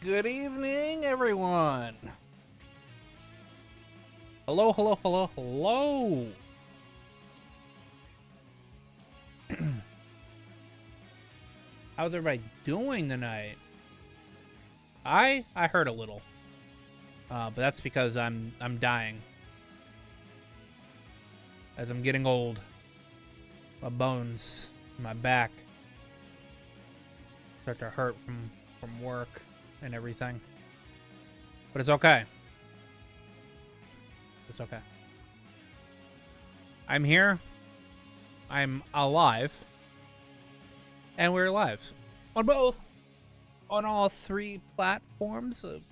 Good evening, everyone. Hello, hello, hello, hello. How's everybody doing tonight? I hurt a little, but that's because I'm dying as I'm getting old. My bones, my back start to hurt from work and everything, but it's okay. It's okay. I'm here. I'm alive. And we're live on both, on all three platforms of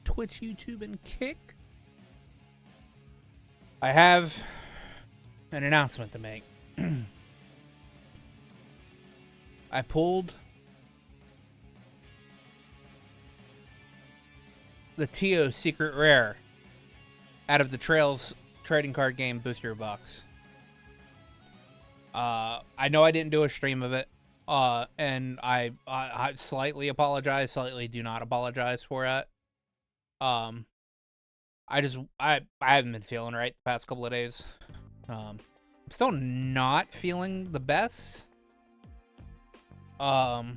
Twitch, YouTube, and Kick. I have an announcement to make. I pulled the TO Secret Rare out of the Trails trading card game booster box. I know I didn't do a stream of it. And I slightly apologize, slightly do not apologize for it. I haven't been feeling right the past couple of days. I'm still not feeling the best. But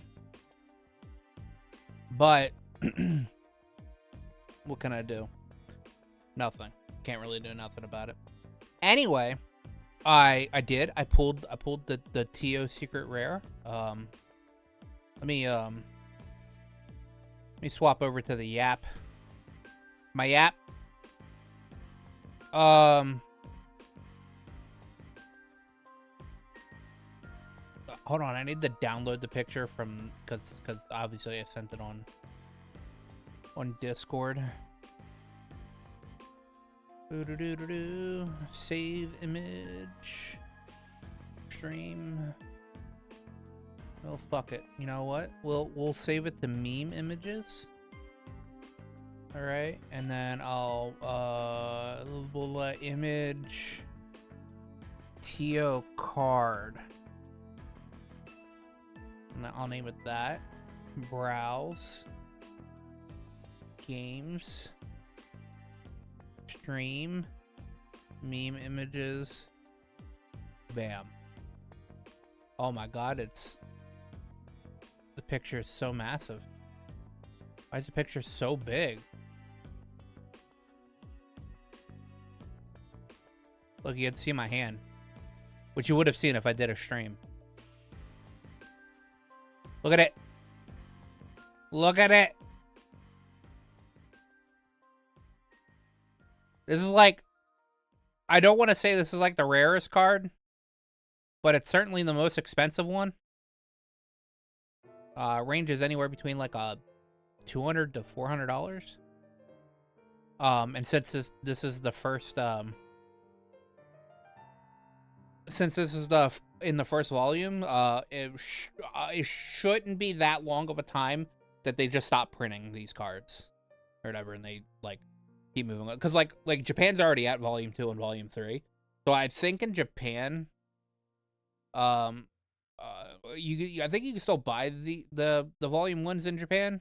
what can I do? Nothing. Can't really do nothing about it. Anyway, I pulled the TO Secret Rare. Let me swap over to the Yap. My Yap. Hold on, I need to download the picture from because obviously I sent it on Discord. Save image. Stream. Oh, fuck it. You know what? We'll save it to meme images. All right, and then we'll image TO card. And I'll name it that. Browse. Games. Stream. Meme images. Bam. Oh my god, the picture is so massive. Why is the picture so big? Look, you can see my hand, which you would have seen if I did a stream. Look at it. Look at it. This is like, I don't want to say this is like the rarest card, but it's certainly the most expensive one. Ranges anywhere between like $200 to $400. And since this is the first since this is in the first volume, it shouldn't be that long of a time that they just stop printing these cards or whatever, and they like keep moving on. Because like Japan's already at volume 2 and volume 3, so I think in Japan, I think you can still buy the volume 1s in Japan,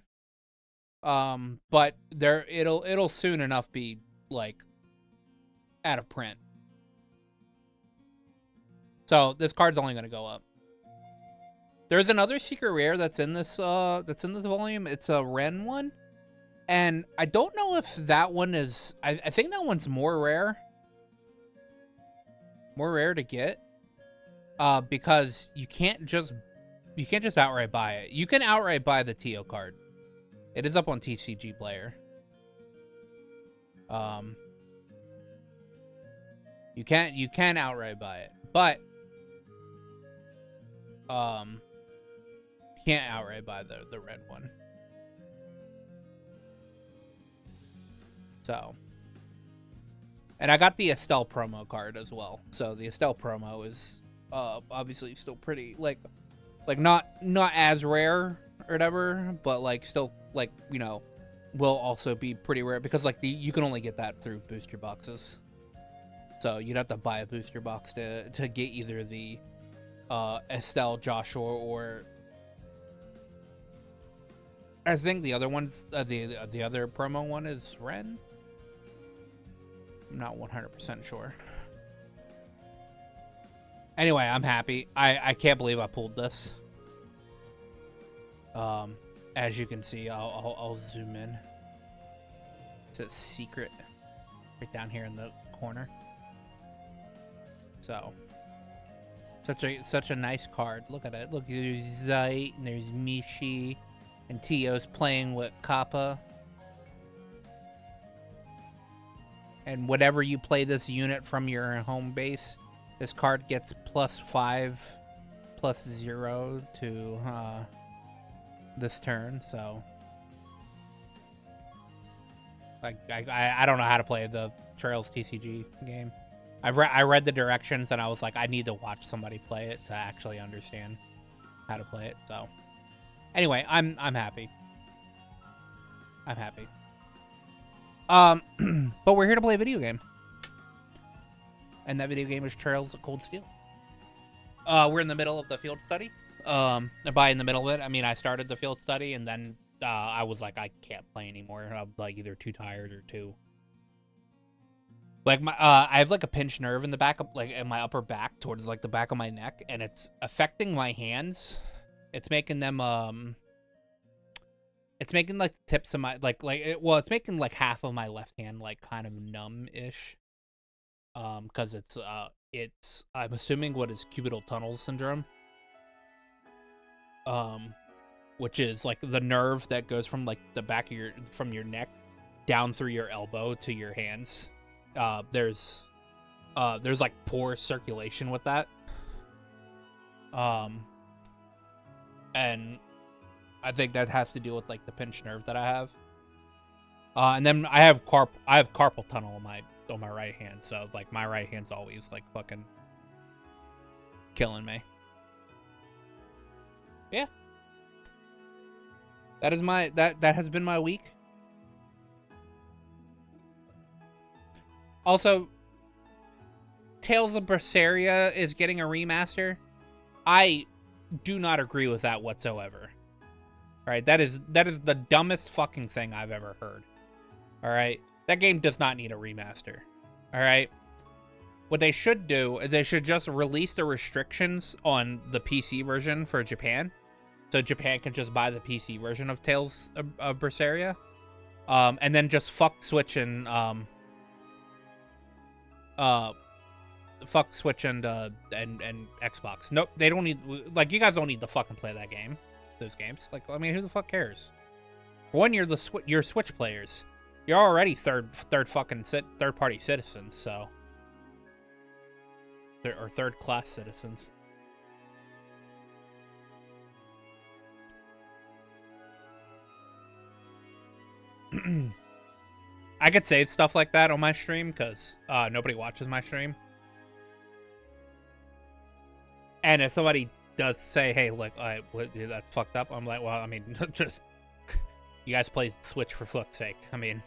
but it'll soon enough be like out of print. So this card's only going to go up. There's another secret rare that's in this volume. It's a Ren one, and I don't know if that one is. I think that one's more rare to get, because you can't just outright buy it. You can outright buy the TO card. It is up on TCG Player. You can outright buy it, but you can't outright buy the red one. So, and I got the Estelle promo card as well. So the Estelle promo is obviously still pretty like not as rare or whatever, but like still like, you know, will also be pretty rare because like you can only get that through booster boxes. So you'd have to buy a booster box to get either the Estelle, Joshua, or I think the other one's the other promo one is Ren. I'm not 100% sure. Anyway, I'm happy. I can't believe I pulled this. As you can see, I'll zoom in. It says secret right down here in the corner. So such a nice card. Look at it. Look, there's Zeit and there's Mishi, and Tio's playing with Kappa. And whenever you play this unit from your home base, this card gets +5/+0 to this turn. So I don't know how to play the Trails TCG game. I read the directions and I was like, I need to watch somebody play it to actually understand how to play it. So anyway, I'm happy. I'm happy. But we're here to play a video game. And that video game is Trails of Cold Steel. We're in the middle of the field study. By in the middle of it, I mean I started the field study and then I was like, I can't play anymore. I'm like either too tired or too. Like my I have like a pinched nerve in the back of like in my upper back towards like the back of my neck, and it's affecting my hands. It's making them it's making like the tips of my it's making like half of my left hand like kind of numb-ish. Because it's I'm assuming what is cubital tunnel syndrome. Which is like the nerve that goes from like the back of your neck down through your elbow to your hands. There's like poor circulation with that. And I think that has to do with like the pinched nerve that I have. And then I have carpal tunnel on my right hand, so like my right hand's always like fucking killing me. Yeah. That is that has been my week. Also, Tales of Berseria is getting a remaster. I do not agree with that whatsoever. All right, that is the dumbest fucking thing I've ever heard. All right, that game does not need a remaster. All right, what they should do is they should just release the restrictions on the PC version for Japan, so Japan can just buy the PC version of Tales of Berseria, and then just fuck Switch and Switch and Xbox. Nope, they don't need, like, you guys don't need to fucking play that game. Those games. Like, I mean, who the fuck cares? For one, you're Switch players. You're already third party citizens, so or third class citizens. I could say stuff like that on my stream because nobody watches my stream. And if somebody does say, hey, like, that's fucked up, I'm like, well, I mean, just, you guys play Switch for fuck's sake. I mean,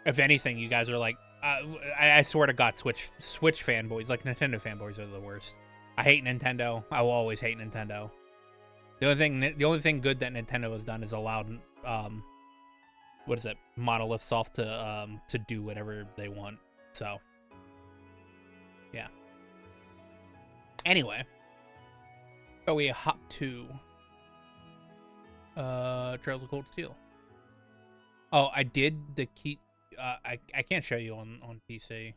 if anything, you guys are like, I swear to God, Switch fanboys, like Nintendo fanboys, are the worst. I hate Nintendo. I will always hate Nintendo. The only thing good that Nintendo has done is allowed, what is it, Monolith Soft to do whatever they want. So, yeah. Anyway, but we hop to Trails of Cold Steel. Oh, I did the key. I can't show you on PC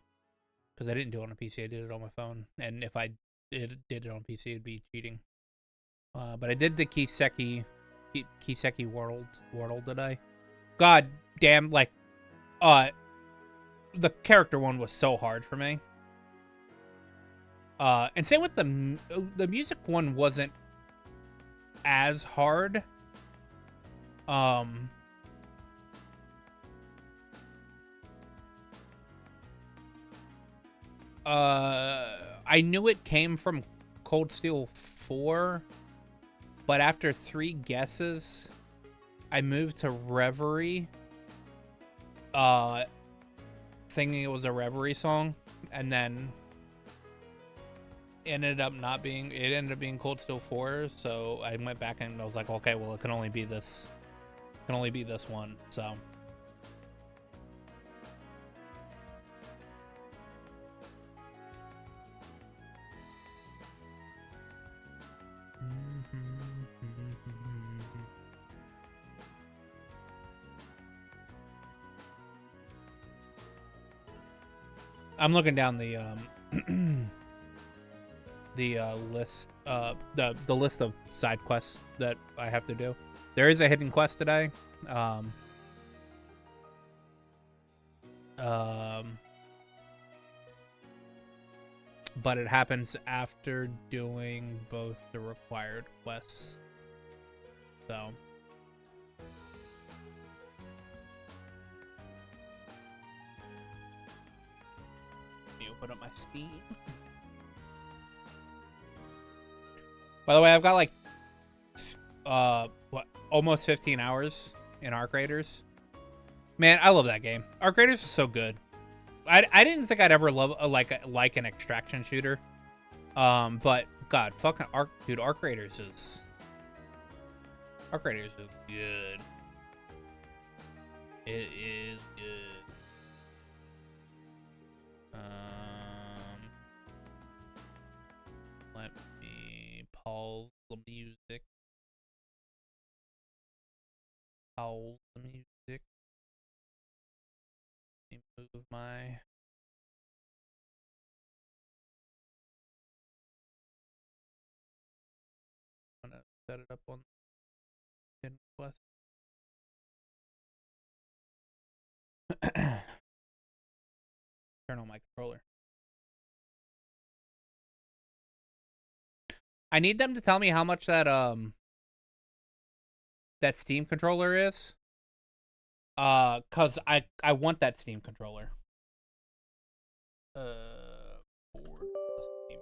because I didn't do it on a PC. I did it on my phone, and if I did it on PC, it'd be cheating. But I did the Kiseki world today. God damn, like, the character one was so hard for me. And same with the music one wasn't as hard. I knew it came from Cold Steel 4, but after 3 guesses, I moved to Reverie, thinking it was a Reverie song, and then ended up not being. It ended up being Cold Steel 4. So I went back and I was like, okay, well, it can only be this. It can only be this one. So. I'm looking down the list, the list of side quests that I have to do. There is a hidden quest today. But it happens after doing both the required quests. So. Open up my Steam. By the way, I've got like almost 15 hours in Arc Raiders. Man, I love that game. Arc Raiders is so good. I didn't think I'd ever love like an extraction shooter. But God, fucking Arc Raiders is good. It is good. Let me pause the music. Pause the music. Let me move my. I'm gonna set it up on hidden quest. Turn on my controller. I need them to tell me how much that Steam controller is. Cause I want that Steam controller. For Steam.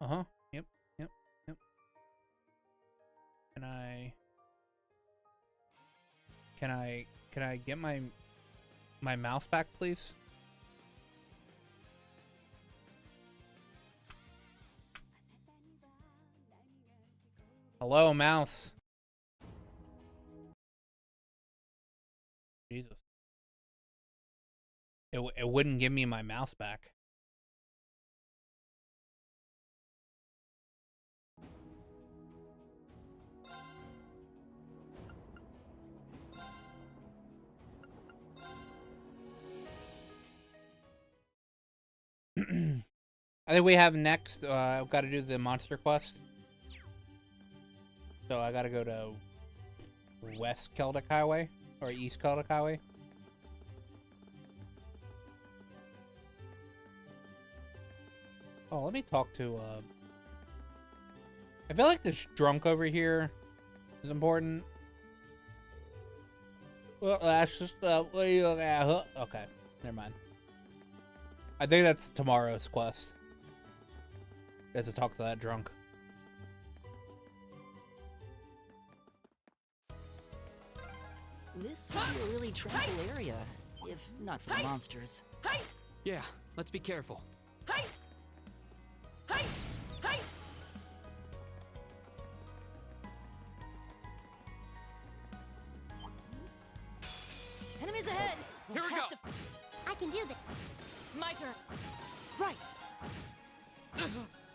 Uh-huh. Yep. Can I get my mouse back, please? Hello, mouse. Jesus. It wouldn't give me my mouse back. I think we have next, I've got to do the monster quest. So I got to go to West Celtic Highway, or East Celtic Highway. Oh, let me talk to, I feel like this drunk over here is important. Well, that's just, what are you looking at? Okay, never mind. I think that's tomorrow's quest. You have to talk to that drunk. This would be a really tranquil area, if not for the monsters. Yeah, let's be careful. Enemies ahead! Here we go! I can do this. My turn! Right!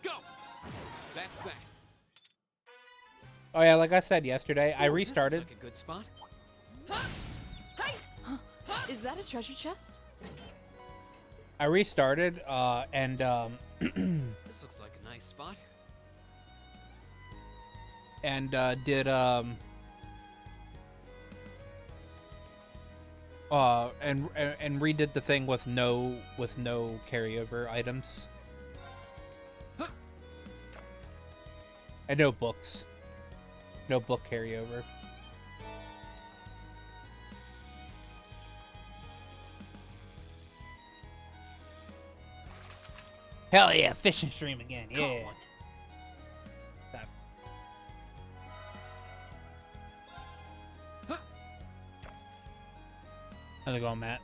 Go! That's that. Oh yeah, like I said yesterday, I restarted. This looks like a good spot. Is that a treasure chest? I restarted, and This looks like a nice spot. and did and redid the thing with no carryover items. And no books. No book carryover. Hell yeah, fishing stream again, yeah. How's it going, Matt?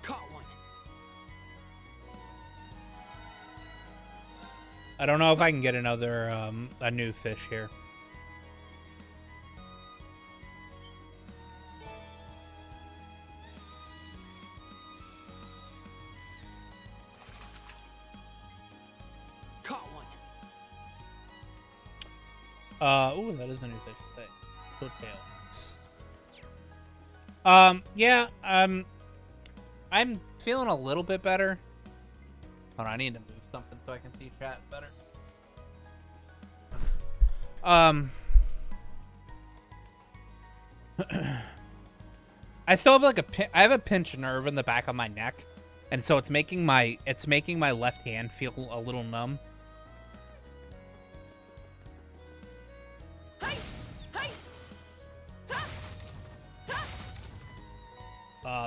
Caught one. I don't know if I can get another a new fish here. Caught one. Oh, that is a new fish to say. Foottails. Yeah, I'm feeling a little bit better. Hold on, I need to move something so I can see chat better. I still have like I have a pinched nerve in the back of my neck, and so it's making my left hand feel a little numb.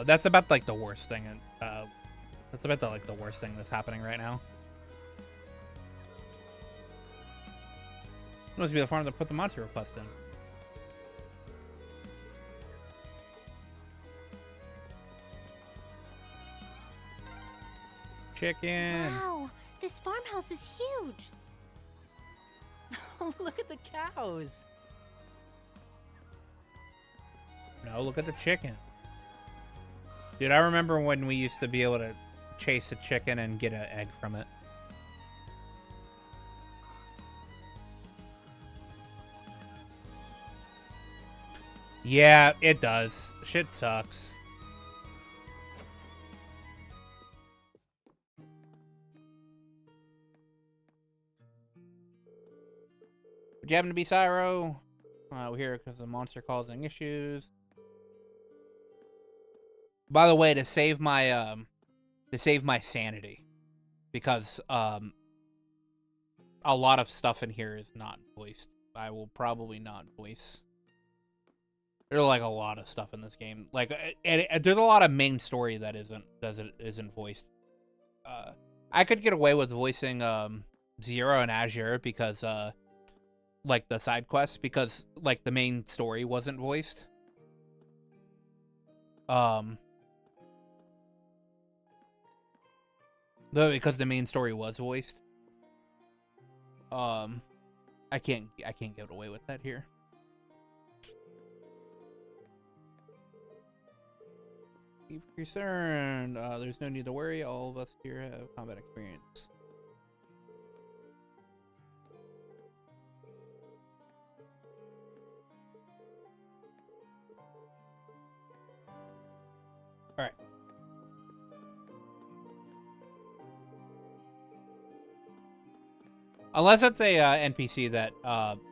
That's about like the worst thing. That's about the worst thing that's happening right now. It must be the farm that put the monster request in. Chicken. Wow, this farmhouse is huge. Oh, look at the cows. No, look at the chicken. Dude, I remember when we used to be able to chase a chicken and get an egg from it. Yeah, it does. Shit sucks. Would you happen to be Cyro? We're here because the monster causing issues. By the way, to save my sanity, because a lot of stuff in here is not voiced. I will probably not voice. There's like a lot of stuff in this game. Like, there's a lot of main story that isn't voiced. I could get away with voicing Zero and Azure because like the side quests, because like the main story wasn't voiced. Because the main story was voiced. I can't get away with that here. Be concerned. There's no need to worry. All of us here have combat experience. All right. Unless it's a NPC that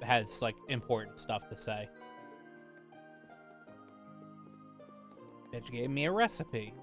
has like important stuff to say. Bitch gave me a recipe.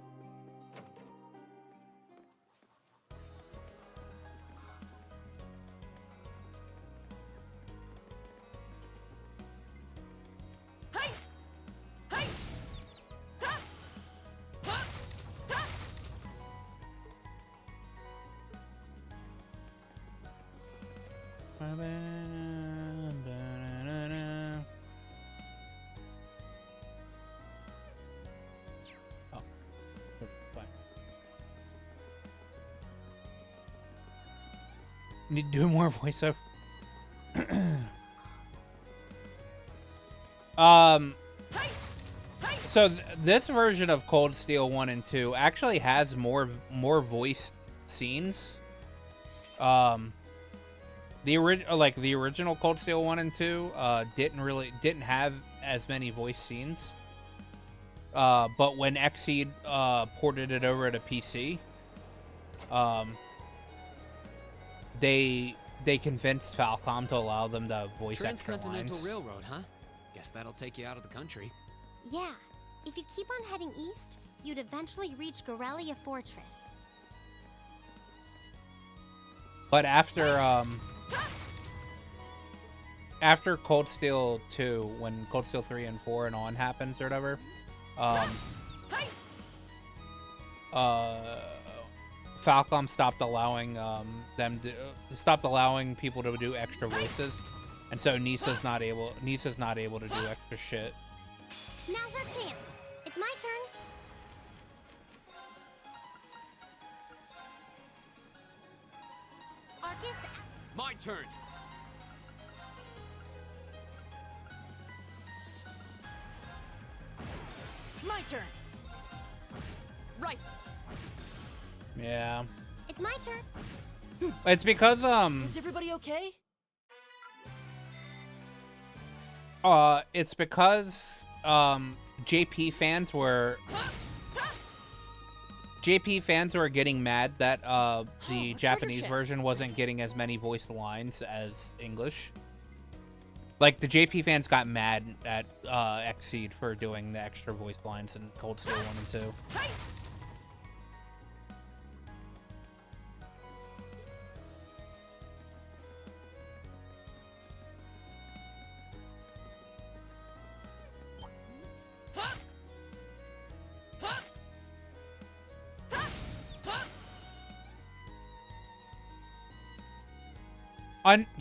Need to do more voiceover. So this version of Cold Steel 1 and 2 actually has more voiced scenes. The original Cold Steel 1 and 2 didn't have as many voice scenes. But when Xseed ported it over to PC, they convinced Falcom to allow them to voice extra lines. Transcontinental Railroad, huh? Guess that'll take you out of the country. Yeah, if you keep on heading east, you'd eventually reach Gorelia Fortress. But after Cold Steel 2, when Cold Steel 3 and 4 and on happens or whatever, Falcom stopped allowing stopped allowing people to do extra voices, and so Nisa's not able to do extra shit. Now's our chance. It's my turn. Arcus, My turn. My turn. Right. Yeah, it's my turn. it's because Is everybody okay? it's because JP fans were getting mad that the a Japanese treasure chest. version wasn't getting as many voiced lines as English. Like, the JP fans got mad at Xseed for doing the extra voiced lines in Cold Steel 1 and 2.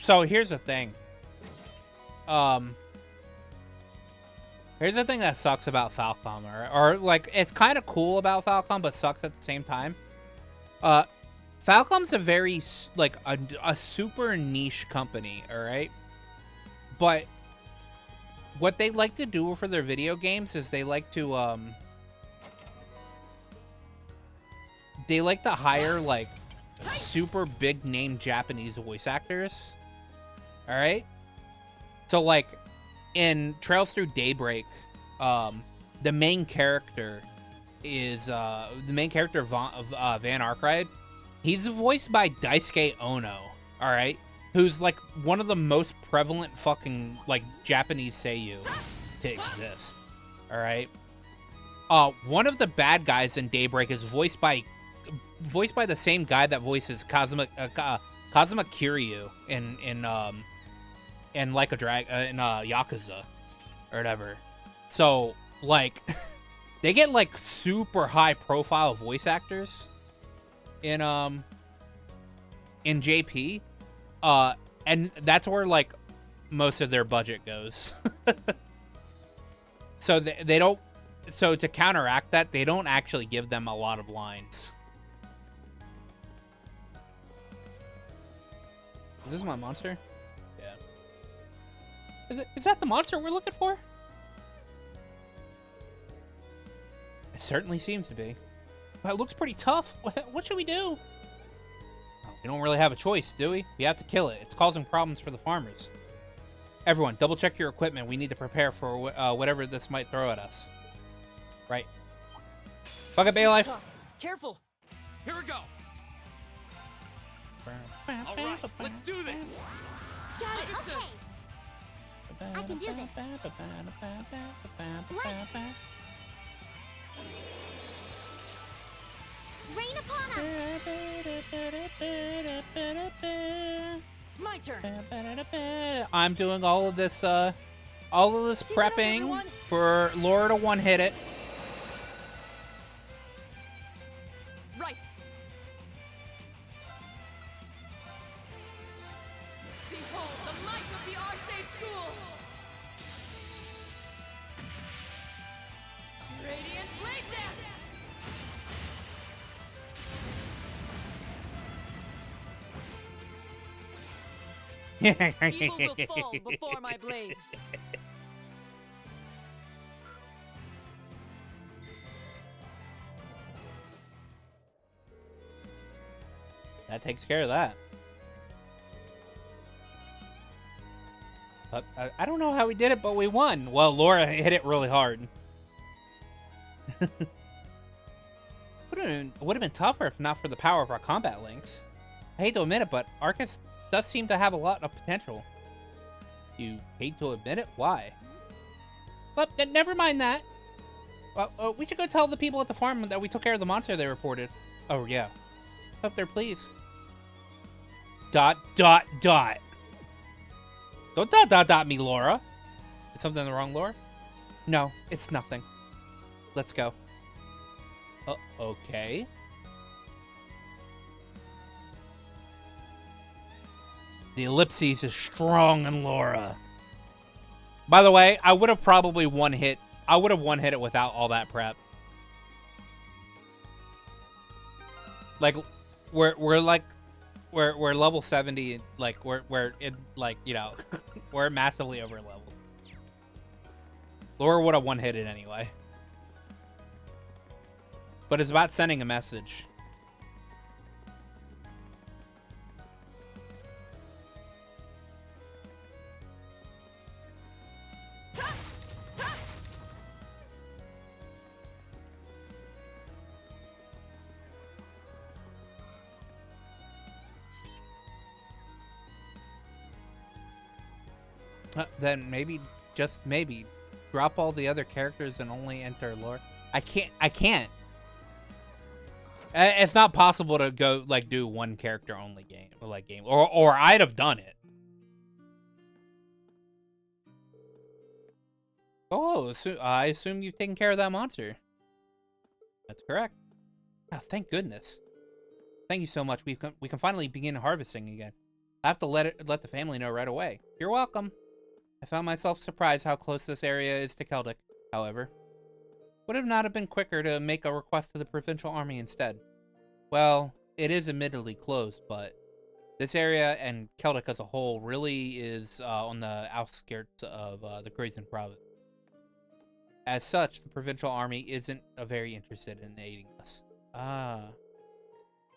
So here's the thing. Here's the thing that sucks about Falcom, or like, it's kind of cool about Falcom, but sucks at the same time. Falcom's a very, like, a super niche company, alright? But what they like to do for their video games is they like to hire, like, super big name Japanese voice actors. Alright? So, like, in Trails Through Daybreak, the main character is of Van Arkride. He's voiced by Daisuke Ono, alright? Who's, like, one of the most prevalent fucking, like, Japanese seiyuu to exist, alright? One of the bad guys in Daybreak is voiced by the same guy that voices Kazuma Kiryu in Like a Drag in Yakuza or whatever. So, like, they get, like, super high profile voice actors in JP, and that's where, like, most of their budget goes. So they don't. So to counteract that, they don't actually give them a lot of lines. Is this my monster? Yeah. Is that the monster we're looking for? It certainly seems to be. Well, it looks pretty tough. What should we do? Oh, we don't really have a choice, do we? We have to kill it. It's causing problems for the farmers. Everyone, double check your equipment. We need to prepare for whatever this might throw at us. Right. Fuck it, Baylife. Careful. Here we go. All right, let's do this. Got it. Okay. I can do this. Let's. Rain upon us. My turn. I'm doing all of this prepping everyone. for Laura to one-hit it. Right. Behold the might of the Arcade School! Radiant Blade Dance! Evil will fall before my blade. That takes care of that. I don't know how we did it, but we won. Well, Laura hit it really hard. Would have been tougher if not for the power of our combat links. I hate to admit it, but Arcus does seem to have a lot of potential. You hate to admit it? Why? But never mind that. Well, we should go tell the people at the farm that we took care of the monster they reported. Oh, yeah. Up there, please. ... Don't me, Laura. Is something wrong, Laura? No, it's nothing. Let's go. Okay. The ellipses is strong in Laura. By the way, I would have probably one-hit. I would have one-hit it without all that prep. Like, we're level 70. Like we're in, like, you know, we're massively over leveled. Laura would have one-hit it anyway. But it's about sending a message. Then maybe, just maybe, drop all the other characters and only enter Laura. I can't. It's not possible to go, like, do one character only game, or I'd have done it. Oh, so I assume you've taken care of that monster. That's correct. Oh, thank goodness. Thank you so much. We can finally begin harvesting again. I have to let the family know right away. You're welcome. I found myself surprised how close this area is to Celtic, however. Would it not have been quicker to make a request to the provincial army instead? Well, it is admittedly close, but this area and Celtic as a whole really is on the outskirts of the Grayson province. As such, the provincial army isn't very interested in aiding us. Ah.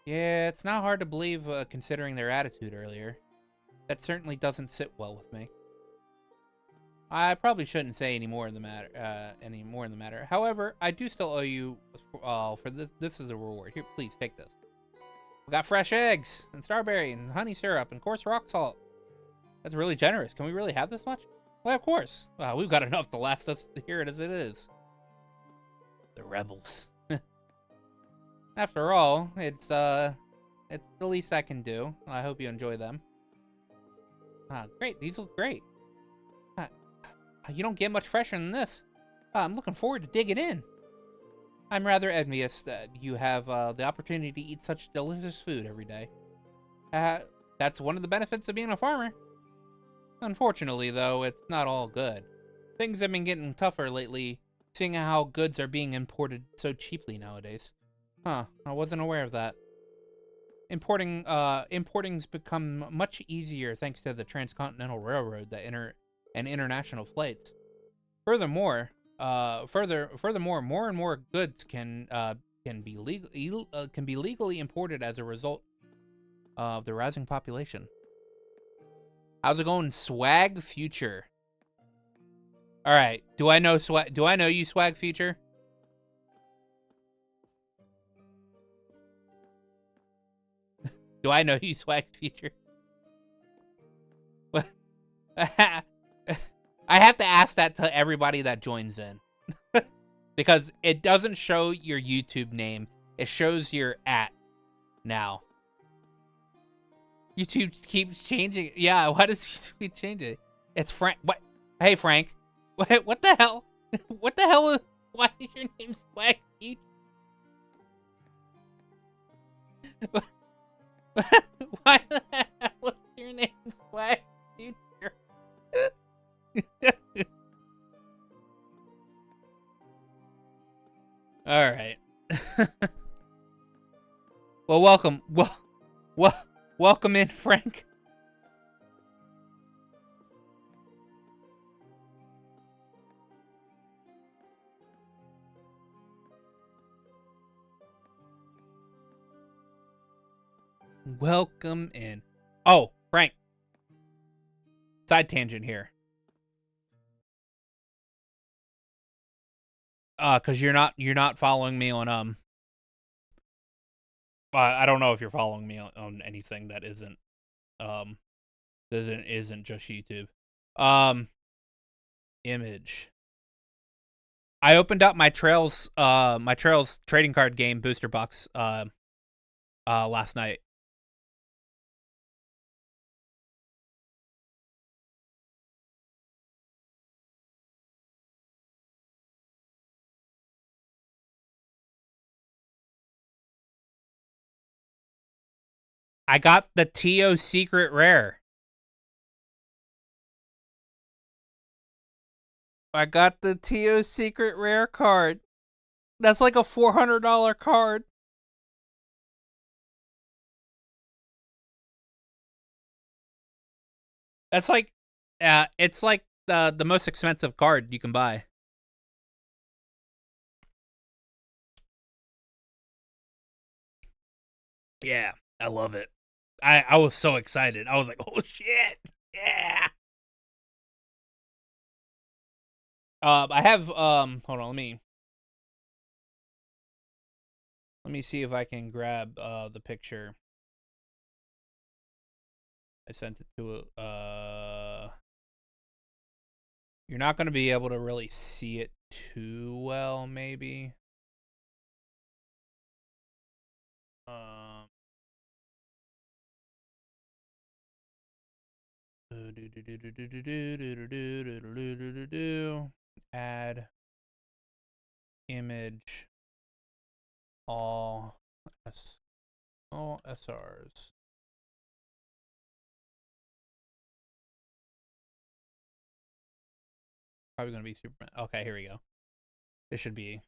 Yeah, it's not hard to believe considering their attitude earlier. That certainly doesn't sit well with me. I probably shouldn't say any more in the matter. However, I do still owe you for this. This is a reward. Here, please take this. We got fresh eggs and strawberry and honey syrup and coarse rock salt. That's really generous. Can we really have this much? Well, of course. We've got enough to last us to hear it as it is. The rebels. After all, it's the least I can do. I hope you enjoy them. Great. These look great. You don't get much fresher than this. I'm looking forward to digging in. I'm rather envious that you have the opportunity to eat such delicious food every day. That's one of the benefits of being a farmer. Unfortunately, though, it's not all good. Things have been getting tougher lately, seeing how goods are being imported so cheaply nowadays. I wasn't aware of that. Importing's become much easier thanks to the Transcontinental Railroad and international flights. Furthermore, more and more goods can be legally imported as a result of the rising population. How's it going, Swag Future? All right, do I know you, Swag Future? Do I know you, Swag Future? What? I have to ask that to everybody that joins in. Because it doesn't show your YouTube name. It shows your @ now. YouTube keeps changing. Yeah, why does YouTube change it? It's Frank. What? Hey, Frank. What the hell? What the hell? Why is your name Swag Future? Why the hell is your name Swag Future? All right. Well, welcome. Welcome in, Frank. Welcome in. Oh, Frank. Side tangent here. Cause you're not following me on I don't know if you're following me on anything that isn't just YouTube. Image. I opened up my Trails trading card game booster box last night. I got the Tio Secret Rare. I got the TO secret rare card. That's like a $400 card. That's like, it's like the most expensive card you can buy. Yeah, I love it. I was so excited. I was like, oh shit, yeah. I have hold on, let me see if I can grab the picture. I sent it to you're not going to be able to really see it too well, maybe. Add image all SRs. Probably gonna be Superman. Okay, here we go. It should be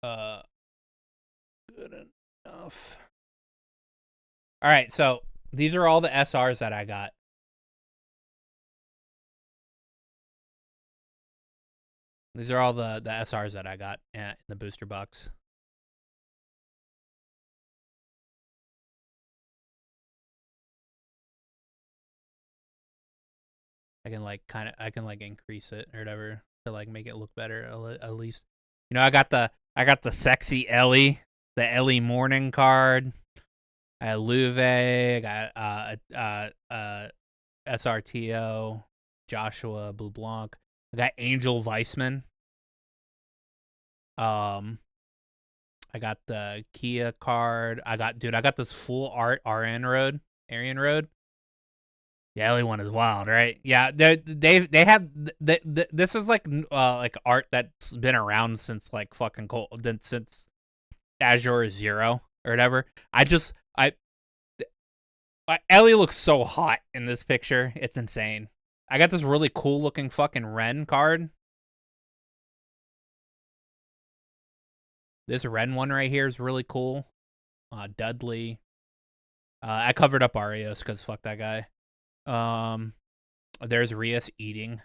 good enough. All right, so these are all the SRs that I got. These are all the SRs that I got in the booster box. I can like increase it or whatever to like make it look better at least. You know, I got the sexy Ellie, the Ellie morning card. I got Luve, I got SRTO, Joshua Blue Blanc. I got Angel Weissman. I got the Kia card. I got this full art Aryan Road. The Ellie one is wild, right? Yeah, they have this is like art that's been around since like fucking since Azure Zero or whatever. Ellie looks so hot in this picture. It's insane. I got this really cool looking fucking Ren card. This Ren one right here is really cool. Dudley. I covered up Arios because fuck that guy. There's Rias eating.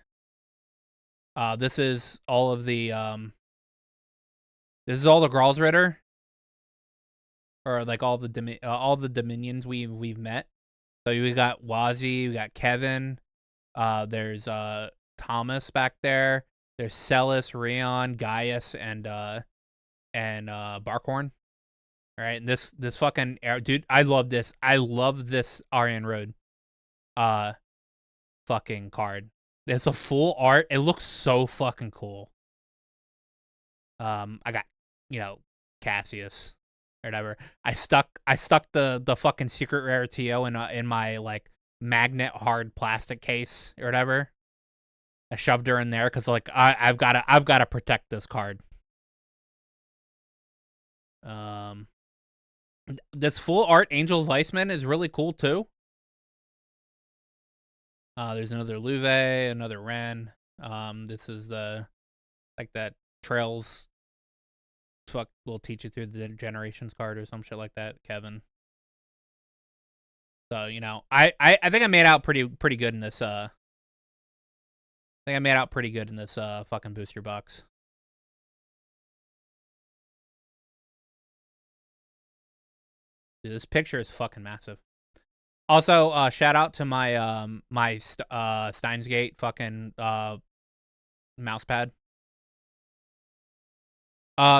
This is all of the this is all the Gralsritter, or like all the Dominions we've met. So we got Wazi, we got Kevin. There's Thomas back there. There's Celis, Rion, Gaius, and Barkhorn. All right, and this fucking dude, I love this. I love this Aryan Road fucking card. It's a full art. It looks so fucking cool. I got, Cassius or whatever. I stuck the fucking secret rare TO in my like magnet hard plastic case or whatever. I shoved her in there because like I've gotta protect this card. This full art Angel Weissman is really cool too. There's another Luve, another Ren. This is the that Trails. Fuck, will teach you through the generations card or some shit like that, Kevin. So I think I made out pretty good in this. I think I made out pretty good in this fucking booster box. Dude, this picture is fucking massive. Also, shout out to my my Steins Gate fucking mouse pad.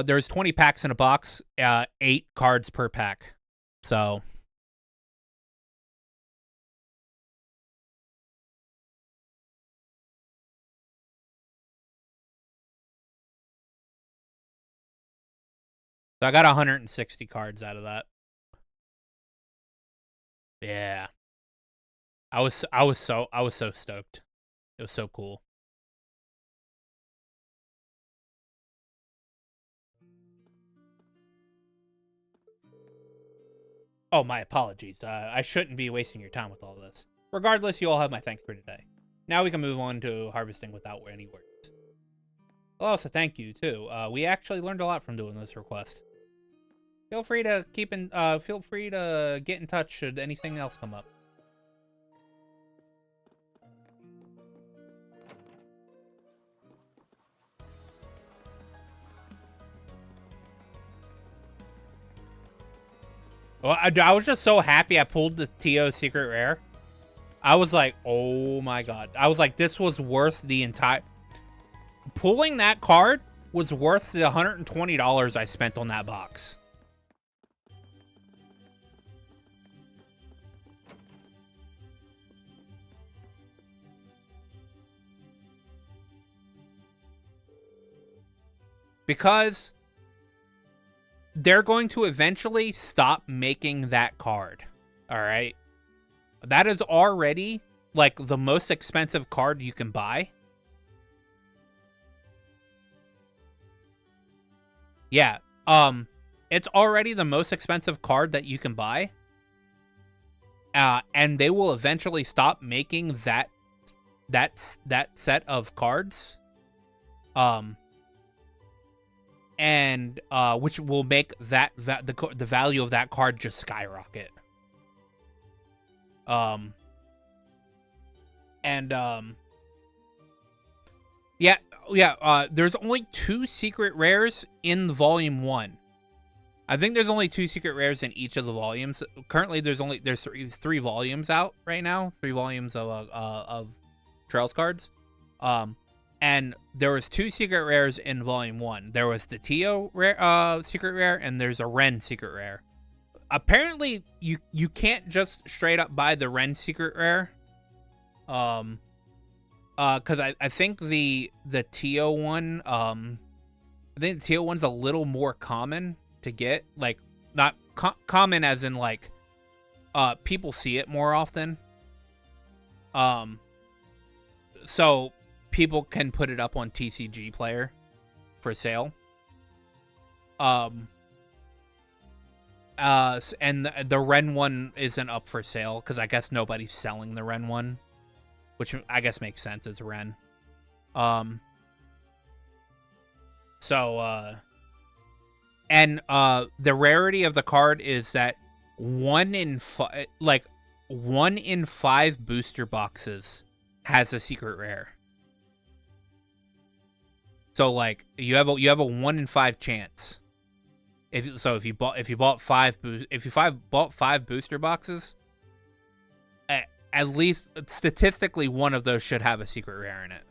There's 20 packs in a box, 8 cards per pack. So I got 160 cards out of that. Yeah. I was so stoked. It was so cool. Oh, my apologies. I shouldn't be wasting your time with all this. Regardless, you all have my thanks for today. Now we can move on to harvesting without any words. Also, thank you too. We actually learned a lot from doing this request. Feel free to get in touch should anything else come up. Well, I was just so happy I pulled the T.O. secret rare. I was like, oh my god. I was like, this was worth the entire... Pulling that card was worth the $120 I spent on that box. Because they're going to eventually stop making that card. Alright? That is already, like, the most expensive card you can buy. Yeah. It's already the most expensive card that you can buy. And they will eventually stop making that set of cards. And which will make the value of that card just skyrocket. There's only 2 secret rares in the volume 1. I think there's only 2 secret rares in each of the volumes. Currently, there's three volumes out right now. 3 volumes of Trails cards. And there was 2 secret rares in volume 1. There was the Tio secret rare, and there's a Ren secret rare. Apparently, you can't just straight up buy the Ren secret rare. Because I think the Tio one, I think the Tio one's a little more common to get. Like, not common as in, like, people see it more often. So people can put it up on TCG Player for sale. And the Ren one isn't up for sale because I guess nobody's selling the Ren one, which I guess makes sense as a Ren. The rarity of the card is that 1 in 5 booster boxes has a secret rare. So like you have a 1 in 5 chance. If you bought 5 booster boxes, at least statistically one of those should have a secret rare in it.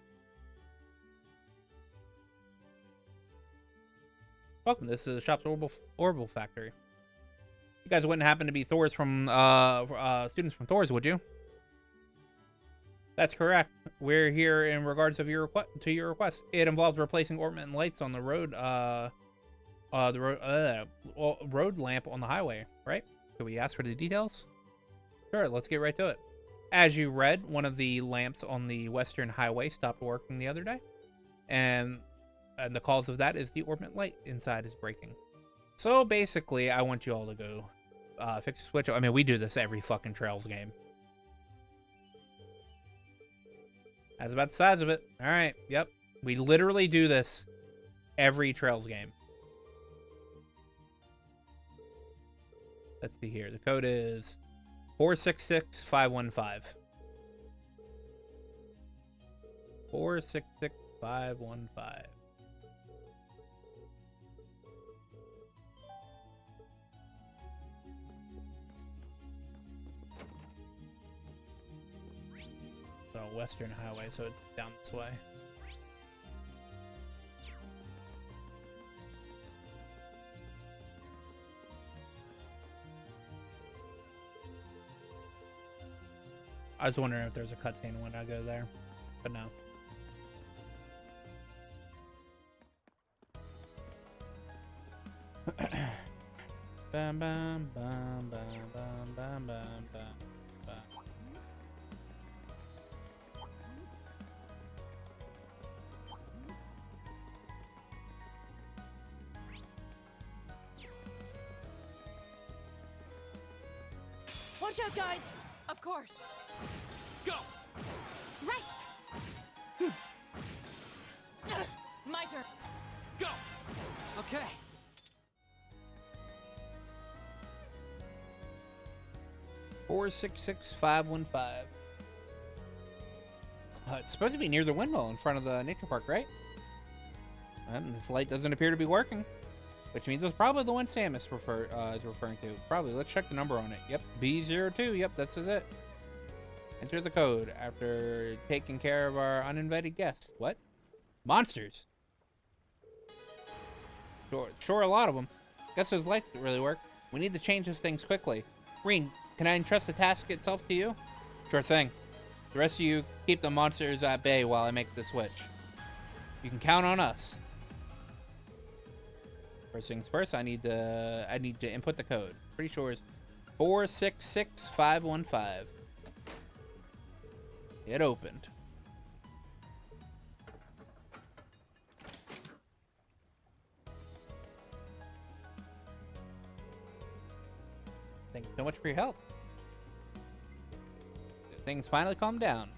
Welcome. This is the shop's Orbital Factory. You guys wouldn't happen to be students from Thor's, would you? That's correct. We're here in regards of your request. It involves replacing ornament lights on the road, road lamp on the highway. Right? Could we ask for the details? Sure. Let's get right to it. As you read, one of the lamps on the western highway stopped working the other day, and the cause of that is the ornament light inside is breaking. So basically, I want you all to go fix the switch. I mean, we do this every fucking Trails game. That's about the size of it. All right. Yep. We literally do this every Trails game. Let's see here. The code is 466515. 466515. So western highway, so it's down this way. I was wondering if there's a cutscene when I go there, but no. Bam, bam, bam, bam, bam, bam, bam, bam. Watch out, guys! Of course. Go! Right! 466515. It's supposed to be near the windmill in front of the nature park, right? This light doesn't appear to be working, which means it's probably the one Sam is referring to. Probably. Let's check the number on it. Yep, B02. Yep, that's it. Enter the code after taking care of our uninvited guests. What? Monsters? Sure, a lot of them. Guess those lights didn't really work. We need to change those things quickly. Green, can I entrust the task itself to you? Sure thing. The rest of you keep the monsters at bay while I make the switch. You can count on us. First things first, I need to input the code. Pretty sure it's 466515. It opened. Thank you so much for your help. Things finally calmed down.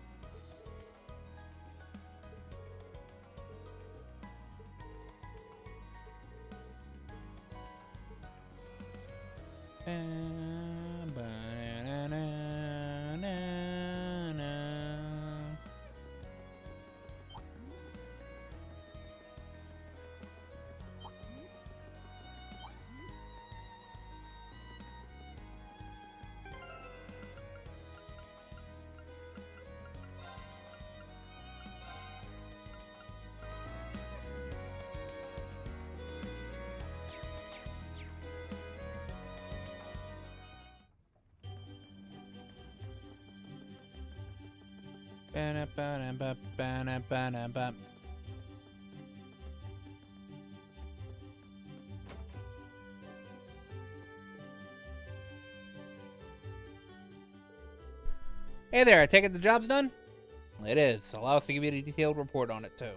Hey there, I take it the job's done? It is. Allow us to give you a detailed report on it, too.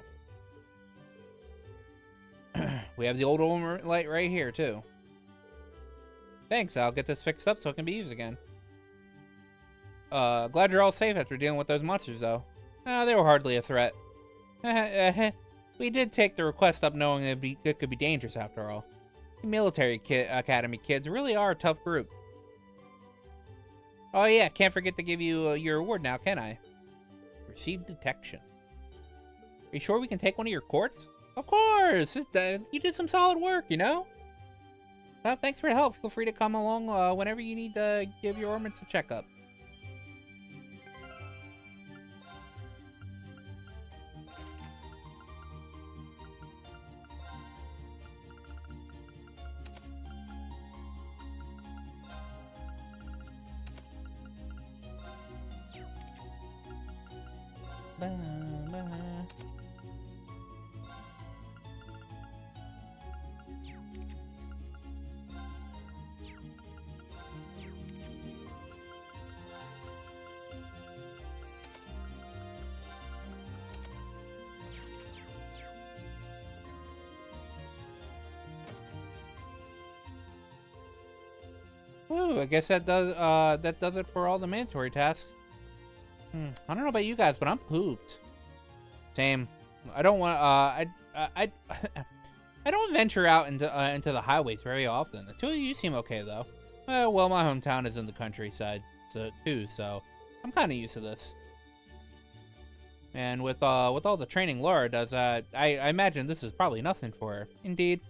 We have the old light right here, too. Thanks, I'll get this fixed up so it can be used again. Glad you're all safe after dealing with those monsters, though. They were hardly a threat. We did take the request up knowing it could be dangerous after all. The military academy kids really are a tough group. Oh yeah, can't forget to give you your award now, can I? Receive detection. Are you sure we can take one of your courts? Of course! You did some solid work, you know? Thanks for the help. Feel free to come along whenever you need to give your ornaments a checkup. Ooh, I guess that does it for all the mandatory tasks. I don't know about you guys, but I'm pooped. Same. I don't want. I don't venture out into the highways very often. The two of you seem okay though. Well, my hometown is in the countryside, too, so I'm kind of used to this. And with all the training Laura does, I imagine this is probably nothing for her. Indeed,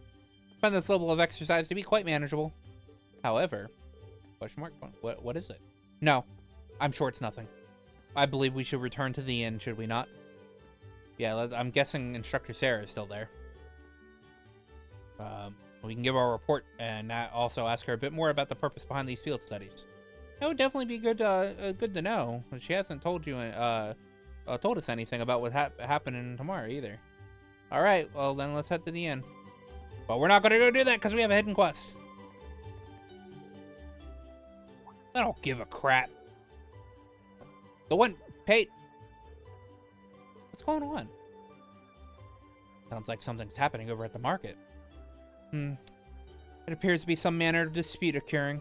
I find this level of exercise to be quite manageable. However, question mark? What is it? No, I'm sure it's nothing. I believe we should return to the inn, should we not? Yeah, I'm guessing Instructor Sarah is still there. We can give our report and also ask her a bit more about the purpose behind these field studies. That would definitely be good to know. She hasn't told us anything about what happening tomorrow either. All right, well then let's head to the inn. But we're not gonna go do that because we have a hidden quest. I don't give a crap. The one, Pate. What's going on? Sounds like something's happening over at the market. It appears to be some manner of dispute occurring.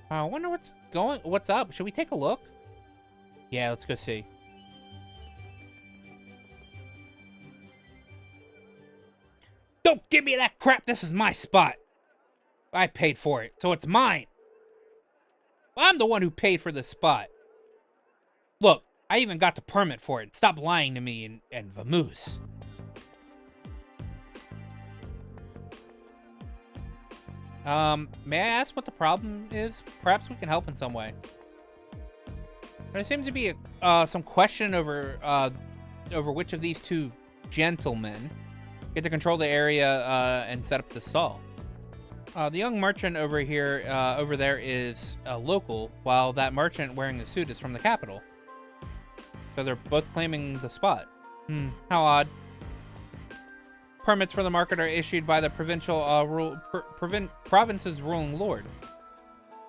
I wonder what's up. Should we take a look? Yeah, let's go see. Don't give me that crap. This is my spot. I paid for it, so it's mine. I'm the one who paid for this spot. Look, I even got the permit for it. Stop lying to me and vamoose. May I ask what the problem is? Perhaps we can help in some way. There seems to be some question over which of these two gentlemen get to control the area and set up the stall. The young merchant over there is a local, while that merchant wearing the suit is from the capital. So they're both claiming the spot. How odd. Permits for the market are issued by the province's ruling lord.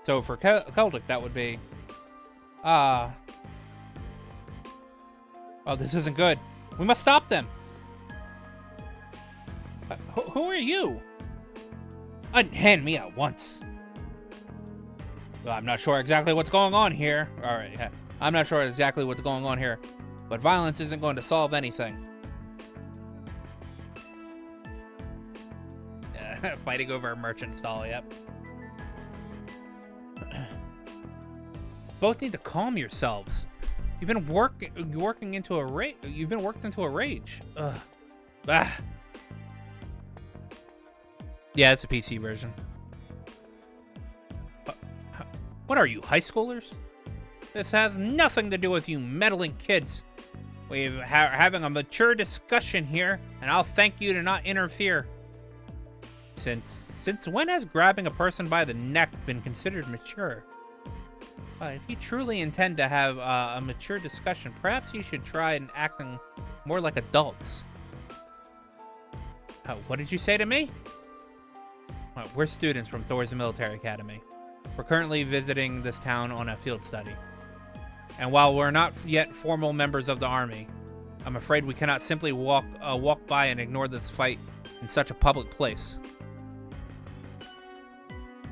So for Celtic, that would be... Oh, this isn't good. We must stop them. Who are you? Unhand me at once. Well, I'm not sure exactly what's going on here. All right, I'm not sure exactly what's going on here, but violence isn't going to solve anything. Fighting over a merchant stall, yep. Both need to calm yourselves. You've been working into a rage. You've been worked into a rage. Ugh. Ah. Yeah, it's a PC version. What are you, high schoolers? This has nothing to do with you meddling kids. We're having a mature discussion here, and I'll thank you to not interfere. Since when has grabbing a person by the neck been considered mature? If you truly intend to have a mature discussion, perhaps you should try and acting more like adults. What did you say to me? We're students from Thor's Military Academy. We're currently visiting this town on a field study. And while we're not yet formal members of the army, I'm afraid we cannot simply walk by and ignore this fight in such a public place.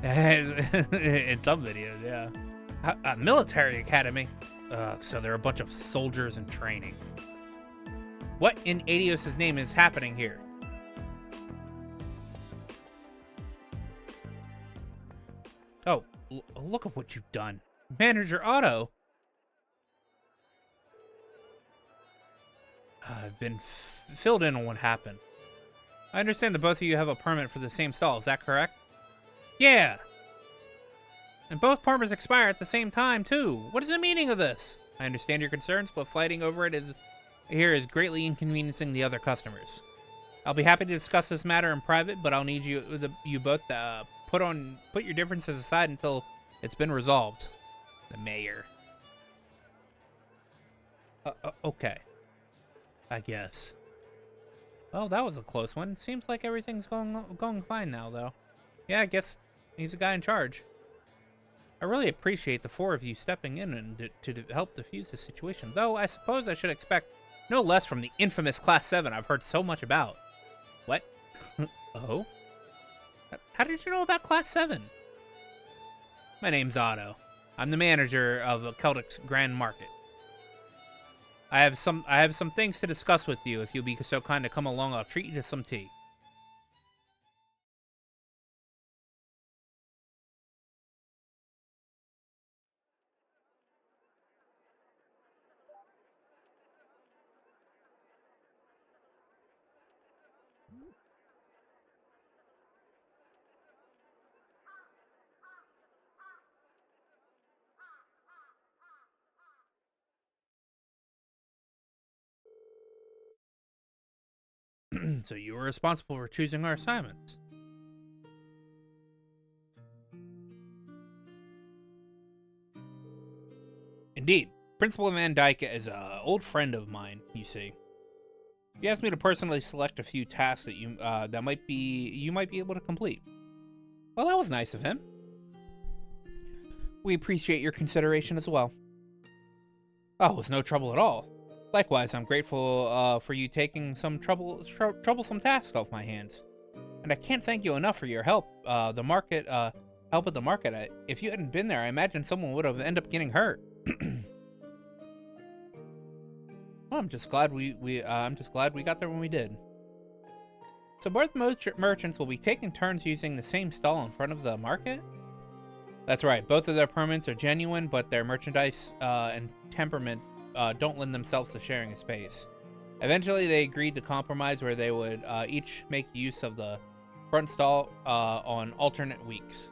In some videos, yeah. A military academy? So they're a bunch of soldiers in training. What in Adios' name is happening here? Oh, look at what you've done. Manager Otto. I've been filled in on what happened. I understand that both of you have a permit for the same stall, is that correct? Yeah. And both permits expire at the same time, too. What is the meaning of this? I understand your concerns, but fighting over it is greatly inconveniencing the other customers. I'll be happy to discuss this matter in private, but I'll need you both to put your differences aside until it's been resolved. The mayor. Okay. I guess. Well, that was a close one. Seems like everything's going fine now, though. Yeah, I guess he's the guy in charge. I really appreciate the four of you stepping in and to help defuse the situation, though I suppose I should expect no less from the infamous Class 7 I've heard so much about. What? Oh? How did you know about Class 7? My name's Otto. I'm the manager of Celtic's Grand Market. I have some things to discuss with you. If you'll be so kind to come along, I'll treat you to some tea. So you were responsible for choosing our assignments. Indeed. Principal Van Dyke is an old friend of mine, you see. He asked me to personally select a few tasks that you might be able to complete. Well, that was nice of him. We appreciate your consideration as well. Oh, it was no trouble at all. Likewise, I'm grateful for you taking some troublesome tasks off my hands. And I can't thank you enough for your help. Help at the market. If you hadn't been there, I imagine someone would have ended up getting hurt. Well, I'm just glad we got there when we did. So both merchants will be taking turns using the same stall in front of the market? That's right. Both of their permits are genuine, but their merchandise and temperaments don't lend themselves to sharing a space. Eventually, they agreed to compromise where they would each make use of the front stall on alternate weeks.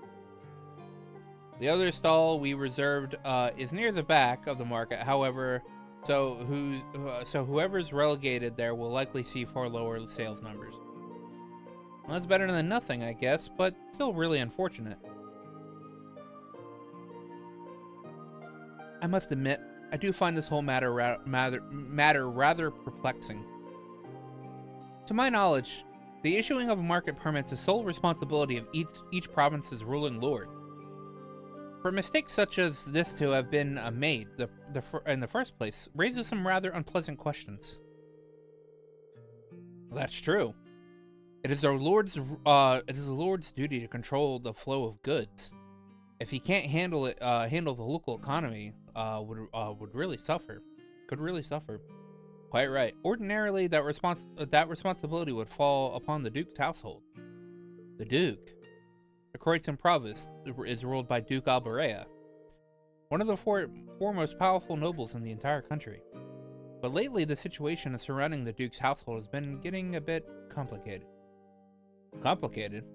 The other stall we reserved is near the back of the market. However, so whoever's relegated there will likely see far lower sales numbers. Well, that's better than nothing, I guess, but still really unfortunate. I must admit, I do find this whole matter rather perplexing. To my knowledge, the issuing of market permits is sole responsibility of each province's ruling lord. For mistakes such as this to have been made in the first place raises some rather unpleasant questions. Well, that's true. It is the lord's duty to control the flow of goods. If he can't handle the local economy, would really suffer. Could really suffer. Quite right. Ordinarily, that responsibility would fall upon the Duke's household. The Duke. The Croatan province is ruled by Duke Alberea, one of the four most powerful nobles in the entire country. But lately, the situation surrounding the Duke's household has been getting a bit complicated. Complicated?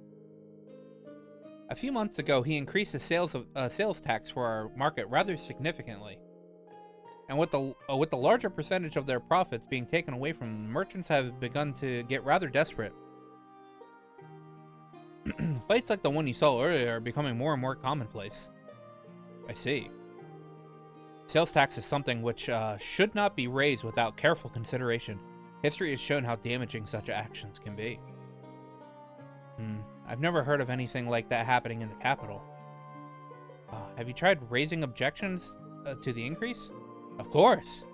A few months ago, he increased the sales tax for our market rather significantly. And with the larger percentage of their profits being taken away from them, merchants have begun to get rather desperate. Fights like the one you saw earlier are becoming more and more commonplace. I see. Sales tax is something which should not be raised without careful consideration. History has shown how damaging such actions can be. I've never heard of anything like that happening in the capital. Have you tried raising objections to the increase? Of course.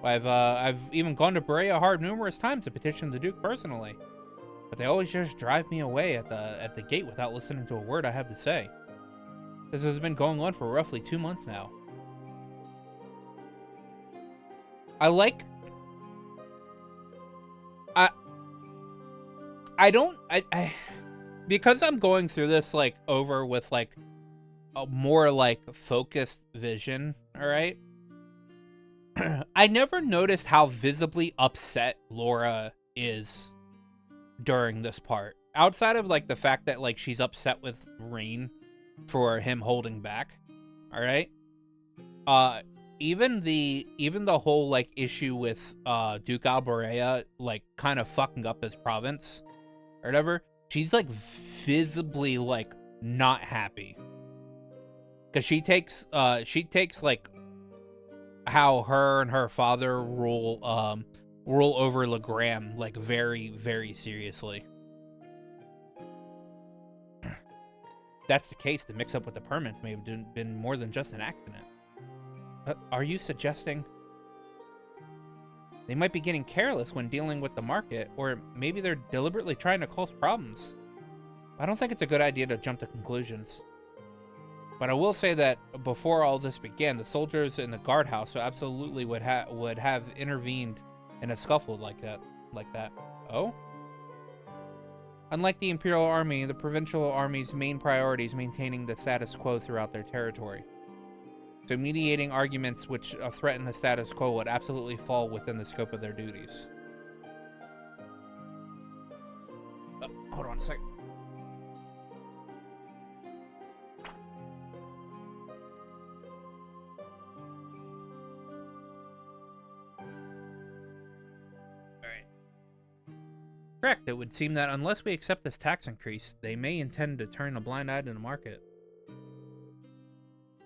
I've even gone to Berea Hard numerous times to petition the Duke personally. But they always just drive me away at the gate without listening to a word I have to say. This has been going on for roughly 2 months now. Because I'm going through this like over with like a more like focused vision, all right? I never noticed how visibly upset Laura is during this part. Outside of like the fact that like she's upset with Rain for him holding back, all right? Even the whole like issue with Duke Alberea like kind of fucking up his province or whatever, she's like visibly like not happy. Cause she takes like how her and her father rule over Legram like very, very seriously. If that's the case, the mix up with the permits may have been more than just an accident. Are you suggesting they might be getting careless when dealing with the market, or maybe they're deliberately trying to cause problems? I don't think it's a good idea to jump to conclusions. But I will say that before all this began, the soldiers in the guardhouse absolutely would have intervened in a scuffle like that. Oh? Unlike the Imperial Army, the Provincial Army's main priority is maintaining the status quo throughout their territory. So mediating arguments which threaten the status quo would absolutely fall within the scope of their duties. Oh, hold on a sec. Correct. It would seem that unless we accept this tax increase, they may intend to turn a blind eye to the market.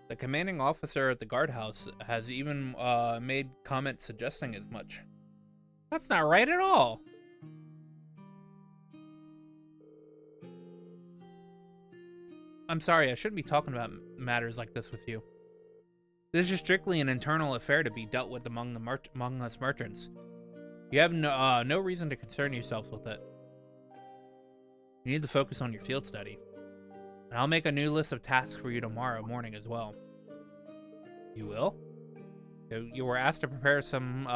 The commanding officer at the guardhouse has even made comments suggesting as much. That's not right at all. I'm sorry, I shouldn't be talking about matters like this with you. This is strictly an internal affair to be dealt with among us merchants. You have no reason to concern yourselves with it. You need to focus on your field study. And I'll make a new list of tasks for you tomorrow morning as well. You will? You were asked to prepare some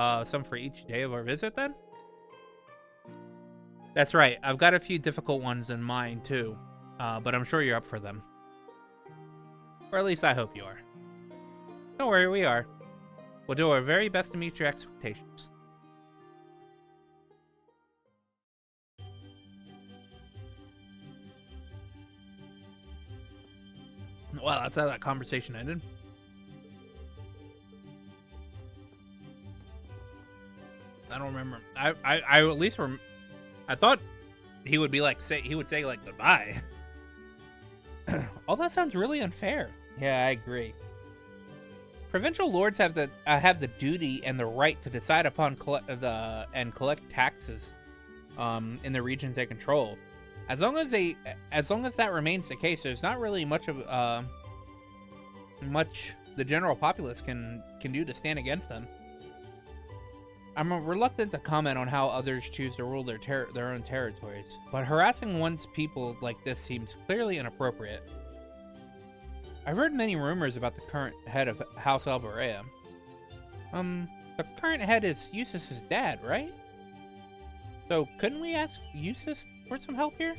for each day of our visit then? That's right, I've got a few difficult ones in mind too, but I'm sure you're up for them. Or at least I hope you are. Don't worry, we are. We'll do our very best to meet your expectations. Well, that's how that conversation ended. I don't remember. I at least I thought he would be like he would say like goodbye. All that sounds really unfair. Yeah, I agree. Provincial lords have the duty and the right to decide upon collect taxes in the regions they control. As long as that remains the case, there's not really much of much the general populace can do to stand against them. I'm reluctant to comment on how others choose to rule their own territories, but harassing one's people like this seems clearly inappropriate. I've heard many rumors about the current head of House Alborea. The current head is Eustace's dad, right? So couldn't we ask Eustace for some help here?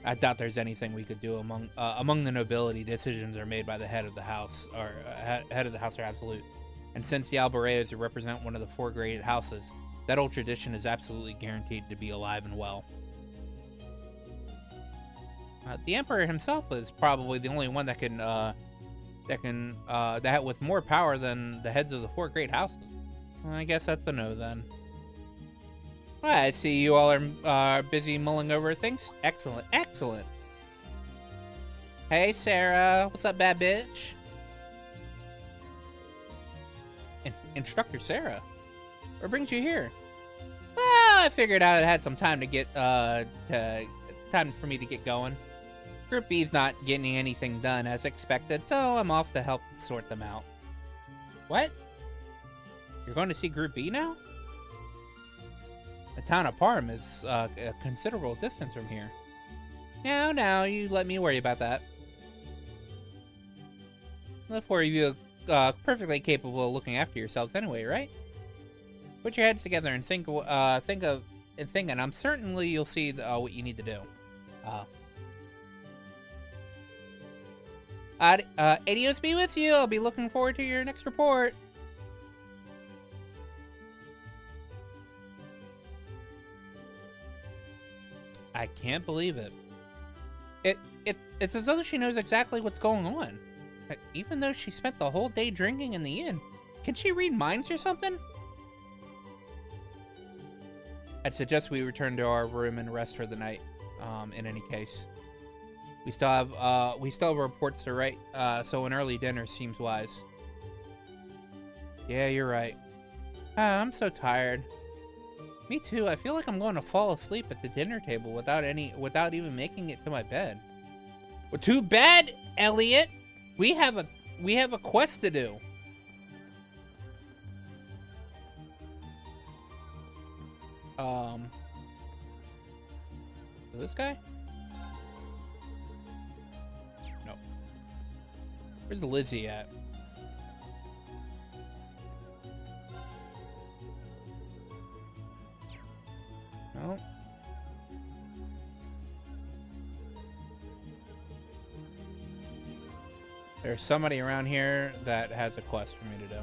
I doubt there's anything we could do among the nobility. Decisions are made by the head of the house, or head of the house are absolute. And since the Alboreas represent one of the 4 graded houses, that old tradition is absolutely guaranteed to be alive and well. The Emperor himself is probably the only one that with more power than the heads of the 4 great houses. Well, I guess that's a no then. I see you all are busy mulling over things. Excellent, excellent. Hey, Sarah. What's up, bad bitch? Instructor Sarah. What brings you here? Well, I figured I had some time to get time for me to get going. Group B's not getting anything done as expected, so I'm off to help sort them out. What? You're going to see Group B now? The town of Parham is a considerable distance from here. Now, you let me worry about that. The 4 of you are perfectly capable of looking after yourselves anyway, right? Put your heads together and think, and I'm certainly you'll see what you need to do. Adios be with you. I'll be looking forward to your next report. I can't believe it. It's as though she knows exactly what's going on. Even though she spent the whole day drinking in the inn. Can she read minds or something? I'd suggest we return to our room and rest for the night, in any case. We still have reports to write, so an early dinner seems wise. Yeah, you're right. I'm so tired. Me too. I feel like I'm going to fall asleep at the dinner table without even making it to my bed. Well, too bad, Elliot. We have a quest to do. This guy? No. Where's Lizzie at? No. There's somebody around here that has a quest for me to do.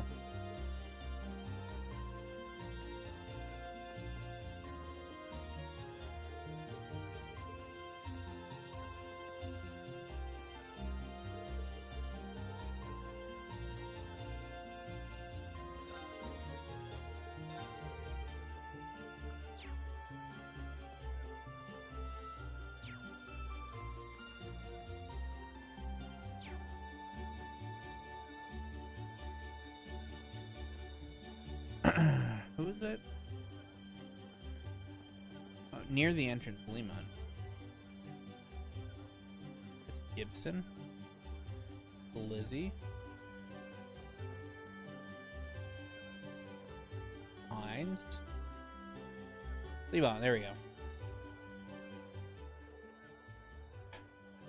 Who is it? Oh, near the entrance, Lehman. It's Gibson. Lizzie. Hines. Levon, there we go.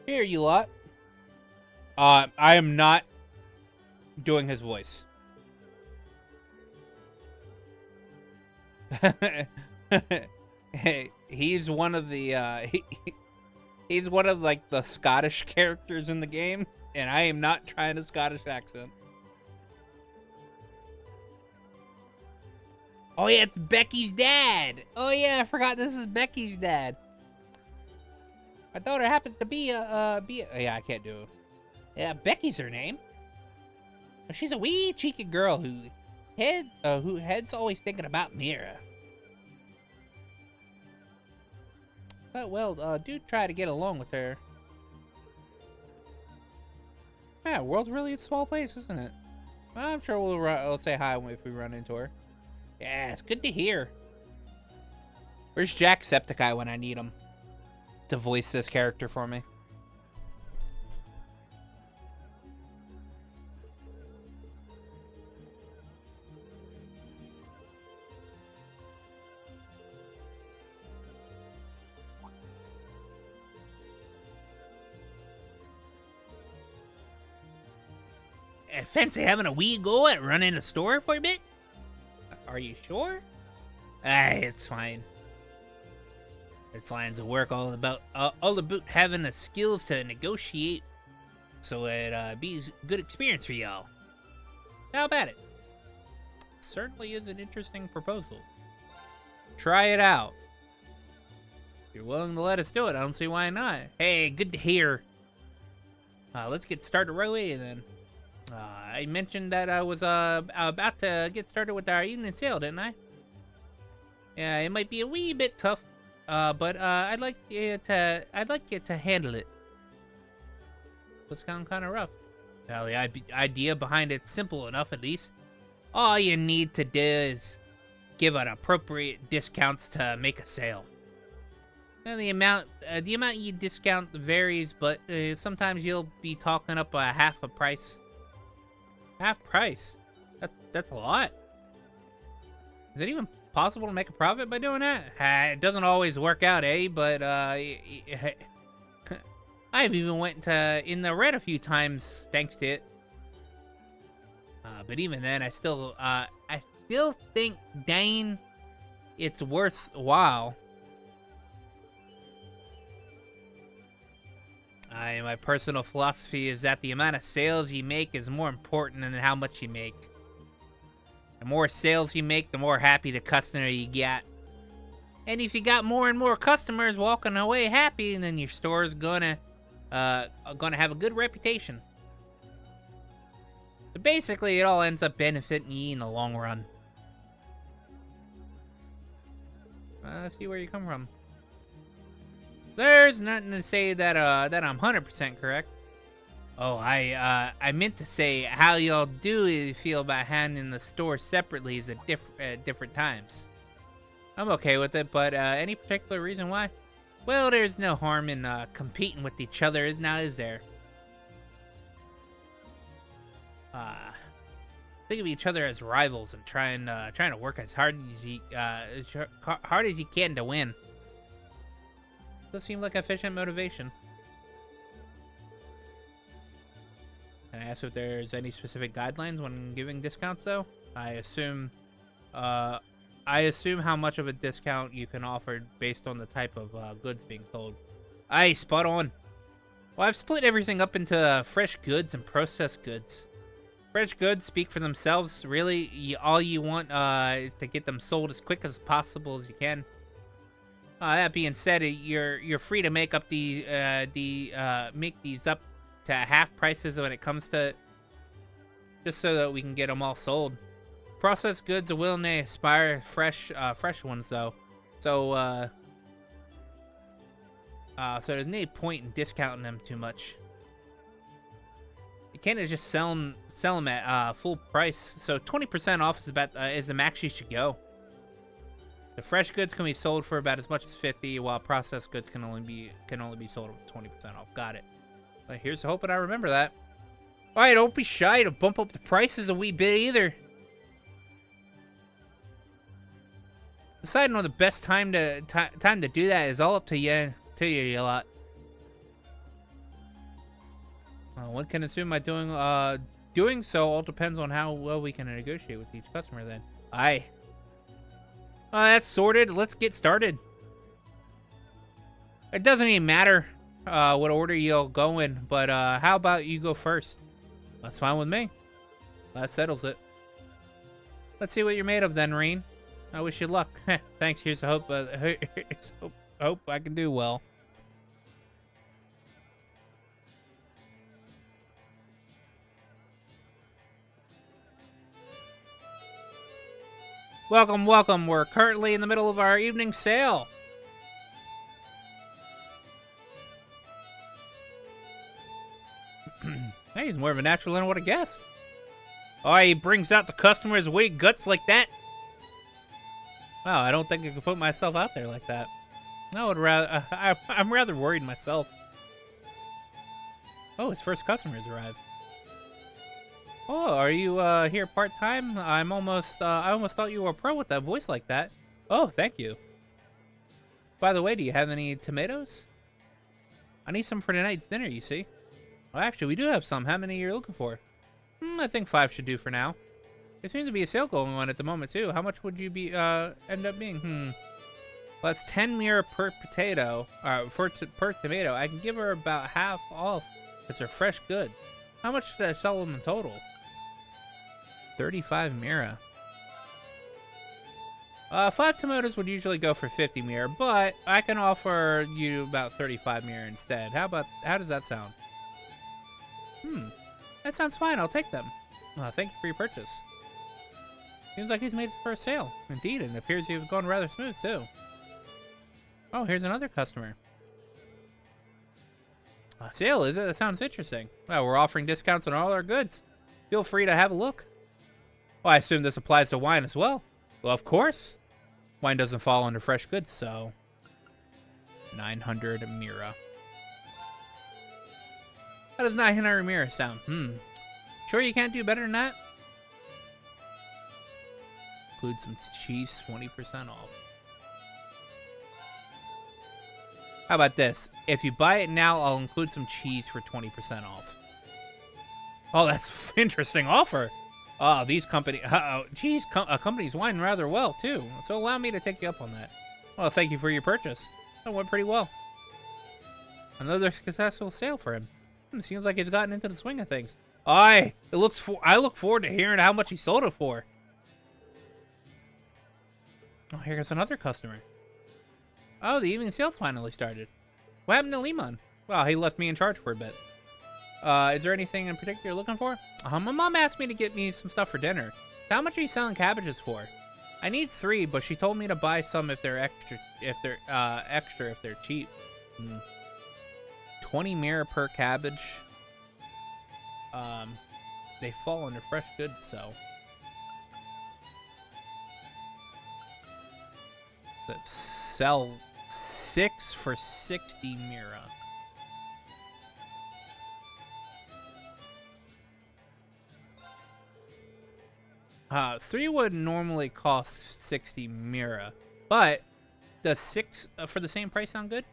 Here, you lot. I am not doing his voice. Hey, he's one of the he's one of like the Scottish characters in the game. and I am not trying a Scottish accent. Oh yeah, it's Becky's dad. Oh yeah, I forgot this is Becky's dad. My daughter happens to be oh, yeah, I can't do it. Yeah, Becky's her name. She's a wee cheeky girl who head's always thinking about Mira. But well, do try to get along with her. Yeah, world's really a small place, isn't it? I'm sure we'll say hi if we run into her. Yeah, it's good to hear. Where's Jacksepticeye when I need him to voice this character for me? Fancy having a wee go at running a store for a bit? Are you sure? It's fine. It's lines of work all about having the skills to negotiate, so it be a good experience for y'all. How about it? Certainly is an interesting proposal. Try it out. If you're willing to let us do it, I don't see why not. Hey, good to hear. Let's get started right away then. I mentioned that I was about to get started with our evening sale, didn't I? Yeah, it might be a wee bit tough, but I'd like you to handle it. It's kind of rough. Well, the idea behind it's simple enough, at least. All you need to do is give an appropriate discounts to make a sale. Well, the amount you discount varies, but sometimes you'll be talking up half a price. Half price? That's a lot. Is it even possible to make a profit by doing that? It doesn't always work out, eh? But I've even went in the red a few times thanks to it. But even then, I still think, Dane, it's worthwhile. My personal philosophy is that the amount of sales you make is more important than how much you make. The more sales you make, the more happy the customer you get. And if you got more and more customers walking away happy, then your store is gonna have a good reputation. So basically, it all ends up benefiting you in the long run. Let's see where you come from. There's nothing to say that I'm 100% correct. Oh, I meant to say how y'all do feel about handling the store separately is at different times. I'm okay with it, but any particular reason why? Well, there's no harm in competing with each other, now is there? Think of each other as rivals and trying to work as hard as you can to win. Does seem like efficient motivation. Can I ask if there's any specific guidelines when giving discounts, though? I assume how much of a discount you can offer based on the type of goods being sold. Aye, spot on. Well, I've split everything up into fresh goods and processed goods. Fresh goods speak for themselves. Really, all you want is to get them sold as quick as possible as you can. That being said, you're free to make up make these up to half prices when it comes to it, just so that we can get them all sold. Processed goods are willing to aspire fresh ones though, so there's no point in discounting them too much. You can't just sell them at full price. So 20% off is the max you should go. The fresh goods can be sold for about as much as 50, while processed goods can only be sold at 20% off. Got it. But here's hoping I remember that. All right, don't be shy to bump up the prices a wee bit either. Deciding on the best time to do that is all up to you lot. One can assume by doing so all depends on how well we can negotiate with each customer. Then, aye. That's sorted. Let's get started. It doesn't even matter what order you'll go in, but how about you go first? That's fine with me. That settles it. Let's see what you're made of then, Reen. I wish you luck. Thanks. Here's a hope. Hope I can do well. Welcome, welcome. We're currently in the middle of our evening sale. Hey, he's more of a natural than I would have guessed. Oh, he brings out the customer's weak guts like that? Wow, I don't think I could put myself out there like that. I would rather. I'm rather worried myself. Oh, his first customer has arrived. Oh, are you here part-time? I almost thought you were a pro with that voice like that. Oh, thank you. By the way, do you have any tomatoes? I need some for tonight's dinner, you see. Well, actually, we do have some. How many are you looking for? I think 5 should do for now. There seems to be a sale going on at the moment, too. How much would you be end up being? Well, that's 10 mira per potato, per tomato. I can give her about half off because they're fresh good. How much did I sell them in total? 35 mira. 5 tomatoes would usually go for 50 mira, but I can offer you about 35 mira instead. How does that sound? That sounds fine. I'll take them. Thank you for your purchase. Seems like he's made his first sale. Indeed, and it appears you've gone rather smooth, too. Oh, here's another customer. A sale, is it? That sounds interesting. Well, we're offering discounts on all our goods. Feel free to have a look. Well, I assume this applies to wine as well. Well, of course. Wine doesn't fall under fresh goods, so... 900 mira. How does 900 mira sound? Sure you can't do better than that? Include some cheese, 20% off. How about this? If you buy it now, I'll include some cheese for 20% off. Oh, that's an interesting offer. Oh, these companies wine rather well, too. So allow me to take you up on that. Well, thank you for your purchase. That went pretty well. Another successful sale for him. It seems like he's gotten into the swing of things. I look forward to hearing how much he sold it for. Oh, here's another customer. Oh, the evening sales finally started. What happened to Lemon? Well, he left me in charge for a bit. Is there anything in particular you're looking for? My mom asked me to get me some stuff for dinner. How much are you selling cabbages for? I need 3, but she told me to buy some if they're extra. If they're cheap. 20 mira per cabbage. They fall under fresh goods, so. That sell 6 for 60 mira. Three would normally cost 60 mira, but does 6 for the same price sound good?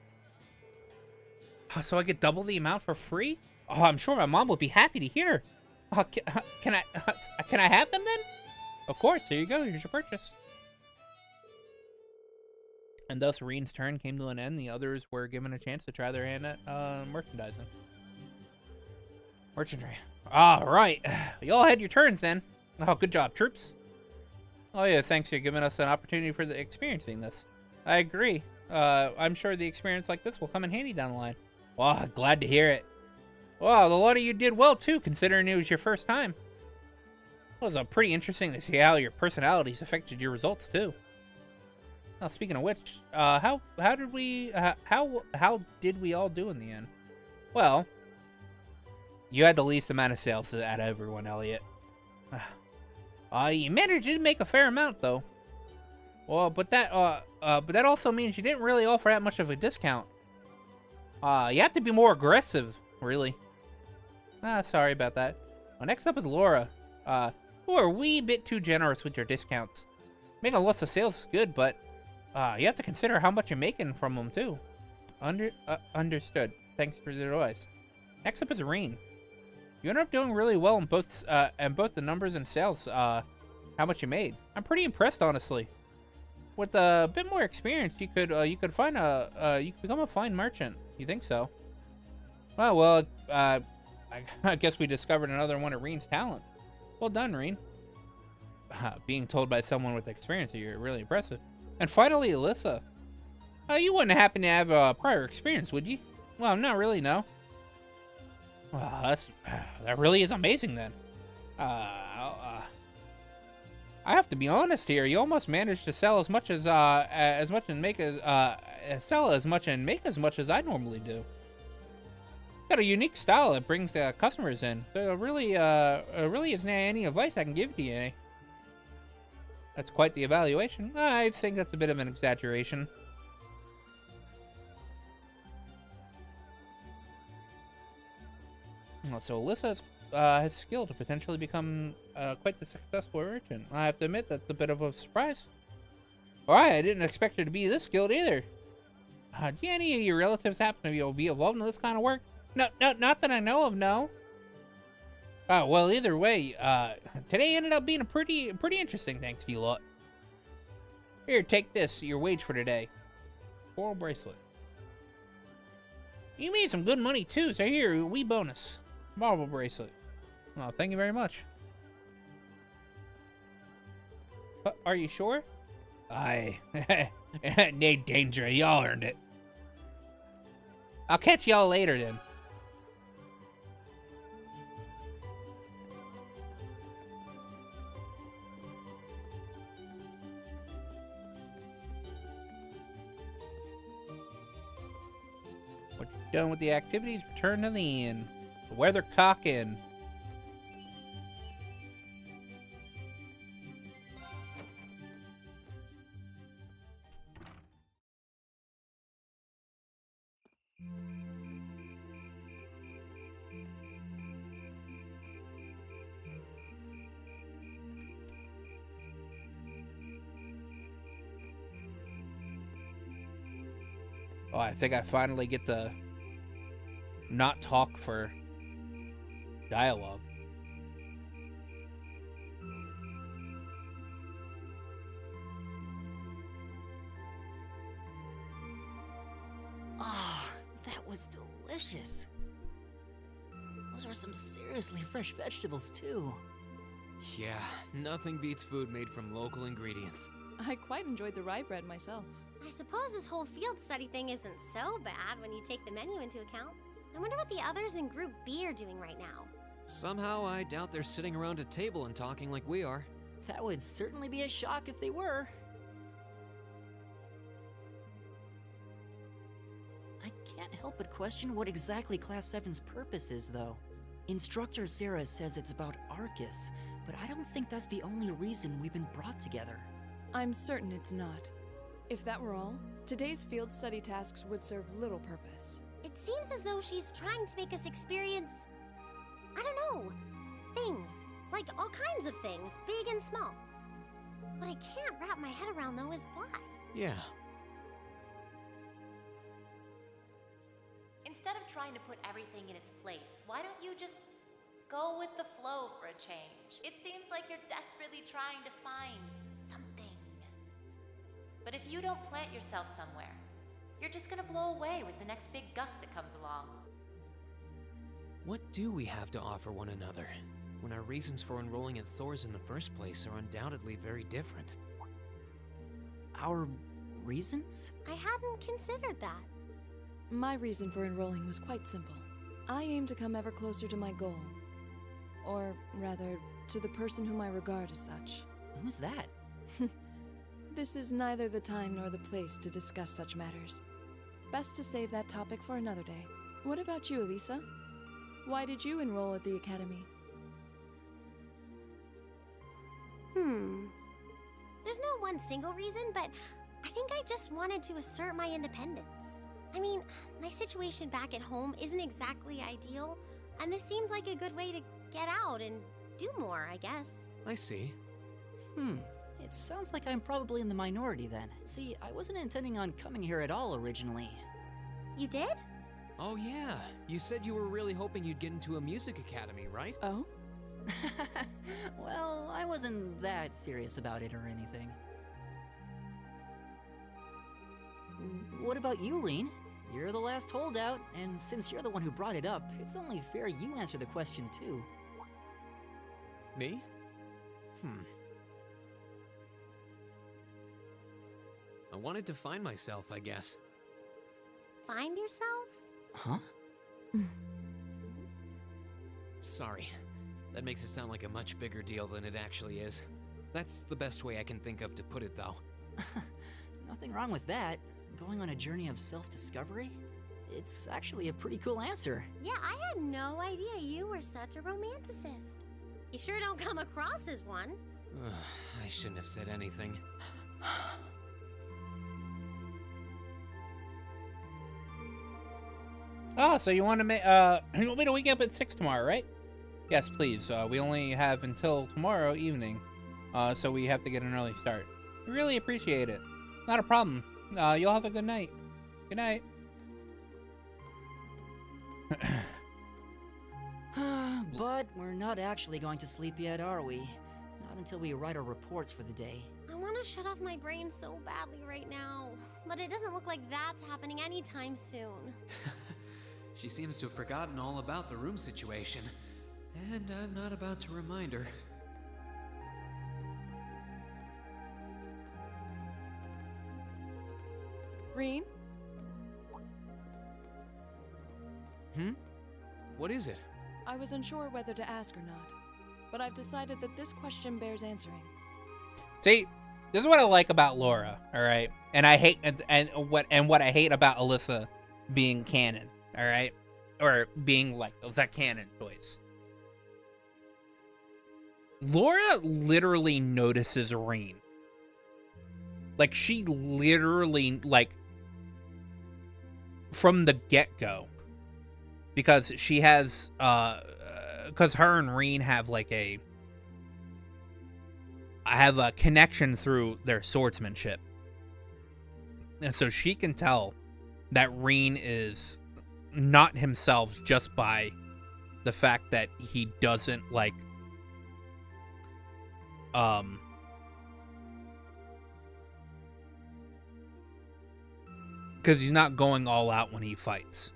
So I get double the amount for free? Oh, I'm sure my mom would be happy to hear. Can I have them then? Of course. There you go. Here's your purchase. And thus, Reen's turn came to an end. The others were given a chance to try their hand at merchandising. Merchandise. All right. You all had your turns then. Oh, good job, troops. Oh yeah, thanks for giving us an opportunity for experiencing this. I agree. I'm sure the experience like this will come in handy down the line. Wow, glad to hear it. Wow, a lot of you did well too, considering it was your first time. It was pretty interesting to see how your personalities affected your results too. Now, speaking of which, how did we all do in the end? Well, you had the least amount of sales out of everyone, Elliot. You managed to make a fair amount though. Well, but that also means you didn't really offer that much of a discount. You have to be more aggressive, really. Sorry about that. Well, next up is Laura. Who are a wee bit too generous with your discounts. Making lots of sales is good, but you have to consider how much you're making from them too. Understood. Thanks for the advice. Next up is Reen. You ended up doing really well in both the numbers and sales. How much you made? I'm pretty impressed, honestly. With a bit more experience, you could become a fine merchant. You think so? I guess we discovered another one of Reen's talents. Well done, Reen. Being told by someone with experience that you're really impressive. And finally, Alyssa. You wouldn't happen to have a prior experience, would you? Well, not really, no. Well, that really is amazing, then. I have to be honest here. You almost managed to sell as much and make as much as I normally do. Got a unique style that brings the customers in. So really isn't any advice I can give to you. That's quite the evaluation. I think that's a bit of an exaggeration. Well, so Alyssa has skill to potentially become quite the successful merchant. I have to admit that's a bit of a surprise. Alright, I didn't expect her to be this skilled either. Do any of your relatives happen to be involved in this kind of work? No, not that I know of, no. Well, either way, today ended up being a pretty interesting, thanks to you lot. Here, take this, your wage for today. Coral bracelet. You made some good money too, so here, a wee bonus. Marble bracelet. Well, thank you very much. But are you sure? Aye. No danger, y'all earned it. I'll catch y'all later then. Once you're done with the activities, return to the inn. Weather cock in. Oh, I think I finally get to not talk for dialogue. Ah, that was delicious. Those were some seriously fresh vegetables, too. Yeah, nothing beats food made from local ingredients. I quite enjoyed the rye bread myself. I suppose this whole field study thing isn't so bad when you take the menu into account. I wonder what the others in Group B are doing right now. Somehow, I doubt they're sitting around a table and talking like we are. That would certainly be a shock if they were. I can't help but question what exactly Class 7's purpose is, though. Instructor Sarah says it's about Arcus, but I don't think that's the only reason we've been brought together. I'm certain it's not. If that were all, today's field study tasks would serve little purpose. It seems as though she's trying to make us experience, I don't know, things. Like all kinds of things, big and small. What I can't wrap my head around, though, is why. Yeah. Instead of trying to put everything in its place, why don't you just go with the flow for a change? It seems like you're desperately trying to find something. But if you don't plant yourself somewhere, you're just gonna blow away with the next big gust that comes along. What do we have to offer one another, when our reasons for enrolling at Thor's in the first place are undoubtedly very different? Our reasons? I hadn't considered that. My reason for enrolling was quite simple. I aim to come ever closer to my goal. Or rather, to the person whom I regard as such. Who's that? This is neither the time nor the place to discuss such matters. Best to save that topic for another day. What about you, Elisa? Why did you enroll at the academy? There's no one single reason, but I think I just wanted to assert my independence. I mean, my situation back at home isn't exactly ideal, and this seemed like a good way to get out and do more, I guess. I see. It sounds like I'm probably in the minority then. See, I wasn't intending on coming here at all originally. You did? Oh yeah, you said you were really hoping you'd get into a music academy, right? Oh? Well, I wasn't that serious about it or anything. What about you, Reen? You're the last holdout, and since you're the one who brought it up, it's only fair you answer the question too. Me? I wanted to find myself, I guess. Find yourself? Huh? Sorry. That makes it sound like a much bigger deal than it actually is. That's the best way I can think of to put it, though. Nothing wrong with that. Going on a journey of self-discovery? It's actually a pretty cool answer. Yeah, I had no idea you were such a romanticist. You sure don't come across as one. I shouldn't have said anything. Oh, so you want to make you want me to wake up at 6 tomorrow, right? Yes, please. We only have until tomorrow evening, so we have to get an early start. We really appreciate it. Not a problem. You'll have a good night. Good night. But we're not actually going to sleep yet, are we? Not until we write our reports for the day. I want to shut off my brain so badly right now, but it doesn't look like that's happening anytime soon. She seems to have forgotten all about the room situation. And I'm not about to remind her. Reen? What is it? I was unsure whether to ask or not, but I've decided that this question bears answering. See, this is what I like about Laura, all right? And I hate and what I hate about Alyssa being canon, all right? Or being like the canon choice. Laura literally notices Reen. Like, she literally, like, from the get-go, because she has, because her and Reen have, like, a connection through their swordsmanship. And so she can tell that Reen is not himself just by the fact that he doesn't, like, because he's not going all out when he fights.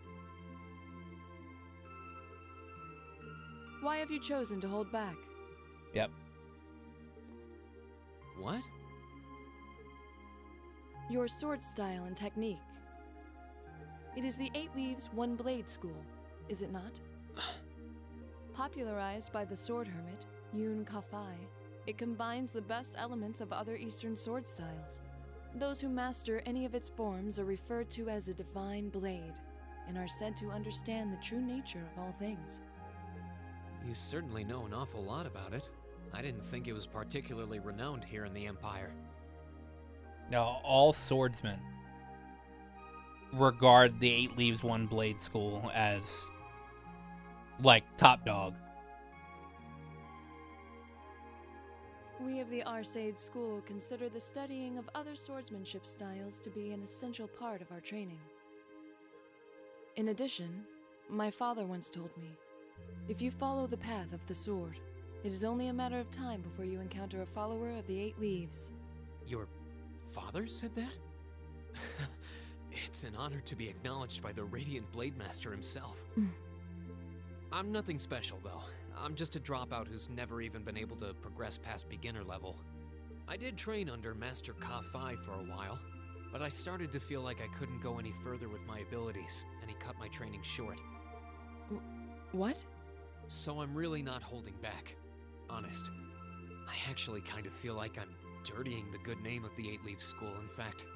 Why have you chosen to hold back? Yep. What? Your sword style and technique. It is the 8 Leaves, 1 Blade school, is it not? Popularized by the sword hermit, Unconventional, it combines the best elements of other Eastern sword styles. Those who master any of its forms are referred to as a divine blade, and are said to understand the true nature of all things. You certainly know an awful lot about it. I didn't think it was particularly renowned here in the Empire. Now, all swordsmen regard the 8 Leaves, 1 Blade school as, like, top dog. We of the Arcade School consider the studying of other swordsmanship styles to be an essential part of our training. In addition, my father once told me, if you follow the path of the sword, it is only a matter of time before you encounter a follower of the 8 Leaves. Your father said that? It's an honor to be acknowledged by the Radiant Blade Master himself. I'm nothing special, though. I'm just a dropout who's never even been able to progress past beginner level. I did train under Master Ka-Fi for a while, but I started to feel like I couldn't go any further with my abilities, and he cut my training short. What? So I'm really not holding back. Honest. I actually kind of feel like I'm dirtying the good name of the 8 Leaves School, in fact.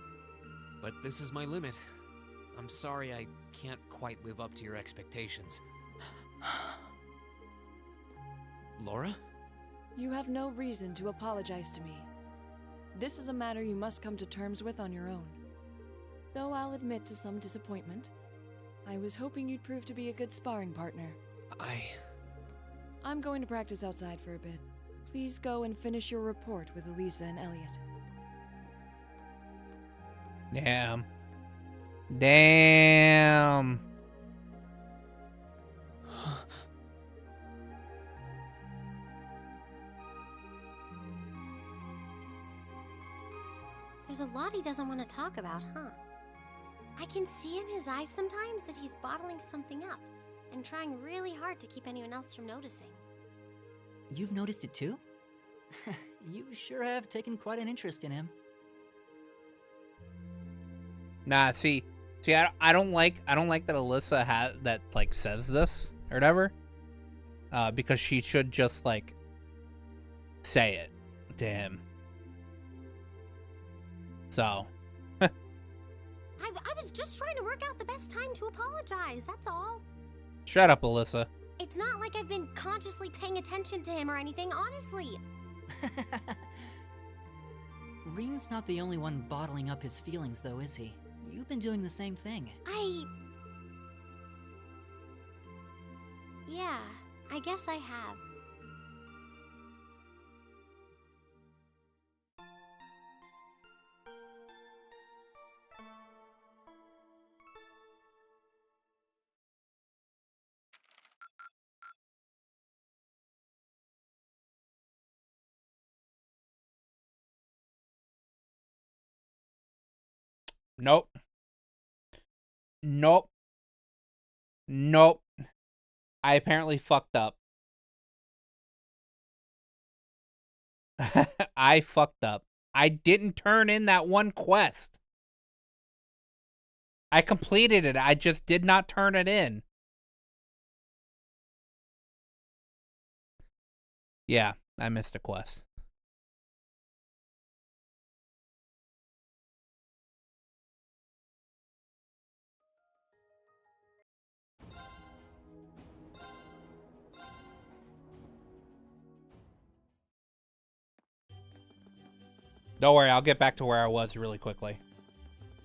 But this is my limit. I'm sorry I can't quite live up to your expectations. Laura? You have no reason to apologize to me. This is a matter you must come to terms with on your own. Though I'll admit to some disappointment, I was hoping you'd prove to be a good sparring partner. I'm going to practice outside for a bit. Please go and finish your report with Elisa and Elliot. Damn. Damn. There's a lot he doesn't want to talk about, huh? I can see in his eyes sometimes that he's bottling something up and trying really hard to keep anyone else from noticing. You've noticed it too? You sure have taken quite an interest in him. Nah, see, I don't like that Alyssa that like says this or whatever. Because she should just like say it to him. So. I was just trying to work out the best time to apologize, that's all. Shut up, Alyssa. It's not like I've been consciously paying attention to him or anything, honestly. Reen's not the only one bottling up his feelings, though, is he? You've been doing the same thing. Yeah, I guess I have. Nope. Nope. Nope. I apparently fucked up. I fucked up. I didn't turn in that one quest. I completed it. I just did not turn it in. Yeah, I missed a quest. Don't worry, I'll get back to where I was really quickly.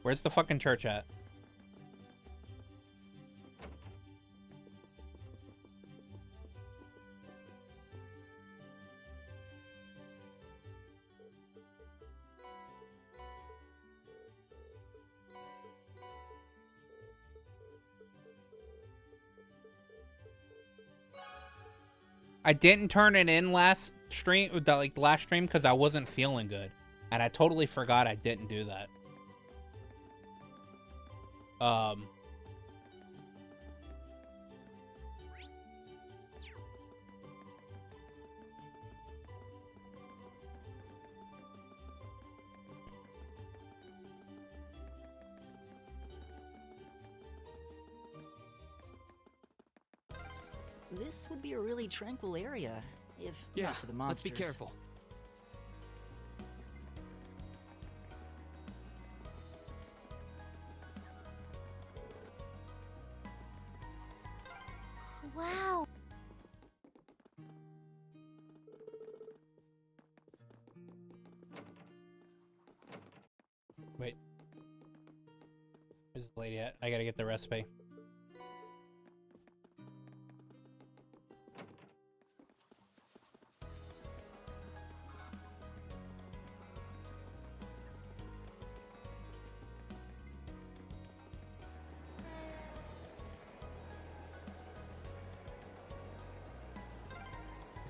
Where's the fucking church at? I didn't turn it in last stream, last stream, because I wasn't feeling good. And I totally forgot I didn't do that. This would be a really tranquil area, if not for the monsters. Let's be careful. Wow. Wait. Where's the lady at? I gotta get the recipe.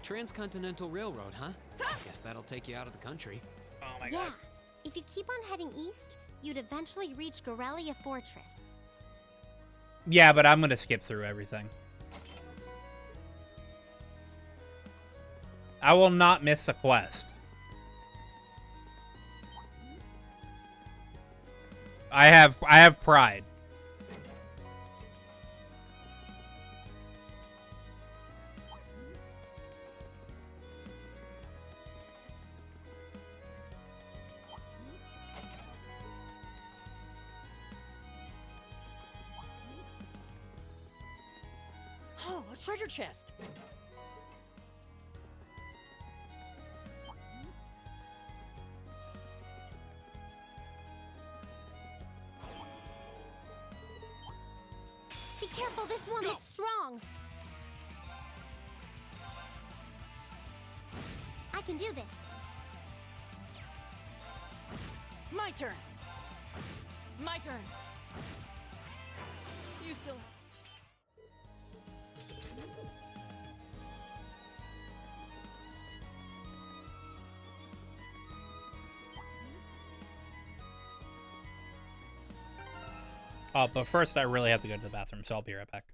Transcontinental Railroad, huh? Guess that'll take you out of the country. Oh my Yeah. If you keep on heading east, you'd eventually reach Gorelia Fortress. Yeah, but I'm gonna skip through everything. I will not miss a quest. I have pride. Oh, a treasure chest! Be careful, this one looks strong. I can do this. My turn! My turn. You still. But first, I really have to go to the bathroom, so I'll be right back.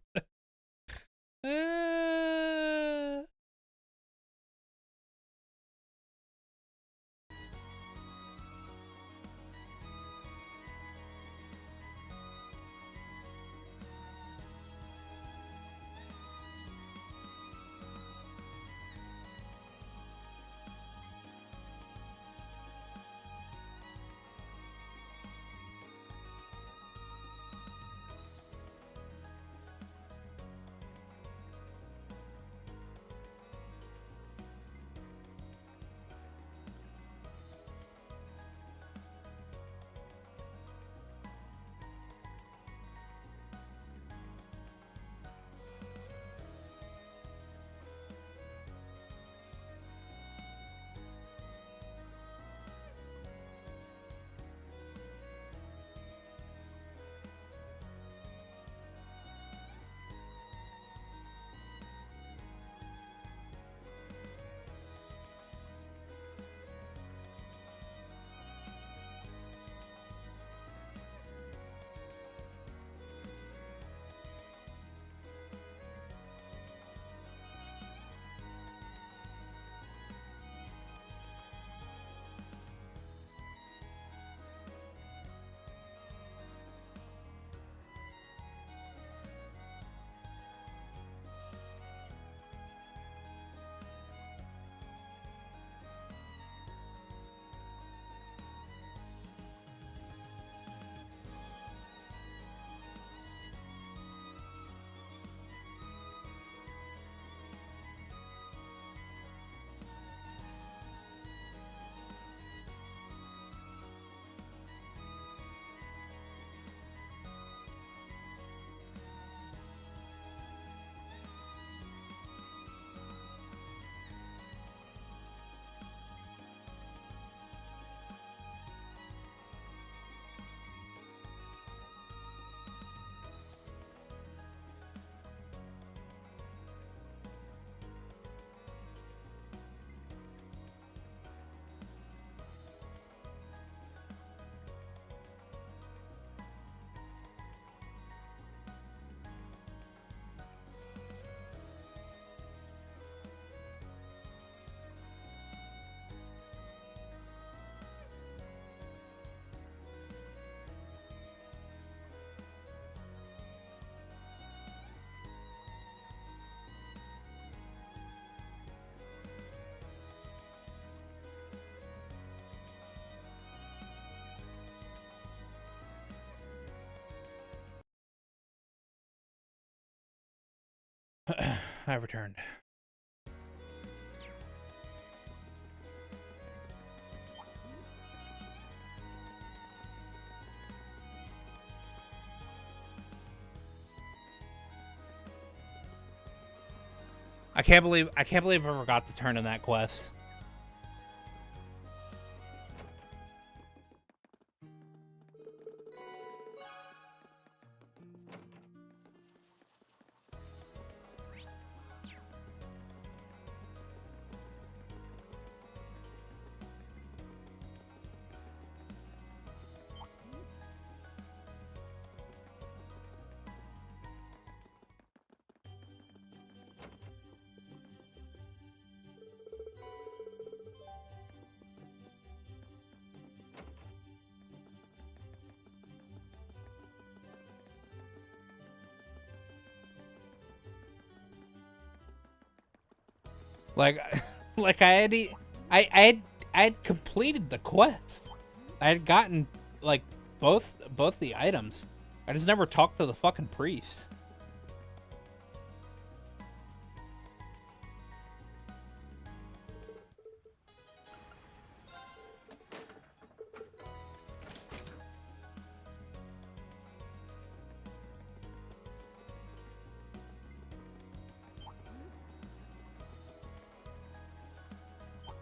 I've returned. I can't believe I forgot to turn in that quest. Like, like I had completed the quest. I had gotten like both the items. I just never talked to the fucking priest.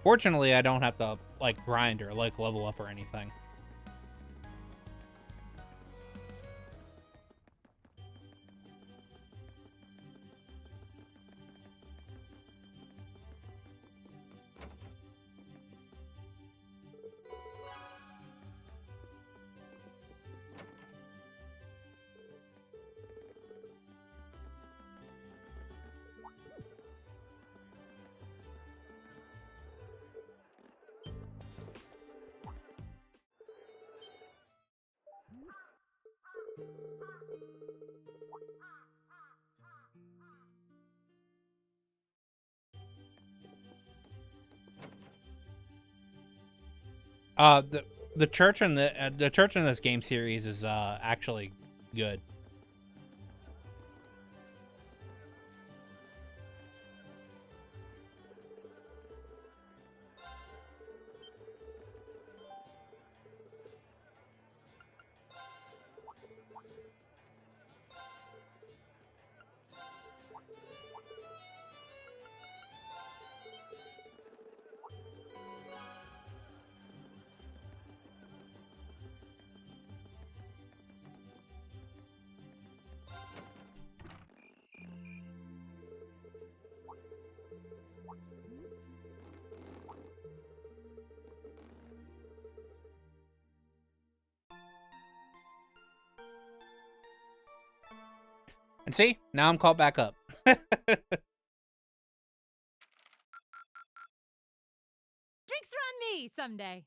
Fortunately, I don't have to like grind or like level up or anything. The church in the church in this game series is actually good. And see, now I'm caught back up. Drinks are on me someday.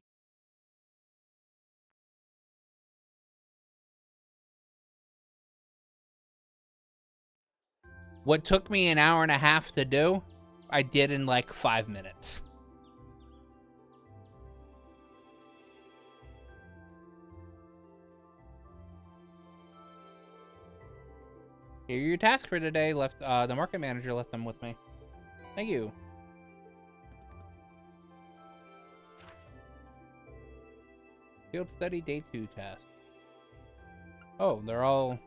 What took me an hour and a half to do, I did in like 5 minutes. Here are your tasks for today. The market manager left them with me. Thank you. Field study day 2 task. Oh, they're all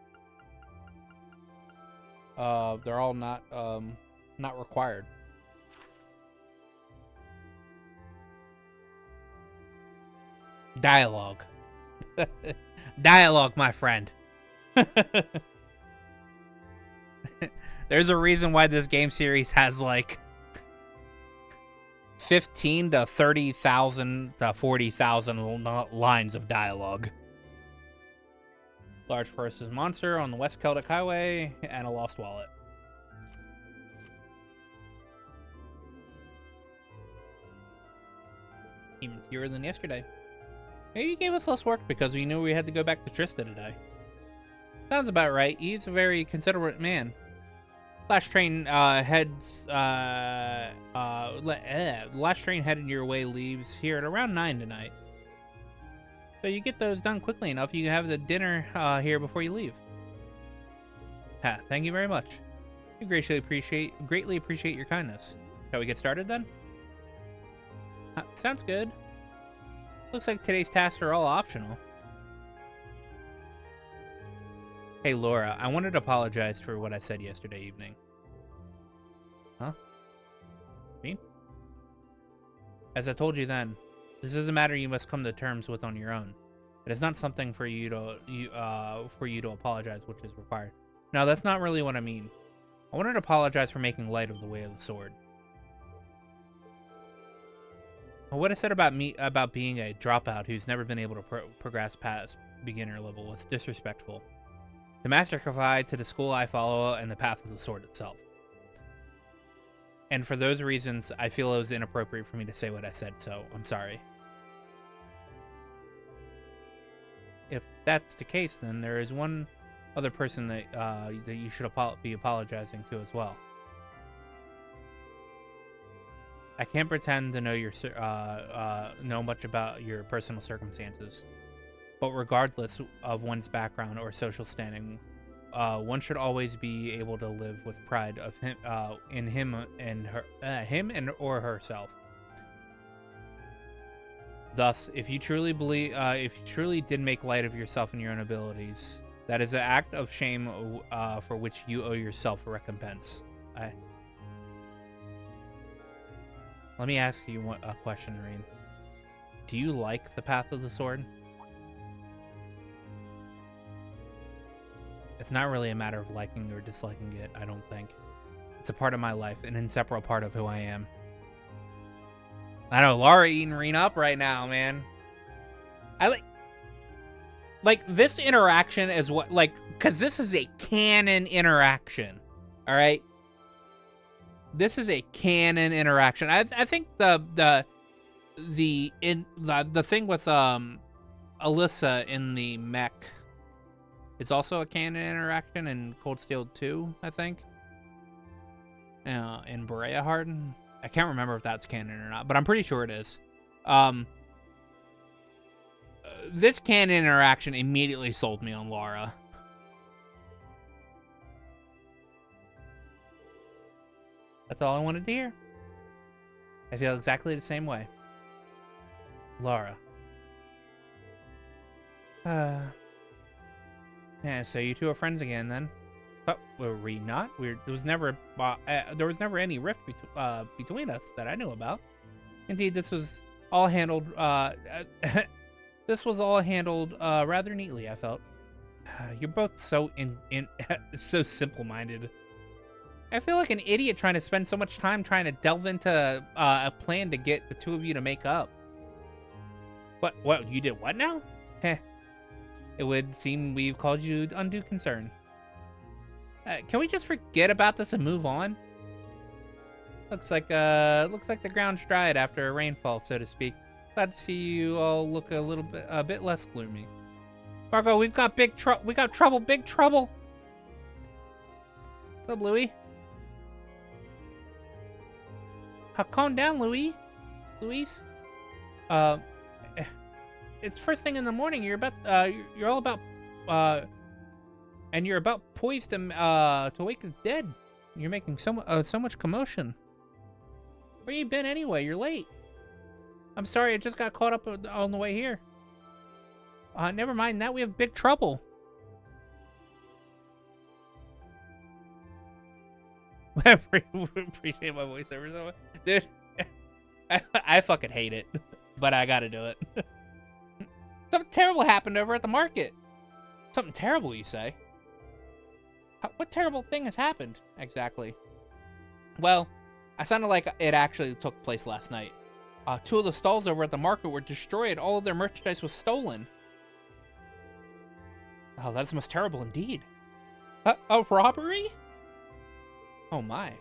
not required. Dialogue. Dialogue, my friend. There's a reason why this game series has like 15 to 30,000 to 40,000 lines of dialogue. Large versus monster on the West Celtic Highway and a lost wallet. Even fewer than yesterday. Maybe you gave us less work because we knew we had to go back to Trista today. Sounds about right. He's a very considerate man. Last train heads last train headed your way leaves here at around 9 tonight. So you get those done quickly enough, you can have the dinner here before you leave. Ha, thank you very much. We greatly appreciate your kindness. Shall we get started then? Sounds good. Looks like today's tasks are all optional. Hey Laura, I wanted to apologize for what I said yesterday evening. Huh? Me? As I told you then, this is a matter you must come to terms with on your own. It is not something for you to apologize, which is required. No, that's not really what I mean. I wanted to apologize for making light of the way of the sword. What I said about being a dropout who's never been able to progress past beginner level was disrespectful. The master confide to the school I follow and the path of the sword itself. And for those reasons, I feel it was inappropriate for me to say what I said, so I'm sorry. If that's the case, then there is one other person that you should be apologizing to as well. I can't pretend to know much about your personal circumstances. But regardless of one's background or social standing, one should always be able to live with pride of him, in him and or herself. Thus, if you truly did make light of yourself and your own abilities, that is an act of shame for which you owe yourself a recompense. Let me ask you a question, Reem. Do you like the path of the sword? It's not really a matter of liking or disliking it, I don't think. It's a part of my life, an inseparable part of who I am. I know, Laura eating Reen up right now, man. I like this interaction is what, because this is a canon interaction, all right? This is a canon interaction. I think the thing with Alyssa in the mech It's also a canon interaction in Cold Steel 2, I think. In Berea Harden. I can't remember if that's canon or not, but I'm pretty sure it is. This canon interaction immediately sold me on Laura. That's all I wanted to hear. I feel exactly the same way. Laura. Yeah, so you two are friends again then. But were we not? There was never any rift between us that I knew about. Indeed, this was all handled rather neatly, I felt. You're both so so simple-minded. I feel like an idiot trying to spend so much time trying to delve into a plan to get the two of you to make up. What, you did what now? Heh. It would seem we've caused you undue concern. Can we just forget about this and move on? Looks like the ground's dried after a rainfall, so to speak. Glad to see you all look a bit less gloomy. Fargo, we got trouble, big trouble. What's up, Louis? Calm down, Louis. It's first thing in the morning. You're all about, and you're about poised to wake the dead. You're making so much commotion. Where you been anyway? You're late. I'm sorry, I just got caught up on the way here. Never mind that. We have big trouble. Appreciate my voiceover so much. Dude, I fucking hate it, but I gotta do it. Something terrible happened over at the market. Something terrible, you say? What terrible thing has happened, exactly? Well, I sounded like it actually took place last night. Two of the stalls over at the market were destroyed. All of their merchandise was stolen. Oh, that's most terrible indeed. A robbery? Oh my.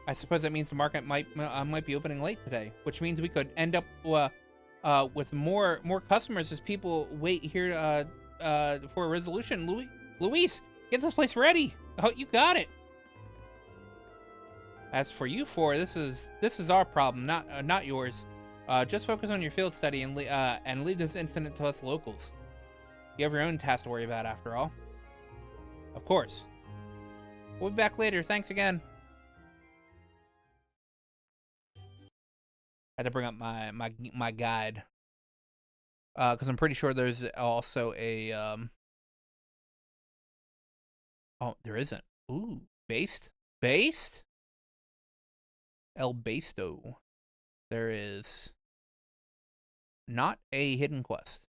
I suppose that means the market might be opening late today, which means we could end up with more customers as people wait here for a resolution. Luis, get this place ready. Oh, you got it. As for you four, this is our problem, not yours. Just focus on your field study and leave this incident to us locals. You have your own task to worry about, after all. Of course. We'll be back later. Thanks again. I had to bring up my guide, because I'm pretty sure there's also a Oh, there isn't. Ooh, based. El Basto. There is not a hidden quest.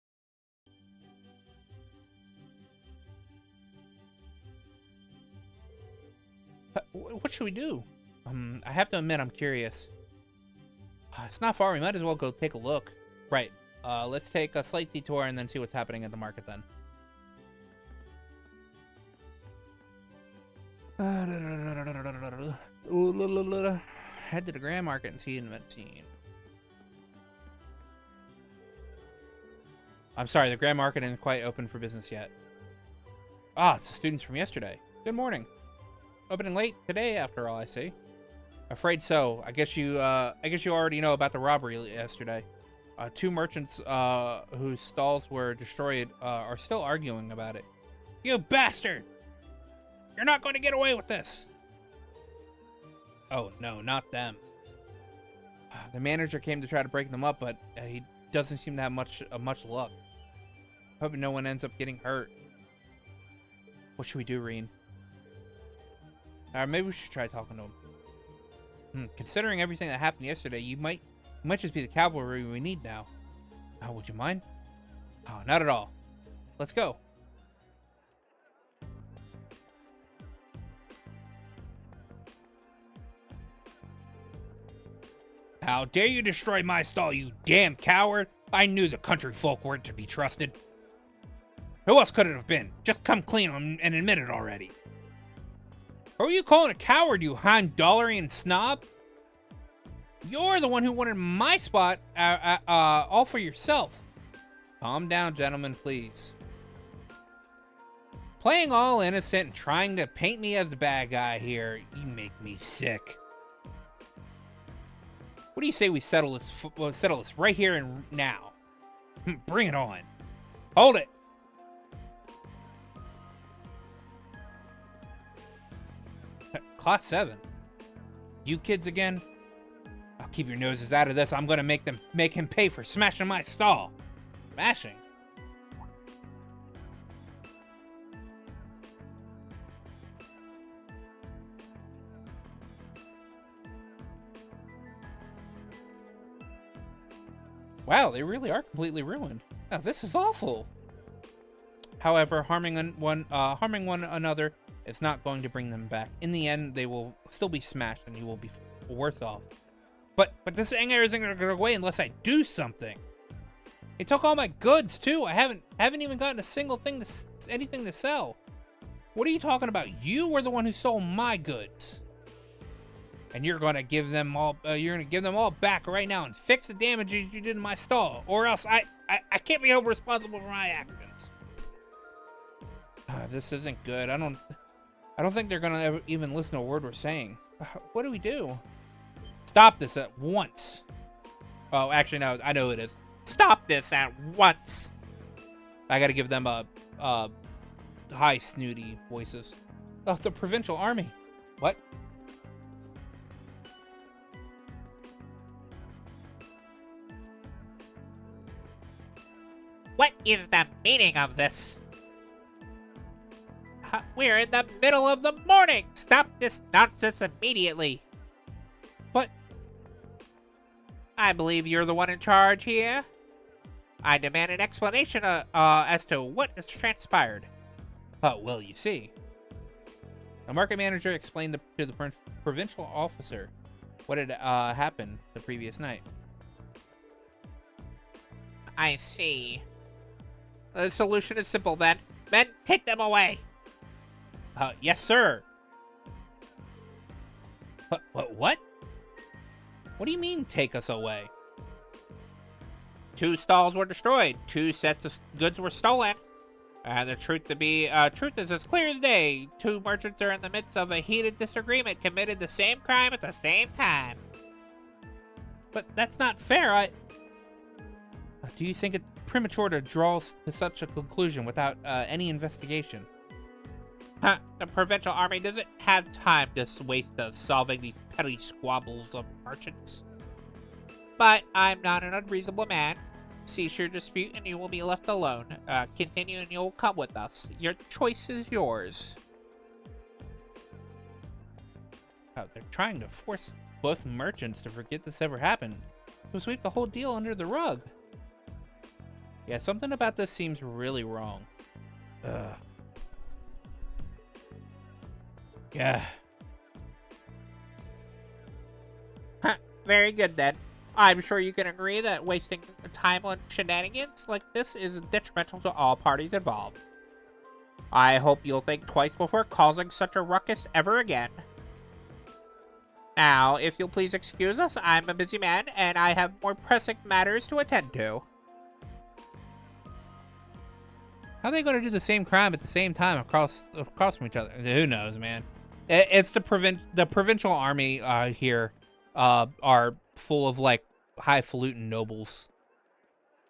What should we do? I have to admit, I'm curious. It's not far. We might as well go take a look. Right. Let's take a slight detour and then see what's happening at the market then. Head to the Grand Market and see an event scene. I'm sorry, the Grand Market isn't quite open for business yet. Ah, it's the students from yesterday. Good morning. Opening late today, after all, I see. Afraid so. I guess you already know about the robbery yesterday. Two merchants whose stalls were destroyed are still arguing about it. You bastard! You're not going to get away with this! Oh, no, not them. The manager came to try to break them up, but he doesn't seem to have much luck. Hope no one ends up getting hurt. What should we do, Reen? Maybe we should try talking to him. Considering everything that happened yesterday, you might just be the cavalry we need now. Would you mind? Oh, not at all. Let's go. How dare you destroy my stall, you damn coward! I knew the country folk weren't to be trusted. Who else could it have been? Just come clean and admit it already. Who are you calling a coward, you Honduran snob? You're the one who wanted my spot all for yourself. Calm down, gentlemen, please. Playing all innocent and trying to paint me as the bad guy here, you make me sick. What do you say we settle this right here and now? Bring it on. Hold it. Class 7. You kids again? I'll keep your noses out of this. I'm gonna make him pay for smashing my stall. Smashing? Wow, they really are completely ruined. Now, this is awful. However, harming one another is not going to bring them back. In the end, they will still be smashed, and you will be worse off. But this anger isn't going to go away unless I do something. They took all my goods too. I haven't even gotten a single thing anything to sell. What are you talking about? You were the one who stole my goods. And you're gonna give them all. Back right now and fix the damages you did in my stall, or else I can't be held responsible for my actions. This isn't good. I don't think they're gonna even listen to a word we're saying. What do we do? Stop this at once. Oh, actually, no. I know it is. Stop this at once. I gotta give them high snooty voices. Oh, the provincial army. What? What is the meaning of this? We're in the middle of the morning! Stop this nonsense immediately! But I believe you're the one in charge here. I demand an explanation as to what has transpired. Oh, well, you see. The market manager explained to the provincial officer what had happened the previous night. I see. The solution is simple then. Men, take them away! Yes, sir. What? What do you mean, take us away? 2 stalls were destroyed. 2 sets of goods were stolen. The truth is as clear as day. 2 merchants are in the midst of a heated disagreement, committed the same crime at the same time. But that's not fair. Do you think it's premature to draw to such a conclusion without any investigation? The provincial army doesn't have time to waste solving these petty squabbles of merchants. But I'm not an unreasonable man. Cease your dispute and you will be left alone. Continue and you'll come with us. Your choice is yours. Oh, they're trying to force both merchants to forget this ever happened. To sweep the whole deal under the rug. Yeah, something about this seems really wrong. Ugh. Yeah. Very good then. I'm sure you can agree that wasting time on shenanigans like this is detrimental to all parties involved. I hope you'll think twice before causing such a ruckus ever again. Now, if you'll please excuse us, I'm a busy man and I have more pressing matters to attend to. How are they going to do the same crime at the same time across from each other? Who knows, man? It's the provincial army here are full of like highfalutin nobles,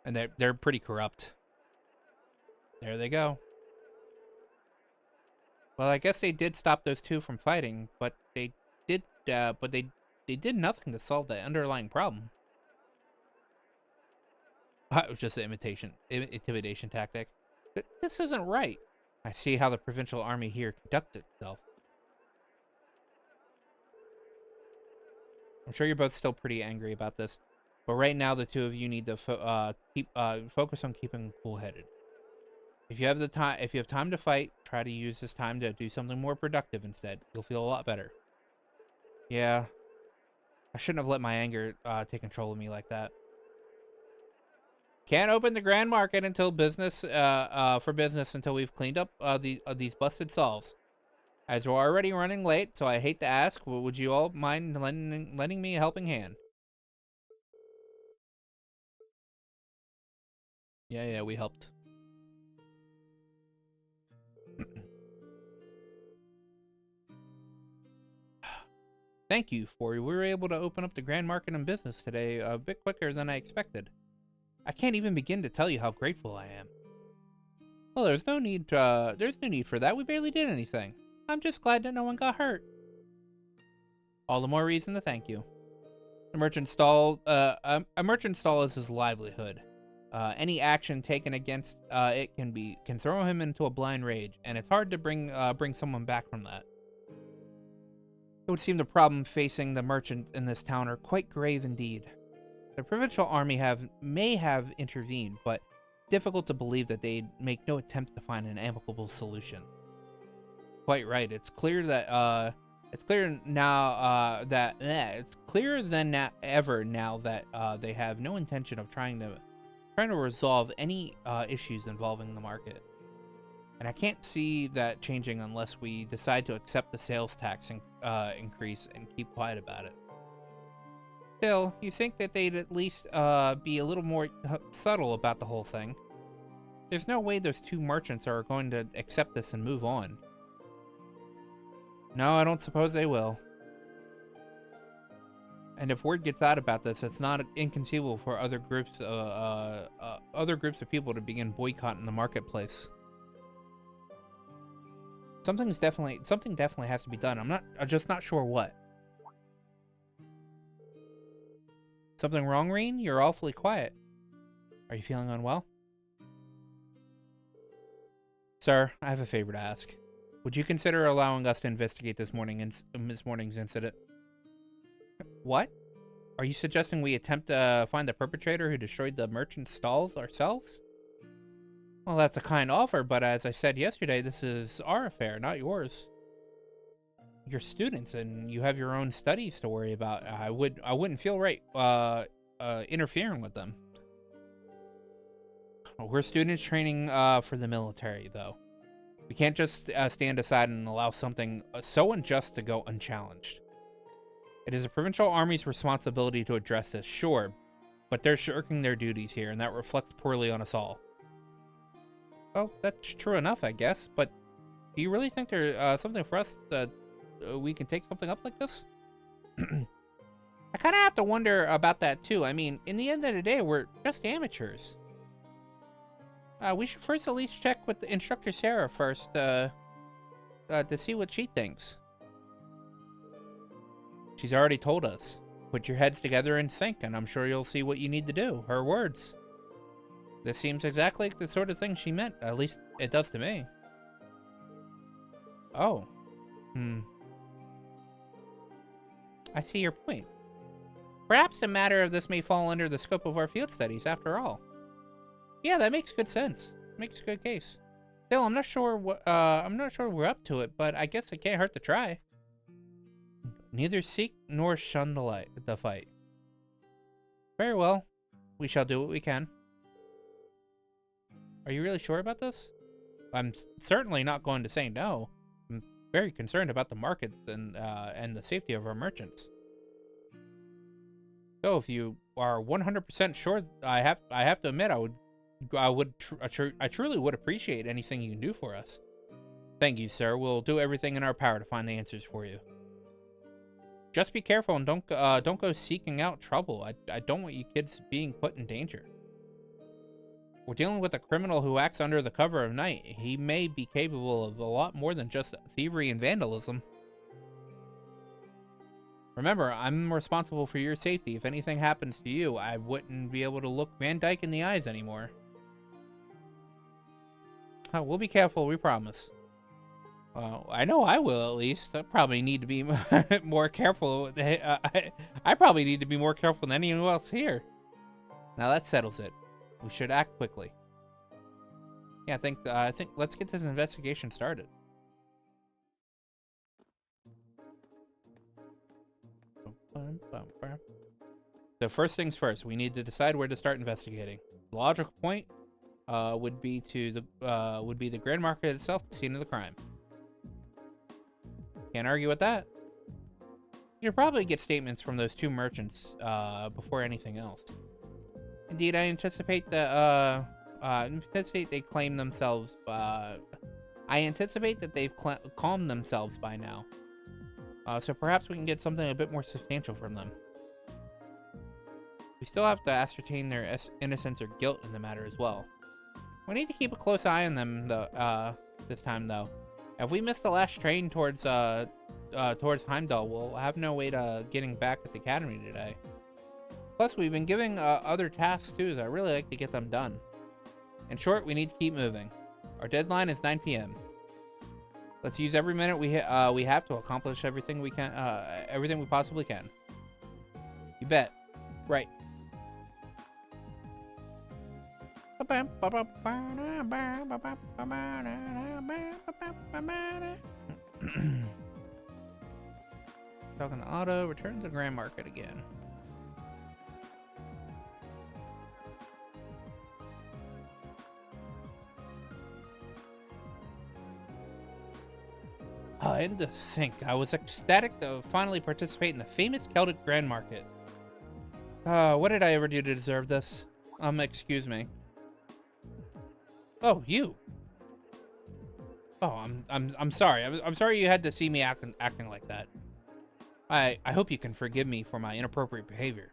and they're pretty corrupt. There they go. Well, I guess they did stop those 2 from fighting, but they did nothing to solve the underlying problem. It was just an intimidation tactic. This isn't right. I see how the provincial army here conducts itself. I'm sure you're both still pretty angry about this, but right now the 2 of you need to focus on keeping cool-headed. If you have time to fight, try to use this time to do something more productive instead. You'll feel a lot better. Yeah, I shouldn't have let my anger take control of me like that. Can't open the Grand Market until business until we've cleaned up these busted solves. As we're already running late, so I hate to ask, would you all mind lending me a helping hand? Yeah, we helped. thank you for. We were able to open up the Grand Market and business today a bit quicker than I expected. I can't even begin to tell you how grateful I am. Well, there's no need for that. We barely did anything. I'm just glad that no one got hurt. All the more reason to thank you. A merchant stall is his livelihood. Any action taken against it can throw him into a blind rage, and it's hard to bring someone back from that. It would seem the problem facing the merchants in this town are quite grave indeed. The provincial army may have intervened, but difficult to believe that they'd make no attempts to find an amicable solution. Quite right. It's clear that it's clearer than ever now that they have no intention of trying to resolve any issues involving the market. And I can't see that changing unless we decide to accept the sales tax increase and keep quiet about it. Still, you think that they'd at least be a little more subtle about the whole thing. There's no way those two merchants are going to accept this and move on. No, I don't suppose they will. And if word gets out about this, it's not inconceivable for other groups of people to begin boycotting the marketplace. Something definitely has to be done. I'm just not sure what. Something wrong, Reen? You're awfully quiet. Are you feeling unwell? Sir, I have a favor to ask. Would you consider allowing us to investigate this morning's incident? What? Are you suggesting we attempt to find the perpetrator who destroyed the merchant's stalls ourselves? Well, that's a kind offer, but as I said yesterday, this is our affair, not yours. You're students, and you have your own studies to worry about. I wouldn't feel right interfering with them. We're students training for the military, though. We can't just stand aside and allow something so unjust to go unchallenged. It is the provincial army's responsibility to address this, sure, but they're shirking their duties here, and that reflects poorly on us all. Well, that's true enough, I guess, but do you really think there's something for us that we can take something up like this? I kind of have to wonder about that, too. I mean, in the end of the day, we're just amateurs. We should first at least check with the instructor Sarah first, to see what she thinks. She's already told us. Put your heads together and think, and I'm sure you'll see what you need to do. Her words. This seems exactly like the sort of thing she meant. At least it does to me. Oh. I see your point. Perhaps the matter of this may fall under the scope of our field studies, after all. Yeah, that makes good sense. Makes a good case. Still, I'm not sure we're up to it, but I guess it can't hurt to try. Neither seek nor shun the fight. Very well. We shall do what we can. Are you really sure about this? I'm certainly not going to say no. I'm very concerned about the market and the safety of our merchants. So if you are 100% sure, I have to admit I truly would appreciate anything you can do for us. Thank you, sir. We'll do everything in our power to find the answers for you. Just be careful and don't go seeking out trouble. I don't want you kids being put in danger. We're dealing with a criminal who acts under the cover of night. He may be capable of a lot more than just thievery and vandalism. Remember, I'm responsible for your safety. If anything happens to you, I wouldn't be able to look Van Dyke in the eyes anymore. Oh, we'll be careful, we promise. I know I will, at least. I probably need to be more careful. I probably need to be more careful than anyone else here. Now that settles it. We should act quickly. Yeah, I think let's get this investigation started. So first things first, we need to decide where to start investigating. The logical point would be the Grand Market itself, the scene of the crime. Can't argue with that. You should probably get statements from those two merchants before anything else. Indeed, I anticipate that they claim themselves. I anticipate that they've calmed themselves by now. So perhaps we can get something a bit more substantial from them. We still have to ascertain their innocence or guilt in the matter as well. We need to keep a close eye on them, though, this time, though. If we miss the last train towards Heimdall, we'll have no way to getting back at the academy today. Plus, we've been giving other tasks, too, so I really like to get them done. In short, we need to keep moving. Our deadline is 9 p.m. Let's use every minute we have to accomplish everything we can, everything we possibly can. You bet. Right. Talking to Otto, return to the Grand Market again. And to think, I was ecstatic to finally participate in the famous Celtic Grand Market. What did I ever do to deserve this? Excuse me. Oh, you. Oh, I'm sorry. I'm sorry you had to see me acting like that. I hope you can forgive me for my inappropriate behavior.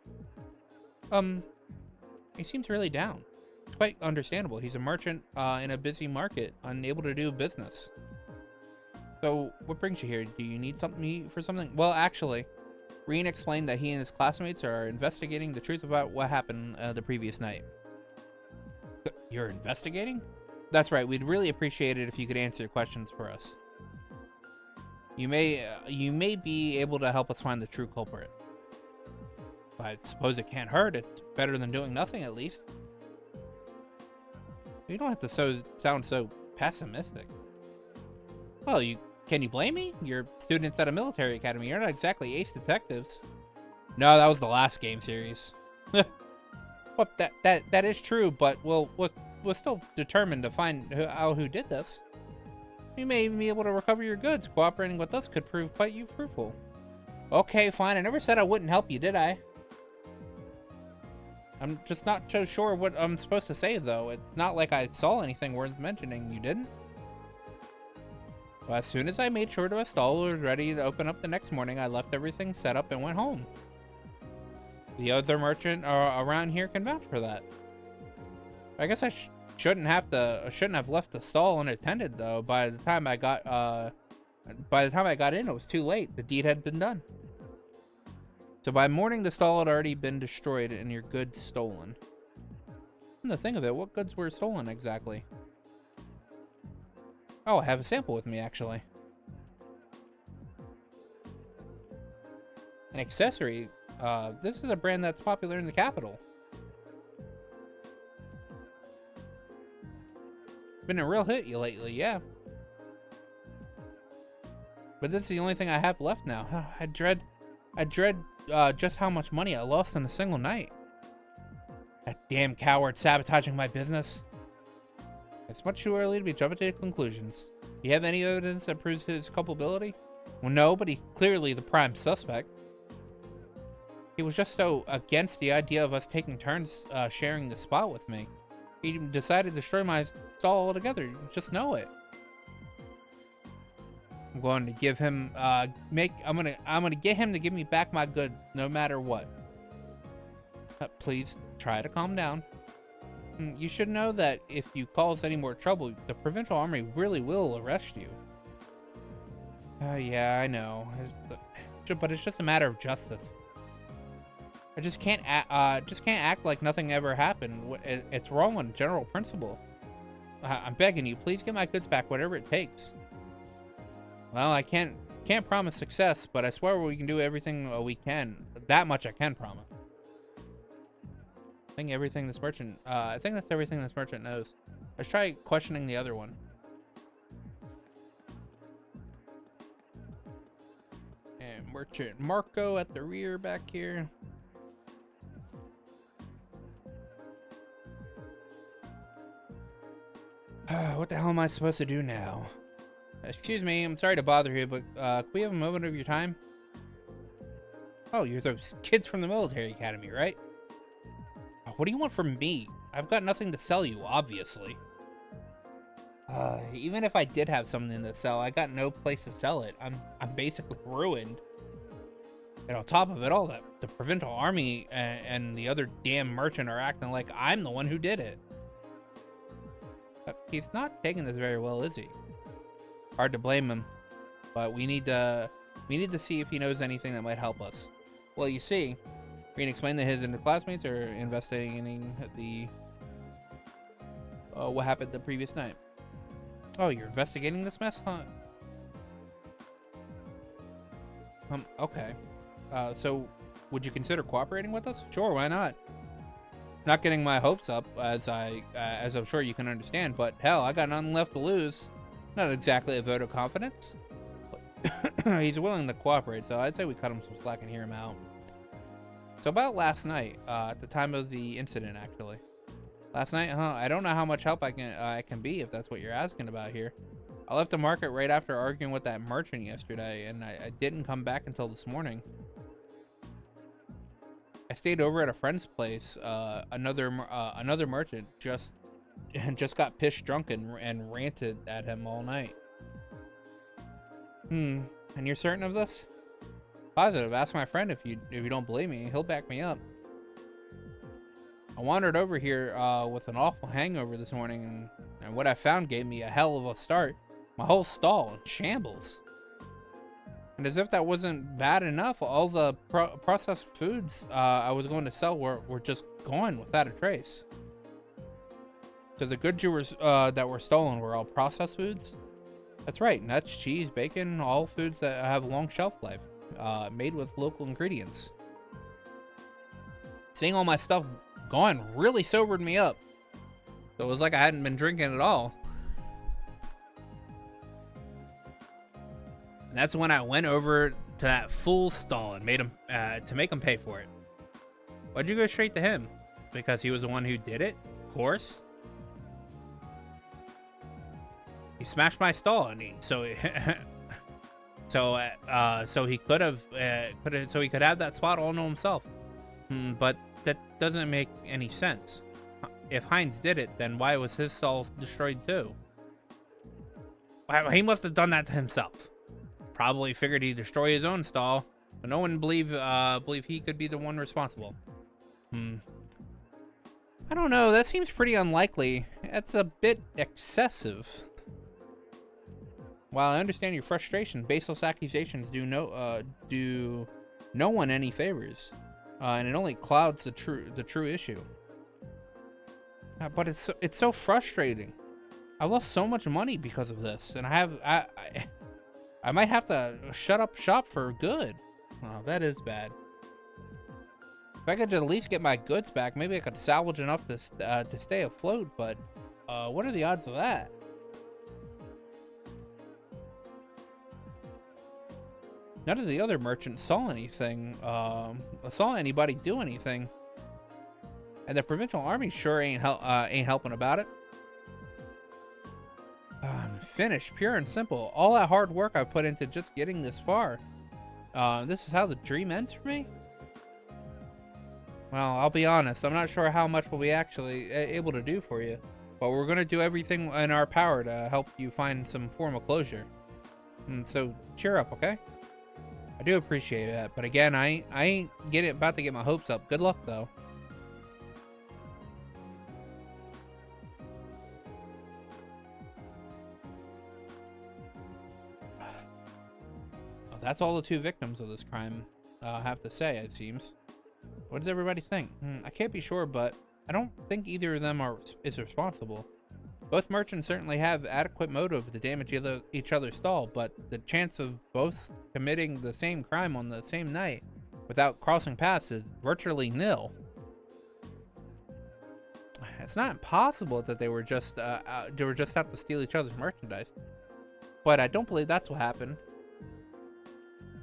He seems really down. It's quite understandable. He's a merchant in a busy market, unable to do business. So, what brings you here? Do you need something for something? Well, actually, Reen explained that he and his classmates are investigating the truth about what happened the previous night. You're investigating? That's right. We'd really appreciate it if you could answer questions for us. You may be able to help us find the true culprit. I suppose it can't hurt. It's better than doing nothing, at least. You don't have to sound so pessimistic. Well, can you blame me? You're students at a military academy. You're not exactly ace detectives. No, that was the last game series. Well, that is true, but we're still determined to find out who did this. You may even be able to recover your goods. Cooperating with us could prove quite fruitful. Okay, fine. I never said I wouldn't help you, did I? I'm just not so sure what I'm supposed to say, though. It's not like I saw anything worth mentioning. You didn't? Well, as soon as I made sure the stall was ready to open up the next morning, I left everything set up and went home. The other merchant around here can vouch for that. I guess I shouldn't have left the stall unattended, though. By the time I got in, it was too late. The deed had been done. So by morning, the stall had already been destroyed and your goods stolen. Come to think of it, what goods were stolen exactly? Oh, I have a sample with me, actually. An accessory. This is a brand that's popular in the capital. Been a real hit lately, yeah. But this is the only thing I have left now. I dread just how much money I lost in a single night. That damn coward sabotaging my business. It's much too early to be jumping to conclusions. Do you have any evidence that proves his culpability? Well, no, but he's clearly the prime suspect. He was just so against the idea of us taking turns sharing the spot with me. He decided to destroy my stall altogether. You just know it. I'm going to give him I'm gonna get him to give me back my goods no matter what. Please try to calm down. You should know that if you cause any more trouble, the provincial army really will arrest you. Yeah, I know. But it's just a matter of justice. I just can't act like nothing ever happened. It's wrong on general principle. I'm begging you, please get my goods back, whatever it takes. Well, I can't promise success, but I swear we can do everything we can. That much I can promise. I think that's everything this merchant knows. Let's try questioning the other one. And merchant Marco at the rear back here. What the hell am I supposed to do now? Excuse me, I'm sorry to bother you, but can we have a moment of your time? Oh, you're those kids from the military academy, right? What do you want from me? I've got nothing to sell you, obviously. Even if I did have something to sell, I got no place to sell it. I'm basically ruined. And on top of it all, that the provincial army and the other damn merchant are acting like I'm the one who did it. He's not taking this very well, is he? Hard to blame him, but we need to see if he knows anything that might help us. Well, you see, Green explained that his classmates are investigating the what happened the previous night. Oh, you're investigating this mess, huh? Okay. So, would you consider cooperating with us? Sure, why not? Not getting my hopes up, as I'm sure you can understand, but hell, I got nothing left to lose. Not exactly a vote of confidence. But he's willing to cooperate, so I'd say we cut him some slack and hear him out. So about last night, at the time of the incident, actually. Last night, huh? I don't know how much help I can be, if that's what you're asking about here. I left the market right after arguing with that merchant yesterday, and I didn't come back until this morning. I stayed over at a friend's place. Another merchant just got pissed drunk and ranted at him all night. And you're certain of this? Positive. Ask my friend if you don't believe me. He'll back me up. I wandered over here with an awful hangover this morning, and what I found gave me a hell of a start. My whole stall in shambles. And as if that wasn't bad enough, all the processed foods I was going to sell were just gone without a trace. So the goods that were stolen were all processed foods? That's right, nuts, cheese, bacon, all foods that have long shelf life, made with local ingredients. Seeing all my stuff gone really sobered me up. So it was like I hadn't been drinking at all. And that's when I went over to that fool's stall and made him to make him pay for it. Why'd you go straight to him? Because he was the one who did it? Of course. He smashed my stall, and so he could have that spot all to himself. But that doesn't make any sense. If Heinz did it, then why was his stall destroyed too? Well, he must have done that to himself. Probably figured he'd destroy his own stall, but no one believe he could be the one responsible. I don't know. That seems pretty unlikely. That's a bit excessive. While I understand your frustration, baseless accusations do no one any favors, and it only clouds the true issue. But it's so frustrating. I lost so much money because of this, and I might have to shut up shop for good. Oh, that is bad. If I could at least get my goods back, maybe I could salvage enough to stay afloat. But what are the odds of that? None of the other merchants saw anything. Saw anybody do anything, and the provincial army sure ain't helping about it. I'm finished, pure and simple. All that hard work I put into just getting this far. This is how the dream ends for me? Well, I'll be honest. I'm not sure how much we'll be actually able to do for you, but we're gonna do everything in our power to help you find some form of closure. So cheer up, okay? I do appreciate that, but again, I ain't about to get my hopes up. Good luck, though. Well, that's all the 2 victims of this crime have to say, it seems. What does everybody think? I can't be sure, but I don't think either of them is responsible. Both merchants certainly have adequate motive to damage each other's stall, but the chance of both committing the same crime on the same night without crossing paths is virtually nil. It's not impossible that they were just out to steal each other's merchandise, but I don't believe that's what happened.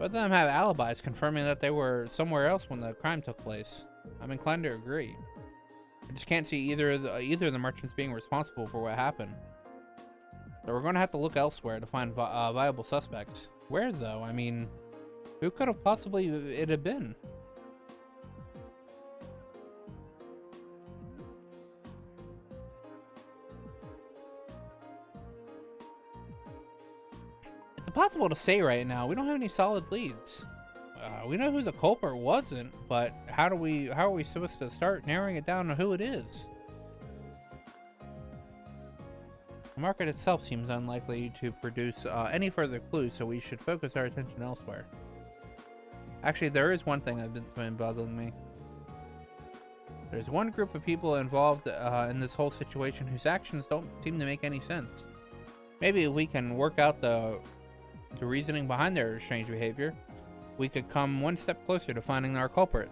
Both of them have alibis confirming that they were somewhere else when the crime took place. I'm inclined to agree. I just can't see either of the merchants being responsible for what happened. So we're going to have to look elsewhere to find viable suspects. Where, though? I mean, who could have possibly it have been? It's impossible to say right now. We don't have any solid leads. We know who the culprit wasn't, but how are we supposed to start narrowing it down to who it is? The market itself seems unlikely to produce any further clues, so we should focus our attention elsewhere. Actually, there is one thing that's been bugging me. There's one group of people involved in this whole situation whose actions don't seem to make any sense. Maybe if we can work out the reasoning behind their strange behavior, we could come one step closer to finding our culprit.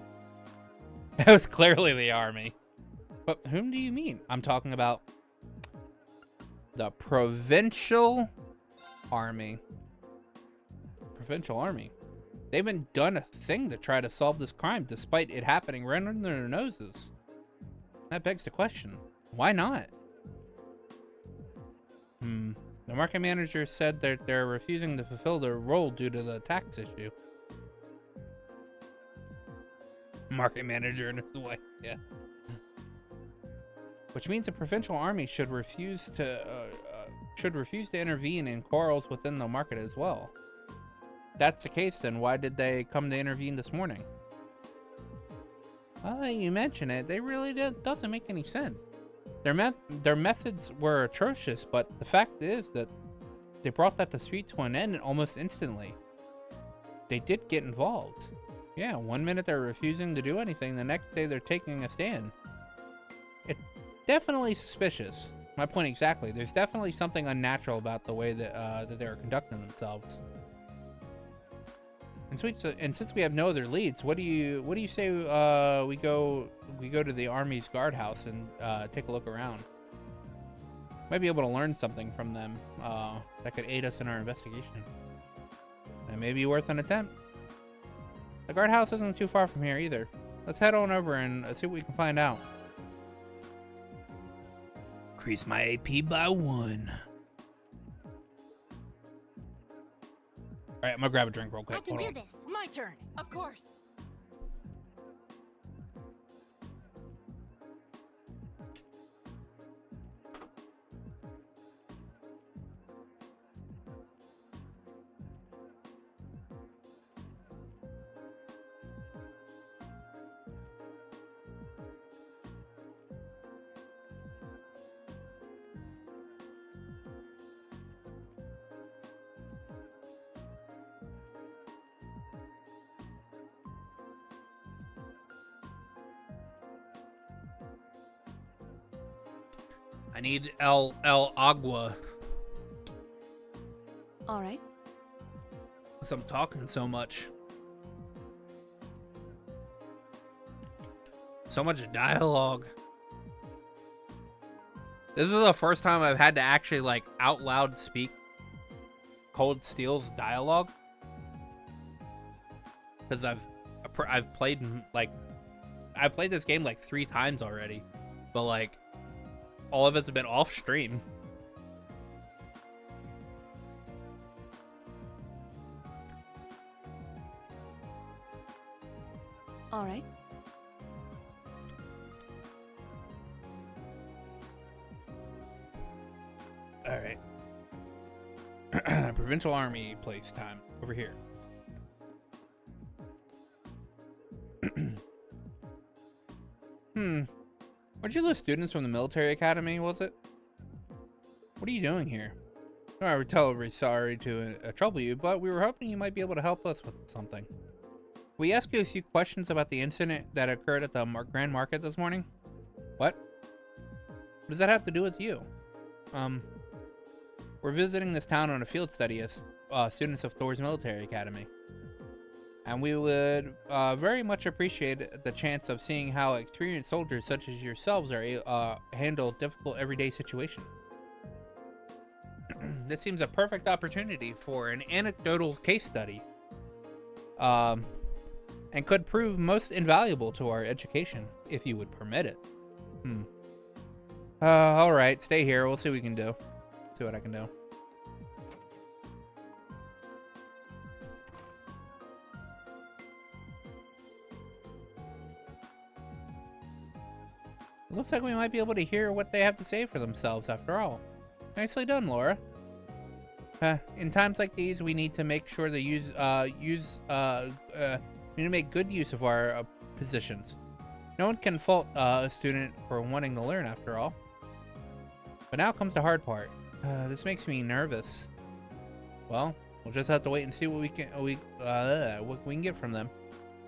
That was clearly the army. But whom do you mean? I'm talking about the provincial army. Provincial army. They haven't done a thing to try to solve this crime, despite it happening right under their noses. That begs the question, why not? The market manager said that they're refusing to fulfill their role due to the tax issue. Market manager and his wife, yeah. Which means the provincial army should refuse to intervene in quarrels within the market as well. If that's the case, then why did they come to intervene this morning? Well, you mention it, they really doesn't make any sense. Their methods were atrocious, but the fact is that they brought that dispute to an end almost instantly. They did get involved. Yeah, one minute they're refusing to do anything, the next day they're taking a stand. It's definitely suspicious. My point exactly. There's definitely something unnatural about the way that they're conducting themselves. And since we have no other leads, what do you say we go to the Army's guardhouse and take a look around? Might be able to learn something from them that could aid us in our investigation. It may be worth an attempt. The guardhouse isn't too far from here either. Let's head on over and see what we can find out. Increase my AP by 1. Alright, I'm gonna grab a drink real quick. I can do this. My turn. Of course. I need El Agua. All right. Because I'm talking so much. So much dialogue. This is the first time I've had to actually like out loud speak Cold Steel's dialogue. Because I've played this game like 3 times already, but like all of it's been off stream. All right. All right. Provincial Army place time over here. Weren't you those students from the military academy, was it? What are you doing here? I were terribly sorry to trouble you, but we were hoping you might be able to help us with something. We asked you a few questions about the incident that occurred at the Grand Market this morning. What? What does that have to do with you? We're visiting this town on a field study as students of Thor's military academy. And we would very much appreciate the chance of seeing how experienced soldiers such as yourselves are handle difficult everyday situations. This seems a perfect opportunity for an anecdotal case study, and could prove most invaluable to our education, if you would permit it. Alright, stay here. We'll see what we can do. See what I can do. It looks like we might be able to hear what they have to say for themselves after all. Nicely done, Laura. In times like these, we need to make sure to we need to make good use of our positions. No one can fault a student for wanting to learn, after all. But now comes the hard part. This makes me nervous. Well, we'll just have to wait and see what we can get from them.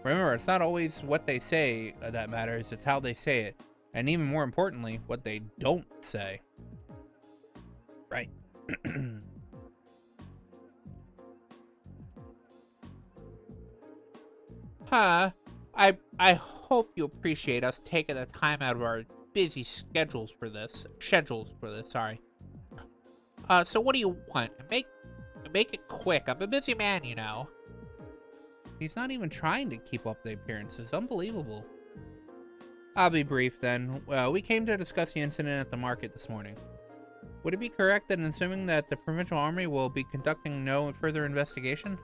Remember, it's not always what they say that matters, it's how they say it. And even more importantly, what they don't say. Right. I hope you appreciate us taking the time out of our busy schedules for this. Sorry. So what do you want? Make it quick. I'm a busy man, you know. He's not even trying to keep up the appearances. Unbelievable. I'll be brief then. We came to discuss the incident at the market this morning. Would it be correct in assuming that the Provincial Army will be conducting no further investigation?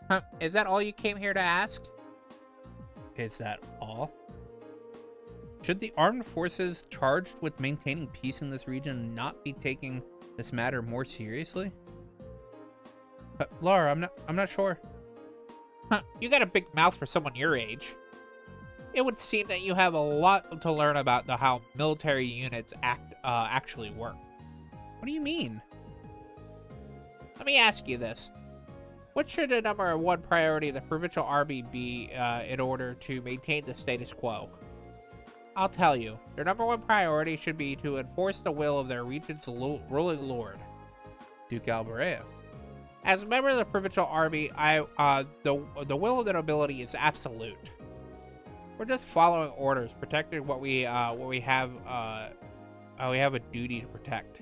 Huh, is that all you came here to ask? Is that all? Should the armed forces charged with maintaining peace in this region not be taking this matter more seriously? Laura, I'm not sure. Huh, you got a big mouth for someone your age. It would seem that you have a lot to learn about how military units actually work. What do you mean? Let me ask you this. What should the #1 priority of the Provincial Army be in order to maintain the status quo? I'll tell you, their #1 priority should be to enforce the will of their region's ruling lord, Duke Alborea. As a member of the Provincial Army, the will of the nobility is absolute. We're just following orders, protecting what we have a duty to protect.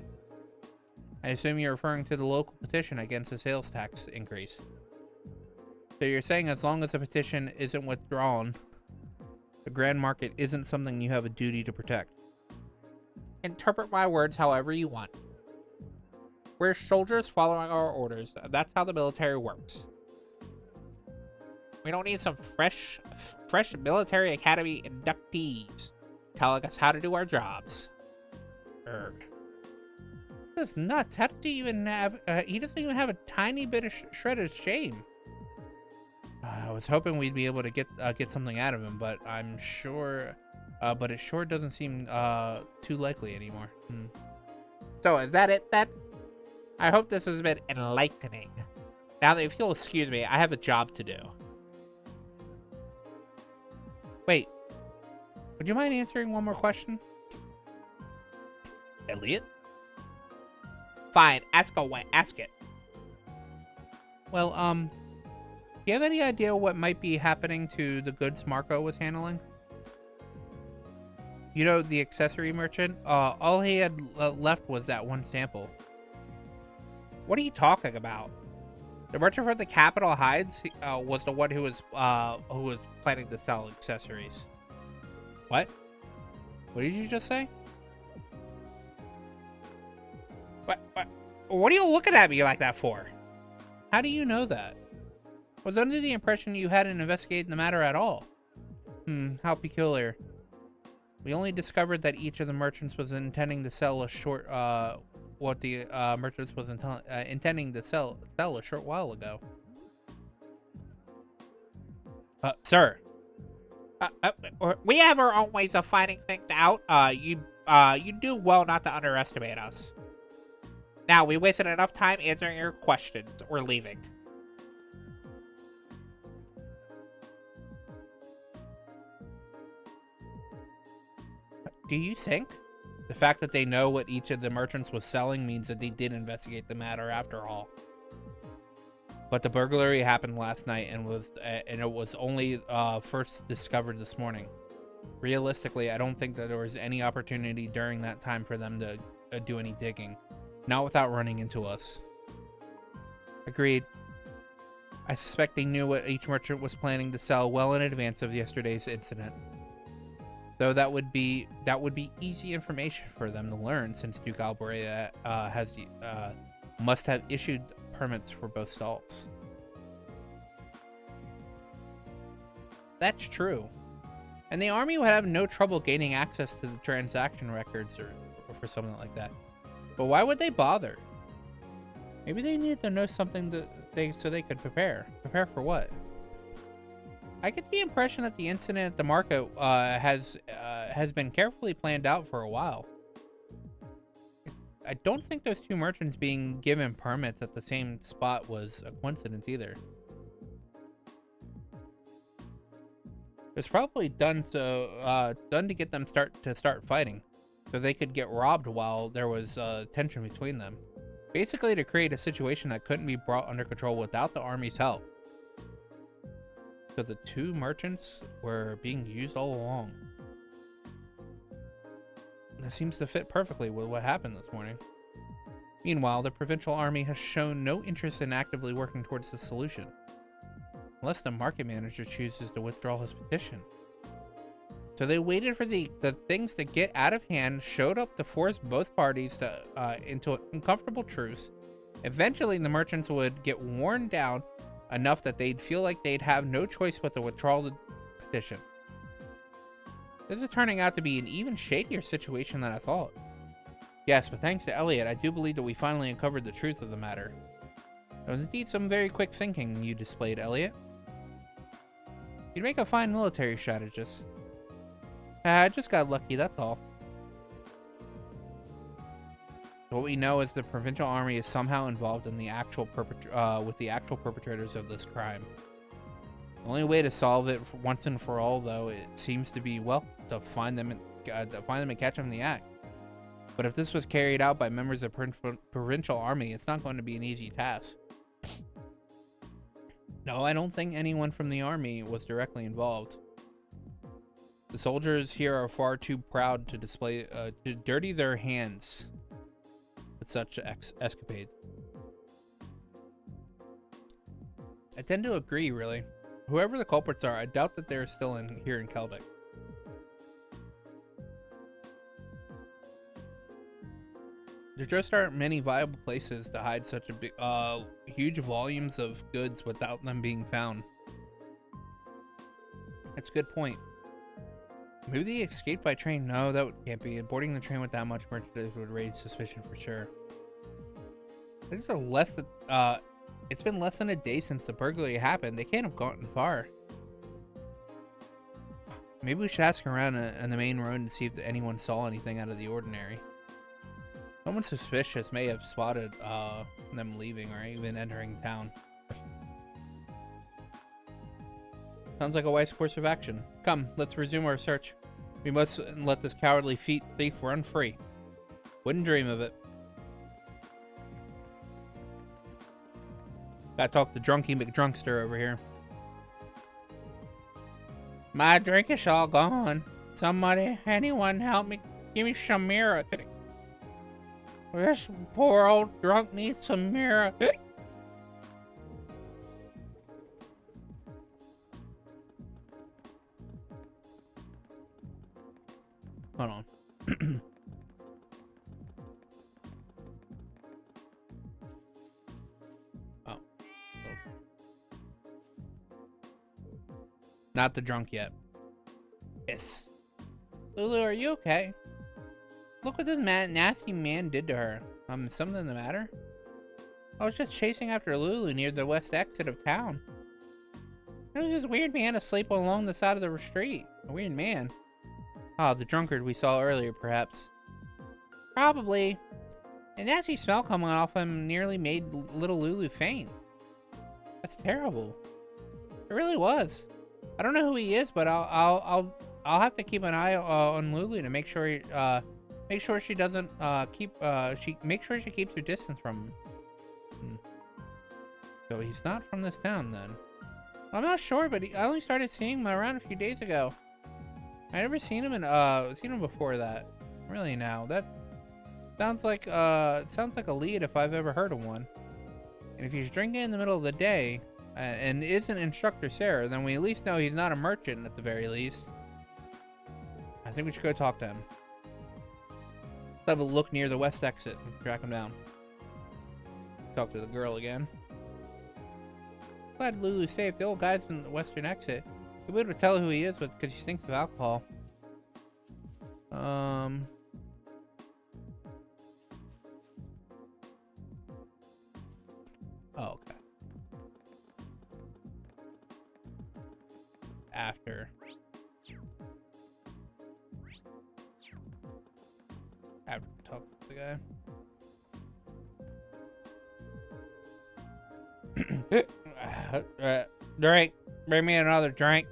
I assume you're referring to the local petition against the sales tax increase. So you're saying as long as the petition isn't withdrawn, the Grand Market isn't something you have a duty to protect. Interpret my words however you want. We're soldiers following our orders. That's how the military works. We don't need some fresh military academy inductees telling us how to do our jobs. That's nuts. How did he even have? He doesn't even have a tiny bit of shred of shame. I was hoping we'd be able to get something out of him, but I'm sure. But it sure doesn't seem too likely anymore. So is that it then? I hope this has been enlightening. Now, if you'll excuse me, I have a job to do. Wait. Would you mind answering one more question? Elliot? Fine, ask away. Ask it. Well, do you have any idea what might be happening to the goods Marco was handling? You know, the accessory merchant? All he had left was that one sample. What are you talking about? The merchant from the Capitol Hides was the one who was planning to sell accessories. What? What did you just say? What are you looking at me like that for? How do you know that? I was under the impression you hadn't investigated the matter at all. How peculiar. We only discovered that each of the merchants was intending to sell a short, intending to sell a short while ago. Sir. We have our own ways of finding things out. You do well not to underestimate us. Now, we wasted enough time answering your questions. We're leaving. Do you think the fact that they know what each of the merchants was selling means that they did investigate the matter after all? But the burglary happened last night and it was only first discovered this morning. Realistically, I don't think that there was any opportunity during that time for them to do any digging. Not without running into us. Agreed. I suspect they knew what each merchant was planning to sell well in advance of yesterday's incident. Though that would be easy information for them to learn, since Duke Alborea must have issued permits for both stalls. That's true. And the army would have no trouble gaining access to the transaction records or for something like that. But why would they bother? Maybe they needed to know something so they could prepare. Prepare for what? I get the impression that the incident at the market has been carefully planned out for a while. I don't think those two merchants being given permits at the same spot was a coincidence either. It was probably done to get them start fighting, so they could get robbed while there was tension between them. Basically, to create a situation that couldn't be brought under control without the army's help. So the two merchants were being used all along. That seems to fit perfectly with what happened this morning. Meanwhile, the provincial army has shown no interest in actively working towards the solution. Unless the market manager chooses to withdraw his petition. So they waited for the things to get out of hand, showed up to force both parties into an uncomfortable truce. Eventually, the merchants would get worn down enough that they'd feel like they'd have no choice but to withdraw the petition. This is turning out to be an even shadier situation than I thought. Yes, but thanks to Elliot, I do believe that we finally uncovered the truth of the matter. There was indeed some very quick thinking you displayed, Elliot. You'd make a fine military strategist. I just got lucky, that's all. What we know is the provincial army is somehow involved in the actual perpetrators of this crime. The only way to solve it once and for all, though, it seems to be, well, to find them and catch them in the act. But if this was carried out by members of the provincial army, it's not going to be an easy task. No, I don't think anyone from the army was directly involved. The soldiers here are far too proud to to dirty their hands with such escapades. I tend to agree, really. Whoever the culprits are, I doubt that they're still here in Kelvik. There just aren't many viable places to hide such a huge volumes of goods without them being found. That's a good point. Maybe they escaped by train? No, that can't be. Boarding the train with that much merchandise would raise suspicion for sure. It's been less than a day since the burglary happened. They can't have gotten far. Maybe we should ask around on the main road and see if anyone saw anything out of the ordinary. Someone suspicious may have spotted them leaving or even entering town. Sounds like a wise course of action. Come, let's resume our search. We must let this cowardly thief run free. Wouldn't dream of it. Gotta talk to Drunky McDrunkster over here. My drink is all gone. Somebody, anyone help me. Give me some mirror. This poor old drunk needs some mirror. Hold on. Oh. Not the drunk yet. Yes. Lulu, are you okay? Look what this nasty man did to her. Something the matter? I was just chasing after Lulu near the west exit of town. There was this weird man asleep along the side of the street. A weird man. Oh, the drunkard we saw earlier, perhaps. Probably. A nasty smell coming off him nearly made little Lulu faint. That's terrible. It really was. I don't know who he is, but I'll have to keep an eye on Lulu to make sure she doesn't make sure she keeps her distance from him. So he's not from this town then. I'm not sure, but I only started seeing him around a few days ago. I never seen him before that. Really now. That sounds like a lead if I've ever heard of one. And if he's drinking in the middle of the day and isn't Instructor Sarah, then we at least know he's not a merchant at the very least. I think we should go talk to him. Let's have a look near the west exit and track him down. Talk to the girl again. Glad Lulu's safe. The old guy's in the western exit. We would have tell who he is because he stinks of alcohol. Oh, okay. After talk to the guy. Drink. Bring me another drink.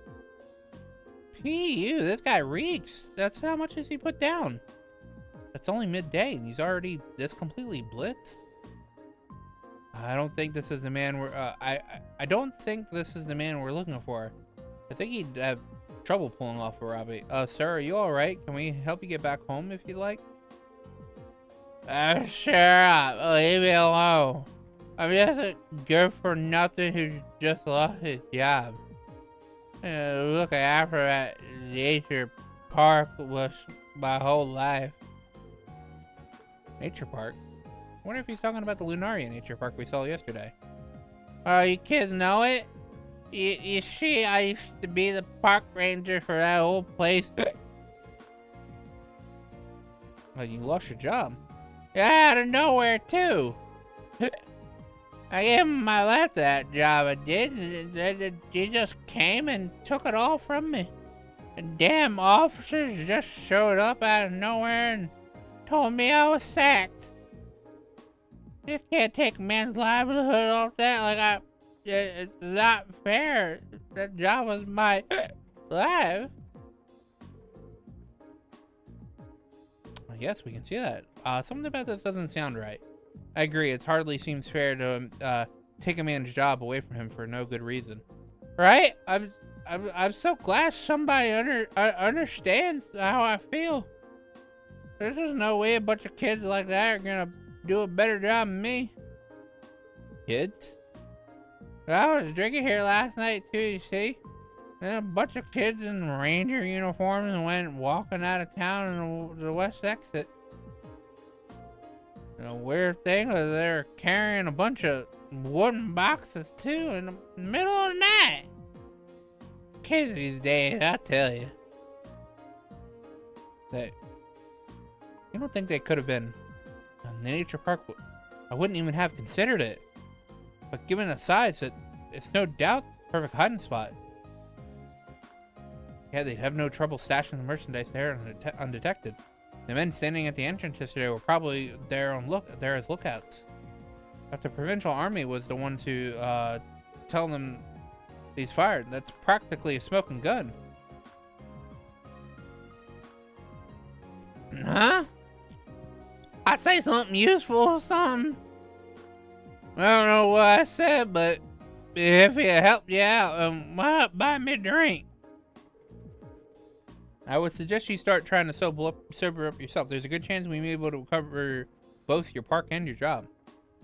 P.U. This guy reeks. That's how much has he put down? It's only midday and he's already this completely blitzed. I don't think this is the man we're. I don't think this is the man we're looking for. I think he'd have trouble pulling off a robbery. Sir, are you all right? Can we help you get back home if you'd like? Sure. Leave me alone. I'm just a good for nothing who just lost his job. Looking after that nature park was my whole life. Nature park? I wonder if he's talking about the Lunaria Nature Park we saw yesterday. You kids know it? You see, I used to be the park ranger for that old place. Well, you lost your job. Yeah, out of nowhere, too. I gave him my left that job, I did, and he just came and took it all from me. And damn officers just showed up out of nowhere and told me I was sacked. You can't take a man's livelihood off that, like it's not fair. That job was my life. Yes, we can see that. Something about this doesn't sound right. I agree. It hardly seems fair to take a man's job away from him for no good reason. Right? I'm so glad somebody understands how I feel. There's just no way a bunch of kids like that are gonna do a better job than me. Kids? I was drinking here last night too, you see? And a bunch of kids in ranger uniforms went walking out of town in the west exit. The weird thing was they were carrying a bunch of wooden boxes too in the middle of the night. Kids these days, I tell you. You don't think they could have been in the nature park? I wouldn't even have considered it. But given the size, it's no doubt the perfect hiding spot. Yeah, they'd have no trouble stashing the merchandise there undetected. The men standing at the entrance yesterday were probably there as lookouts. But the provincial army was the ones who tell them he's fired. That's practically a smoking gun. Huh? I say something useful or something. I don't know what I said, but if it helped you out, why not buy me a drink? I would suggest you start trying to sober up yourself. There's a good chance we may be able to recover both your park and your job.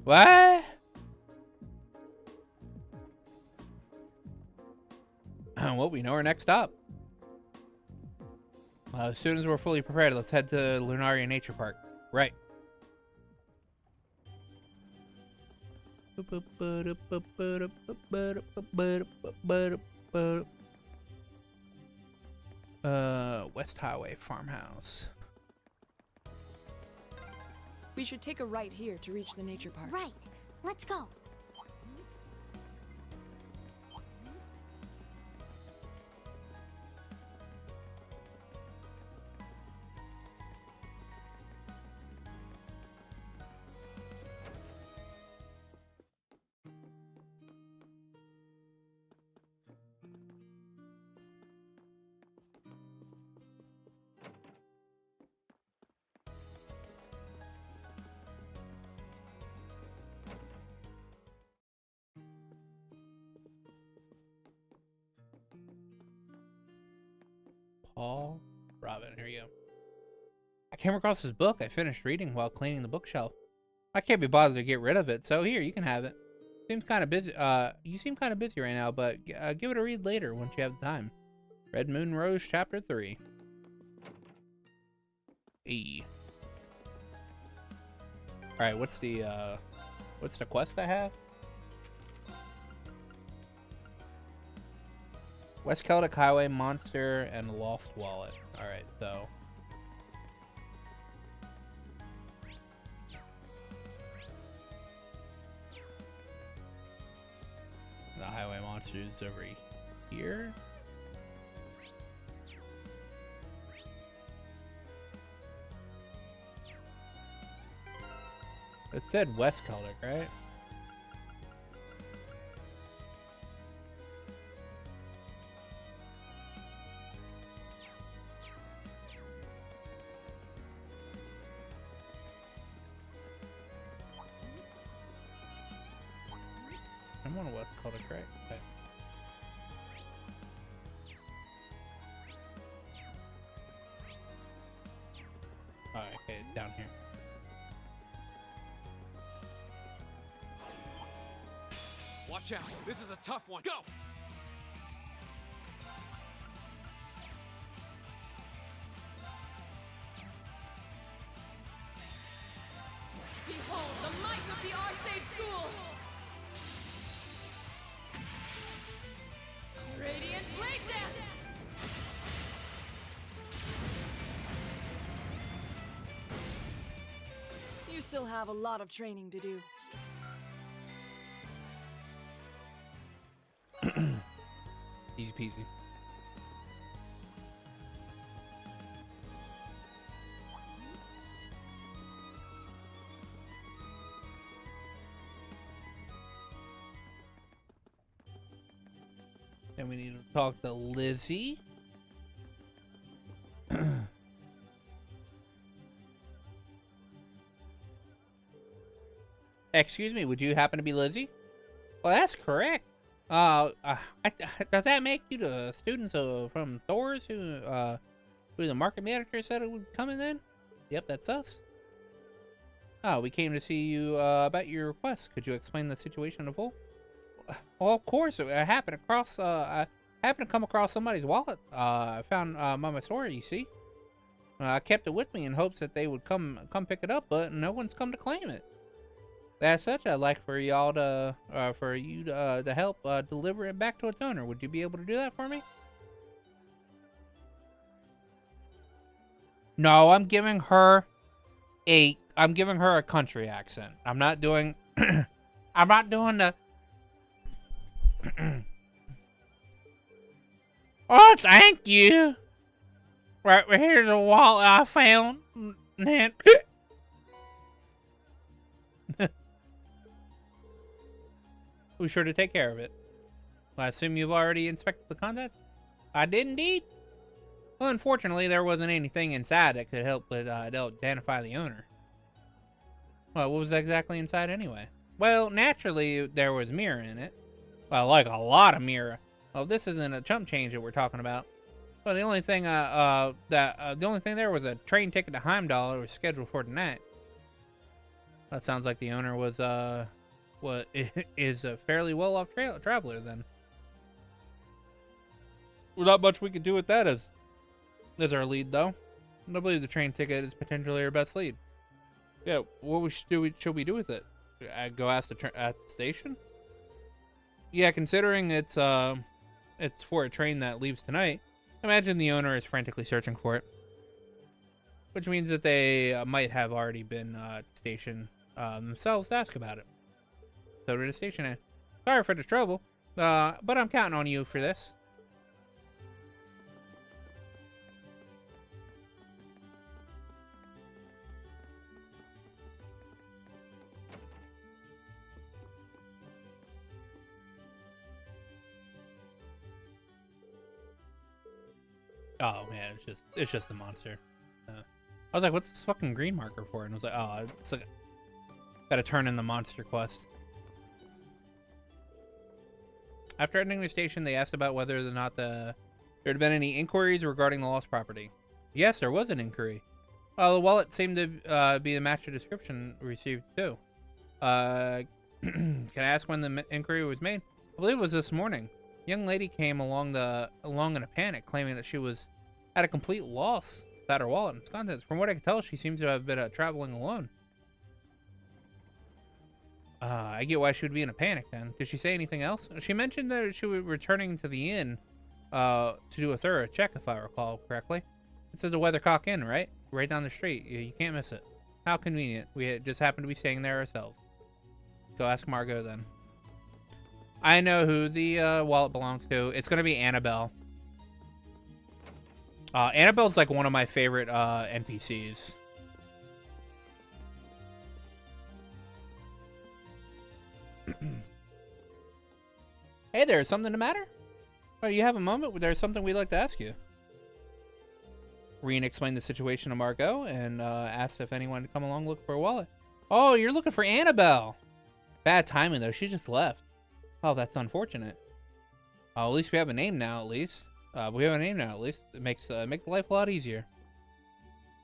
What? Well, we know our next stop. As soon as we're fully prepared, let's head to Lunaria Nature Park. Right. West Highway Farmhouse. We should take a right here to reach the nature park. Right. Let's go. Paul Robin, here you go. I came across this book I finished reading while cleaning the bookshelf. I can't be bothered to get rid of it, so here, you can have it. Seems kind of busy. You seem kind of busy right now, but give it a read later once you have the time. Red Moon Rose, Chapter 3. E. All right, what's the quest I have? West Celtic Highway, Monster, and Lost Wallet. Alright, so. highway monsters over here. It said West Celtic, right? I'm on West Celtic, right? Okay. Oh, okay, down here. Watch out. This is a tough one. Go! Behold the might of the Arcade School! Radiant Blade Dance! You still have a lot of training to do. Easy peasy. And we need to talk to Lizzie. Excuse me, would you happen to be Lizzie? Well, that's correct. Does that make you the students from Thor's who the market manager said it would come in then? Yep, that's us. Oh, we came to see you about your request. Could you explain the situation in full? Well, of course. I happened to come across somebody's wallet. I found by my store. You see, I kept it with me in hopes that they would come pick it up, but no one's come to claim it. As such, I'd like for y'all to to help deliver it back to its owner. Would you be able to do that for me? No, I'm giving her a country accent. I'm not doing the Oh, thank you. Right here's a wallet I found. Be sure to take care of it. I assume you've already inspected the contents? I did indeed. Well, unfortunately, there wasn't anything inside that could help but identify the owner. Well, what was exactly inside anyway? Well, naturally, there was mirror in it. Well, like a lot of mirror. Well, this isn't a chump change that we're talking about. Well, the only thing there was a train ticket to Heimdall. It was scheduled for tonight. That sounds like the owner was is a fairly well-off traveler then. Well, not much we could do with that as our lead, though. I believe the train ticket is potentially our best lead. Yeah, what should we do with it? Go ask at the station? Yeah, considering it's for a train that leaves tonight, imagine the owner is frantically searching for it. Which means that they might have already been at the station themselves to ask about it. So to the station. Sorry for the trouble, but I'm counting on you for this. Oh man, it's just a monster. I was like, what's this fucking green marker for? And I was like, oh, it's like gotta turn in the monster quest. After entering the station, they asked about whether or not there had been any inquiries regarding the lost property. Yes, there was an inquiry. The wallet seemed to be the match to description received too. Can I ask when the inquiry was made? I believe it was this morning. A young lady came along in a panic, claiming that she was at a complete loss without her wallet and its contents. From what I can tell, she seems to have been traveling alone. I get why she would be in a panic then. Did she say anything else? She mentioned that she was returning to the inn to do a thorough check, if I recall correctly. It says the Weathercock Inn, right? Right down the street. You can't miss it. How convenient. We just happen to be staying there ourselves. Go ask Margot then. I know who the wallet belongs to. It's gonna be Annabelle. Annabelle's like one of my favorite NPCs. Hey there, is something the matter? Oh, you have a moment? There's something we'd like to ask you. Reen explained the situation to Margot and asked if anyone would come along look for a wallet. Oh, you're looking for Annabelle. Bad timing, though. She just left. Oh, that's unfortunate. At least we have a name now, at least. It makes life a lot easier.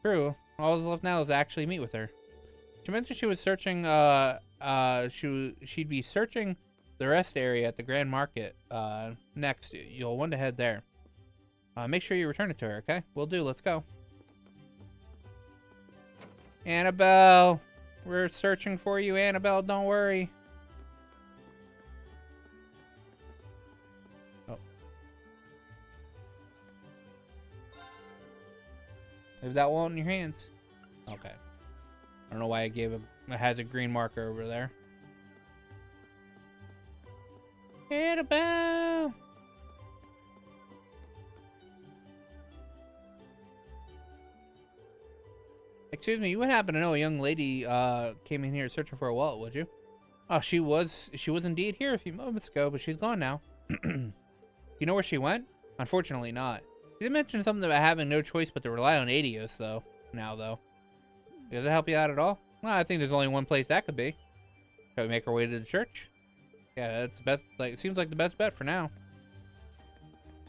True. All that's left now is to actually meet with her. She mentioned she was searching, she'd be searching the rest area at the Grand Market. Next, you'll want to head there. Make sure you return it to her, okay? Will do. Let's go. Annabelle! We're searching for you, Annabelle. Don't worry. Oh. Leave that wallet in your hands. Okay. I don't know why I gave him. It has a green marker over there. Annabelle! Excuse me, you wouldn't happen to know a young lady came in here searching for a wallet, would you? Oh, she was indeed here a few moments ago, but she's gone now. You know where she went? Unfortunately not. She did mention something about having no choice but to rely on Adios, though. Does that help you out at all? Well, I think there's only one place that could be. Shall we make our way to the church? Yeah, that's the best. Like, it seems like the best bet for now.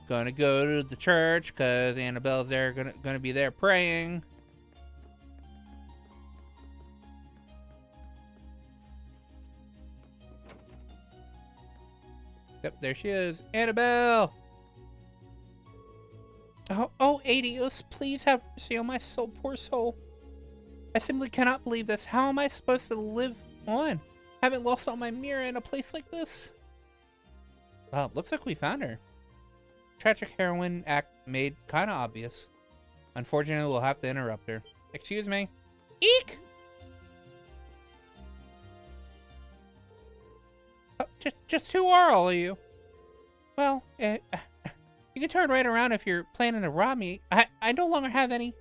Gonna go to the church because Annabelle's there. Gonna be there praying. Yep, there she is. Annabelle! Oh, Adios, please have mercy on my soul, poor soul. I simply cannot believe this. How am I supposed to live on? Having lost all my mirror in a place like this? Well, looks like we found her. Tragic heroine act made kinda obvious. Unfortunately, we'll have to interrupt her. Excuse me? Eek! Just who are all of you? Well, you can turn right around if you're planning to rob me. I no longer have any.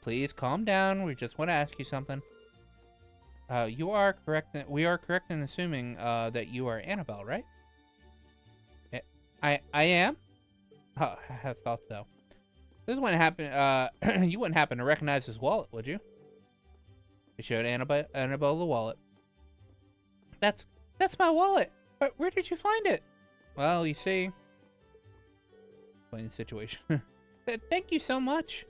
Please calm down. We just want to ask you something. You are correct. We are correct in assuming that you are Annabelle, right? I am. Oh, I have thought so. This wouldn't happen. You wouldn't happen to recognize his wallet, would you? He showed Annabelle the wallet. That's my wallet. But where did you find it? Well, you see. Explain the situation. Thank you so much.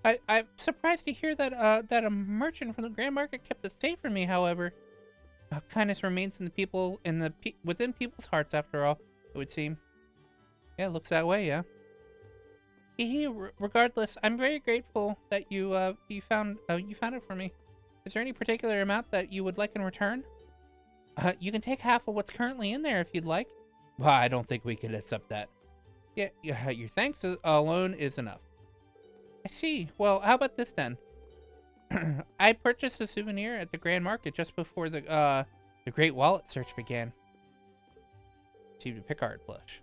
I'm surprised to hear that that a merchant from the Grand Market kept it safe for me. However, kindness remains in the people within people's hearts. After all, it would seem. Yeah, it looks that way. Yeah. Regardless, I'm very grateful that you found it for me. Is there any particular amount that you would like in return? You can take half of what's currently in there if you'd like. Well, I don't think we could accept that. Yeah, your thanks alone is enough. I see. Well, how about this then? I purchased a souvenir at the Grand Market just before the Great Wallet search began. Received a Picard plush.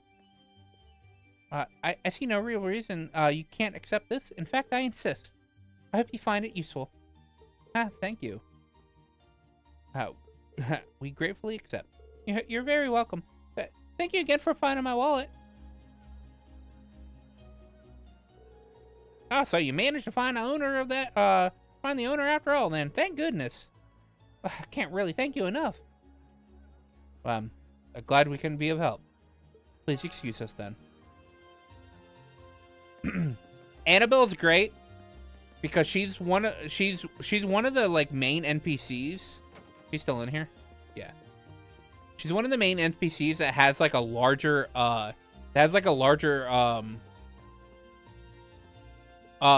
I see no real reason you can't accept this. In fact, I insist. I hope you find it useful. Thank you. We gratefully accept. You're very welcome. Thank you again for finding my wallet. Oh, so you managed to find the owner of that, find the owner after all then. Thank goodness. I can't really thank you enough. I'm glad we can be of help. Please excuse us then. Annabelle's great because she's one of the like main NPCs. She's still in here? Yeah. She's one of the main NPCs that has like a larger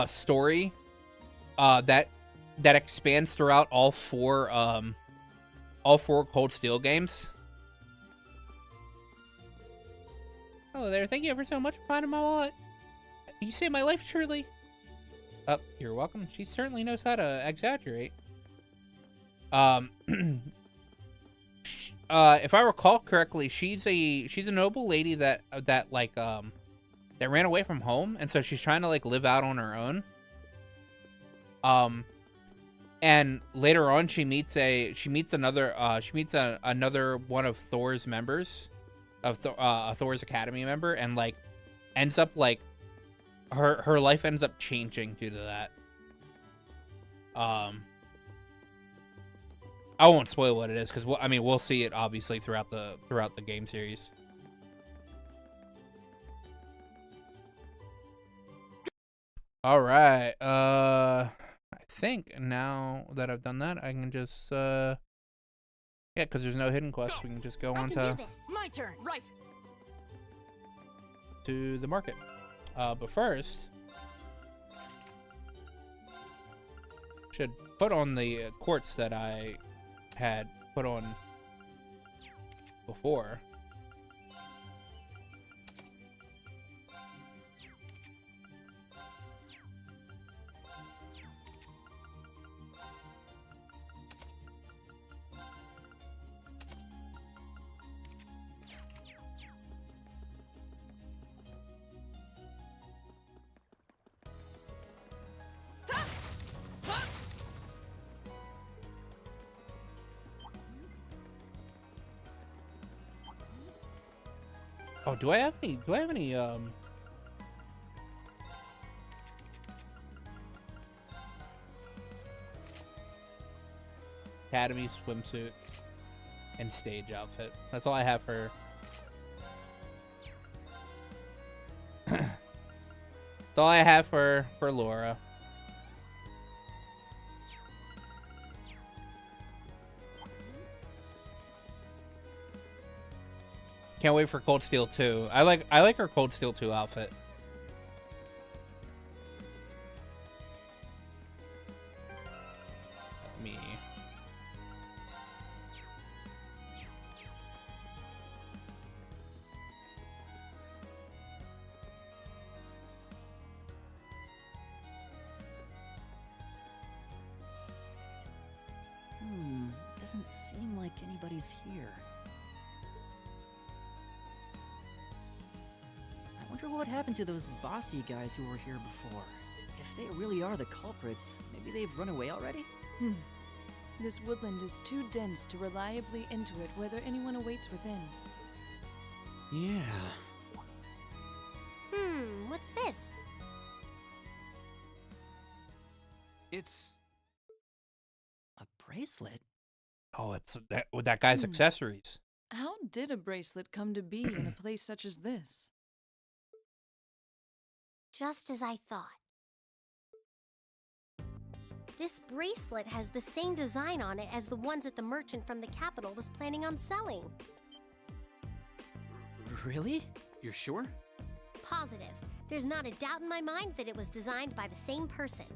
story that expands throughout all four Cold Steel games. Hello there. Thank you ever so much for finding my wallet. You saved my life, truly. Oh, you're welcome. She certainly knows how to exaggerate. if I recall correctly, she's a noble lady that that ran away from home, and so she's trying to like live out on her own. And later on, she meets another one of Thor's members, of Thor's Academy member, and like ends up like her life ends up changing due to that. I won't spoil what it is because we'll see it obviously throughout the game series. All right. I think now that I've done that, I can just yeah, because there's no hidden quest, we can just go on to My turn. Right. to the market. But first, should put on the quartz that I had put on before. Oh, do I have any Academy swimsuit and stage outfit? That's all I have for that's all I have for Laura. Can't wait for Cold Steel 2. I like her Cold Steel 2 outfit. Me. Doesn't seem like anybody's here. I wonder what happened to those bossy guys who were here before. If they really are the culprits, maybe they've run away already? This woodland is too dense to reliably intuit whether anyone awaits within. Yeah. What's this? It's... A bracelet? Oh, it's that guy's accessories. How did a bracelet come to be in a place such as this? Just as I thought. This bracelet has the same design on it as the ones that the merchant from the capital was planning on selling. Really? You're sure? Positive. There's not a doubt in my mind that it was designed by the same person.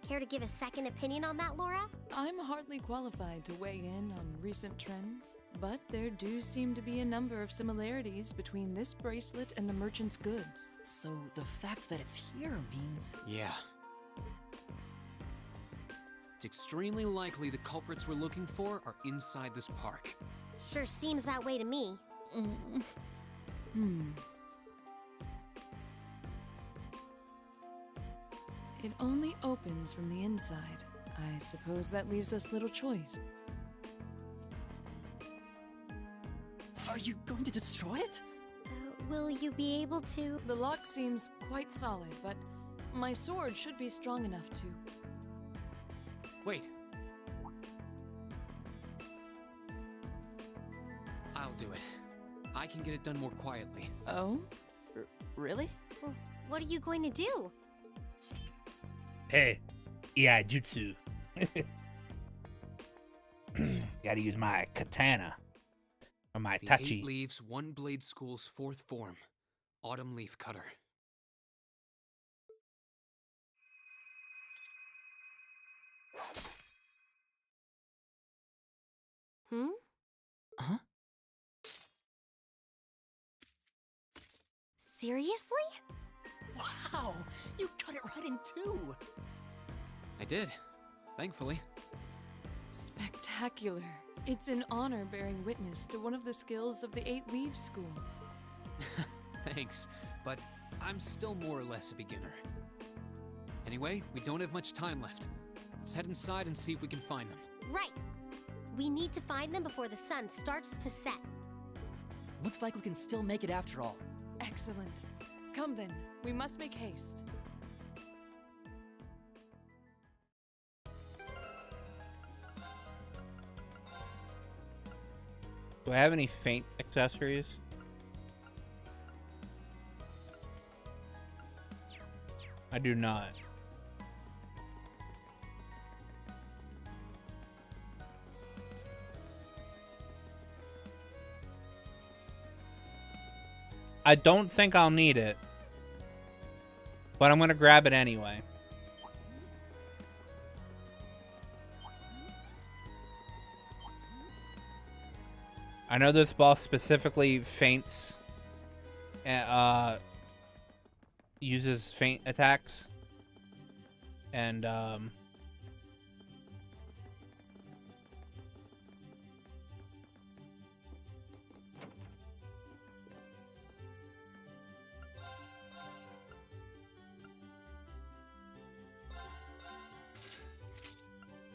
Care to give a second opinion on that, Laura? I'm hardly qualified to weigh in on recent trends, but there do seem to be a number of similarities between this bracelet and the merchant's goods. So the fact that it's here means... Yeah. It's extremely likely the culprits we're looking for are inside this park. Sure seems that way to me. It only opens from the inside. I suppose that leaves us little choice. Are you going to destroy it? Will you be able to? The lock seems quite solid, but my sword should be strong enough to... Wait. I'll do it. I can get it done more quietly. Oh? Really? What are you going to do? Hey, yeah, jutsu. Gotta use my katana. Or my The tachi. 8 Leaves, One Blade School's 4th form. Autumn Leaf Cutter. Huh? Seriously? Wow! You cut it right in two! I did. Thankfully. Spectacular. It's an honor bearing witness to one of the skills of the 8 Leaves School. Thanks, but I'm still more or less a beginner. Anyway, we don't have much time left. Let's head inside and see if we can find them. Right. We need to find them before the sun starts to set. Looks like we can still make it after all. Excellent. Come then, we must make haste. Do I have any faint accessories? I do not. I don't think I'll need it, but I'm gonna grab it anyway. I know this boss specifically faints, uses feint attacks, and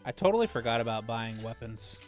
I totally forgot about buying weapons.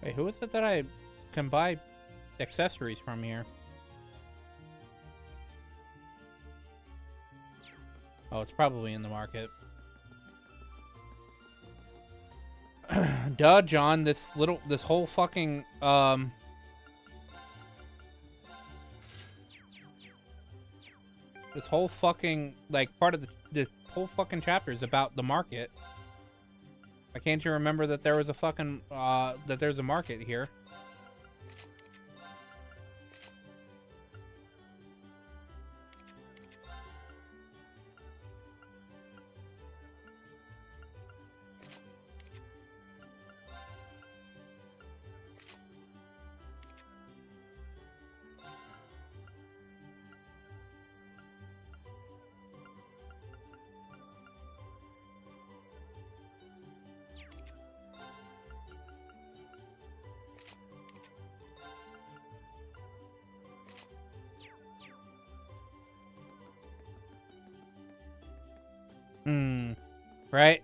Wait, who is it that I can buy accessories from here? Oh, it's probably in the market. Duh, John, this whole fucking, this whole fucking, like, part of the whole fucking chapter is about the market. Why can't you remember that there was a fucking, that there's a market here? Right?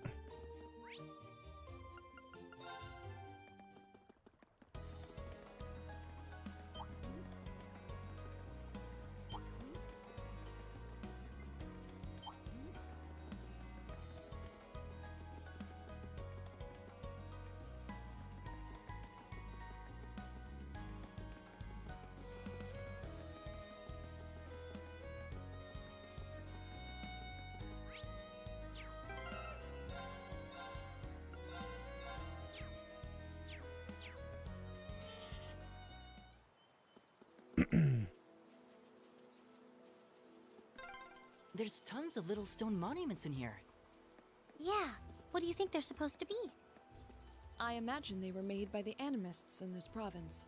There's tons of little stone monuments in here. Yeah, what do you think they're supposed to be? I imagine they were made by the animists in this province.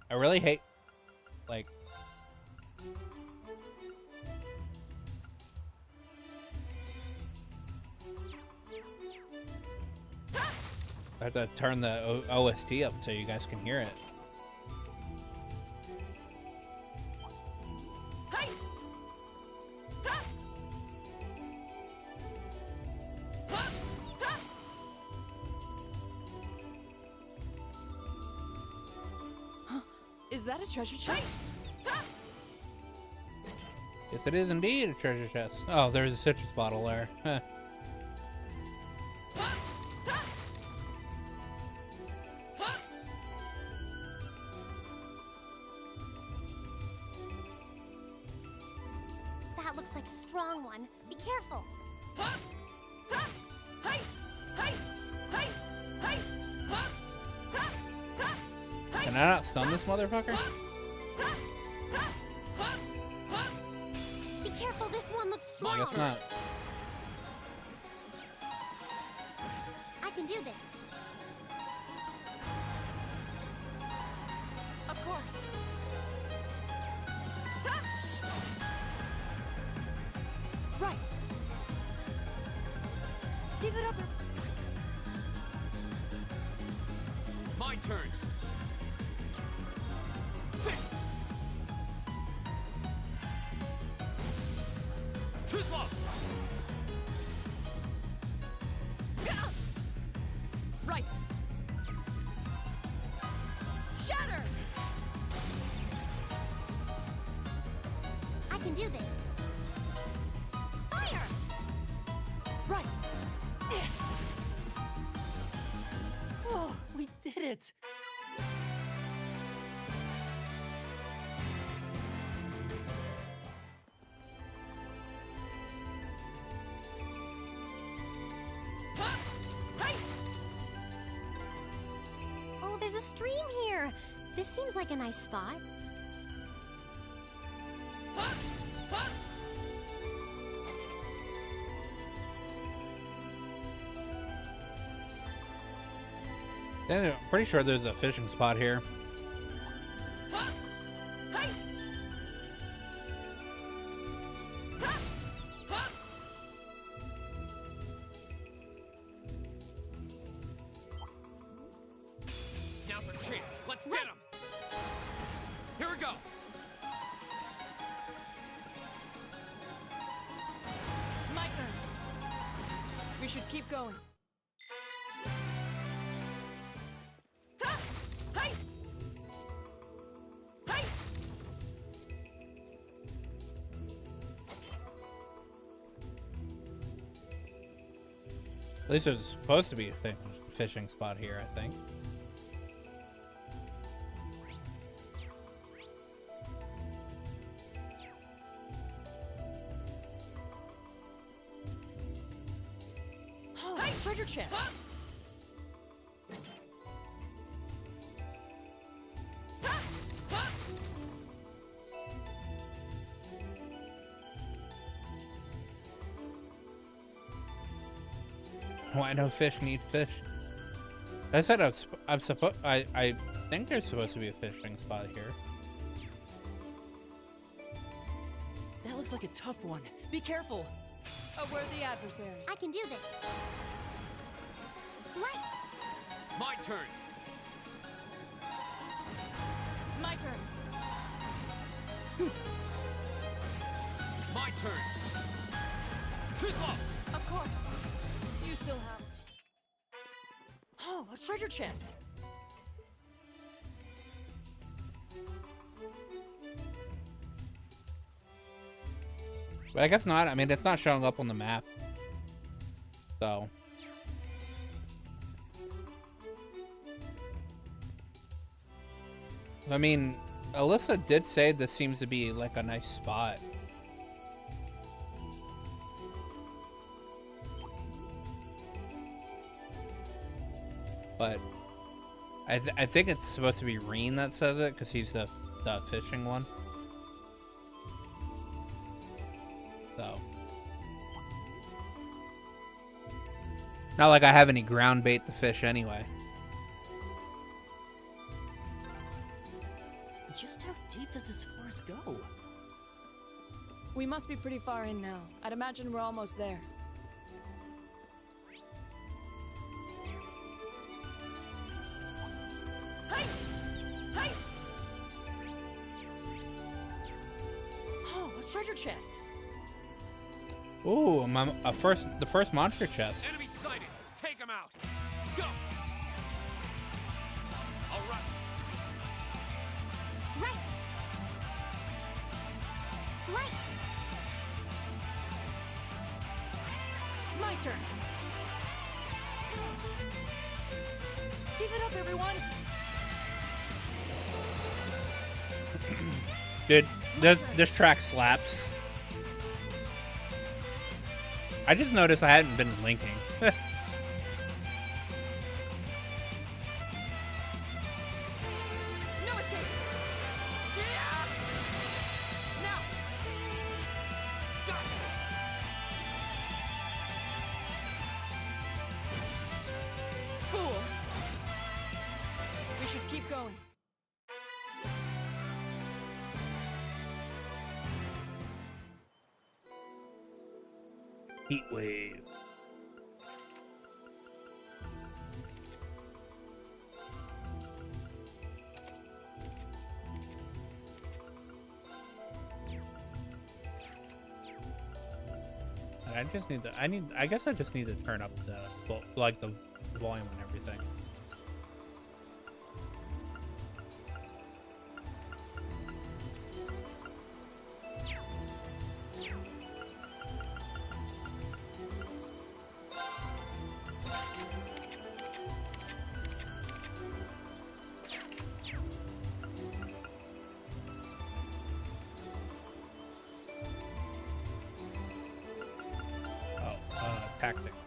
I really hate, like, I have to turn the OST up so you guys can hear it. Is that a treasure chest? Yes, it is indeed a treasure chest. Oh, there's a citrus bottle there. Huh. That looks like a strong one. Be careful. Can I not stun this motherfucker? Be careful, this one looks I strong. guess not. I can do this. Of course. Right. Give it up. My turn. Sit. Too slow. Right. Shatter. I can do this. Fire! Right. Oh, we did it. Oh, there's a stream here. This seems like a nice spot. Then I'm pretty sure there's a fishing spot here. Now's our chance. Let's get him. Here we go. My turn. We should keep going. At least there's supposed to be a fishing spot here, I think. Oh, treasure chest. Why no fish need fish? I said I'm supposed. I think there's supposed to be a fishing spot here. That looks like a tough one. Be careful. A worthy adversary. I can do this. What? My turn. My turn. My turn. Too slow. Of course. You still have. Oh, a treasure chest. But I guess not. I mean, it's not showing up on the map. So. I mean, Alyssa did say this seems to be like a nice spot. But I think it's supposed to be Reen that says it because he's the fishing one. So. Not like I have any ground bait to fish anyway. Just how deep does this forest go? We must be pretty far in now. I'd imagine we're almost there. Hey! Hey! Oh, a treasure chest! Ooh, the first monster chest. Enemy sighted. Take him out. Go. All right. Right. Light. My turn! Keep it up, everyone! Dude, this track slaps. I just noticed I hadn't been linking. No escape! Yeah! Now! Go. Fool! We should keep going. Heat wave. I guess I just need to turn up the volume and everything. Tactics.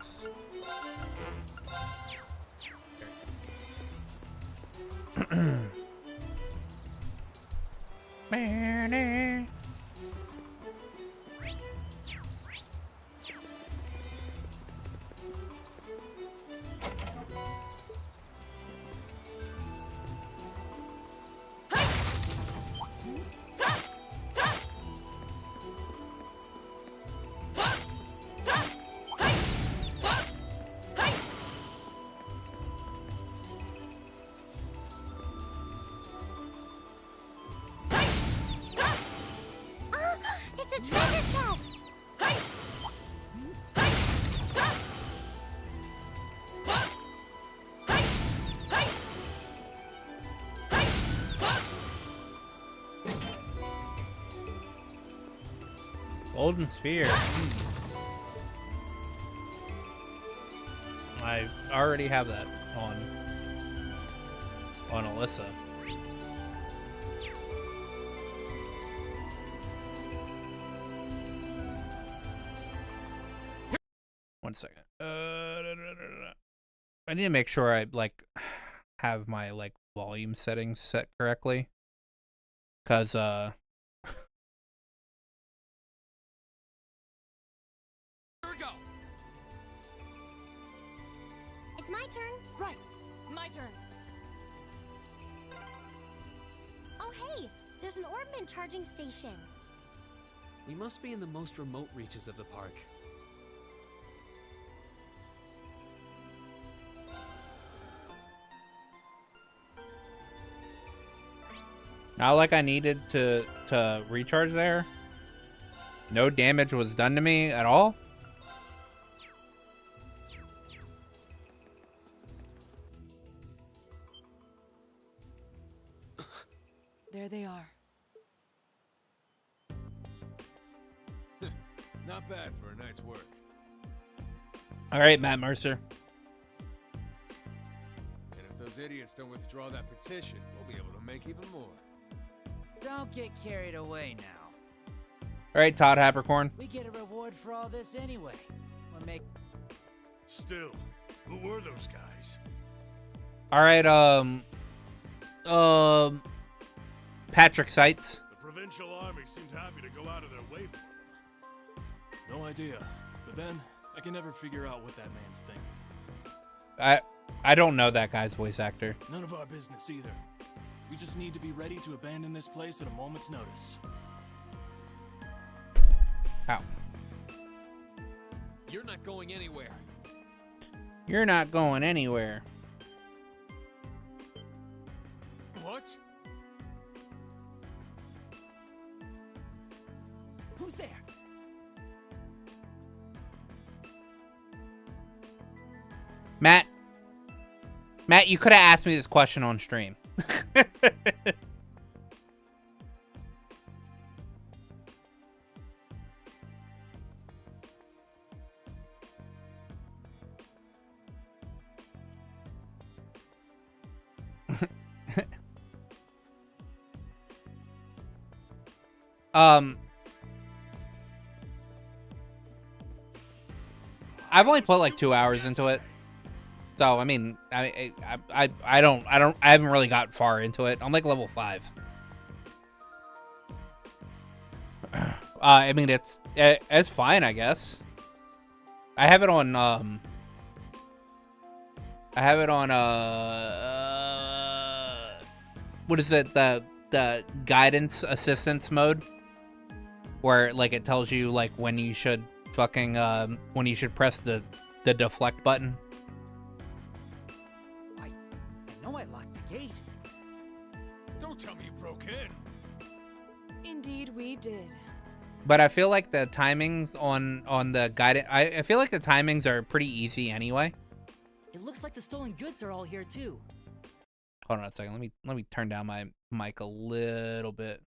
It's a treasure chest! Golden sphere. I already have that on Alyssa. One second. I need to make sure I have my volume settings set correctly, cause Here we go. It's my turn. Right! My turn. Oh, hey! There's an Orbman charging station. We must be in the most remote reaches of the park. not like I needed to recharge there. No damage was done to me at all. There they are. Not bad for a night's work. All right, Matt Mercer. And if those idiots don't withdraw that petition, we'll be able to make even more. Don't get carried away now. All right, Todd Habercorn. We get a reward for all this anyway. We're make Still, who were those guys? All right, Patrick Seitz. The provincial army seemed happy to go out of their way for them. No idea. But then, I can never figure out what that man's thinking. I don't know that guy's voice actor. None of our business either. We just need to be ready to abandon this place at a moment's notice. Ow. You're not going anywhere. You're not going anywhere. What? Who's there? Matt, you could have asked me this question on stream. I've only put like 2 hours into it. So, I mean, I haven't really got far into it. I'm like level 5. I mean, it's fine, I guess. I have it on, what is it, the guidance assistance mode? Where, like, it tells you, like, when you should fucking, when you should press the deflect button. I know I locked the gate. Don't tell me you broke in. Indeed, we did. But I feel like the timings on the guidance, I feel like the timings are pretty easy anyway. It looks like the stolen goods are all here too. Hold on a second. Let me turn down my mic a little bit.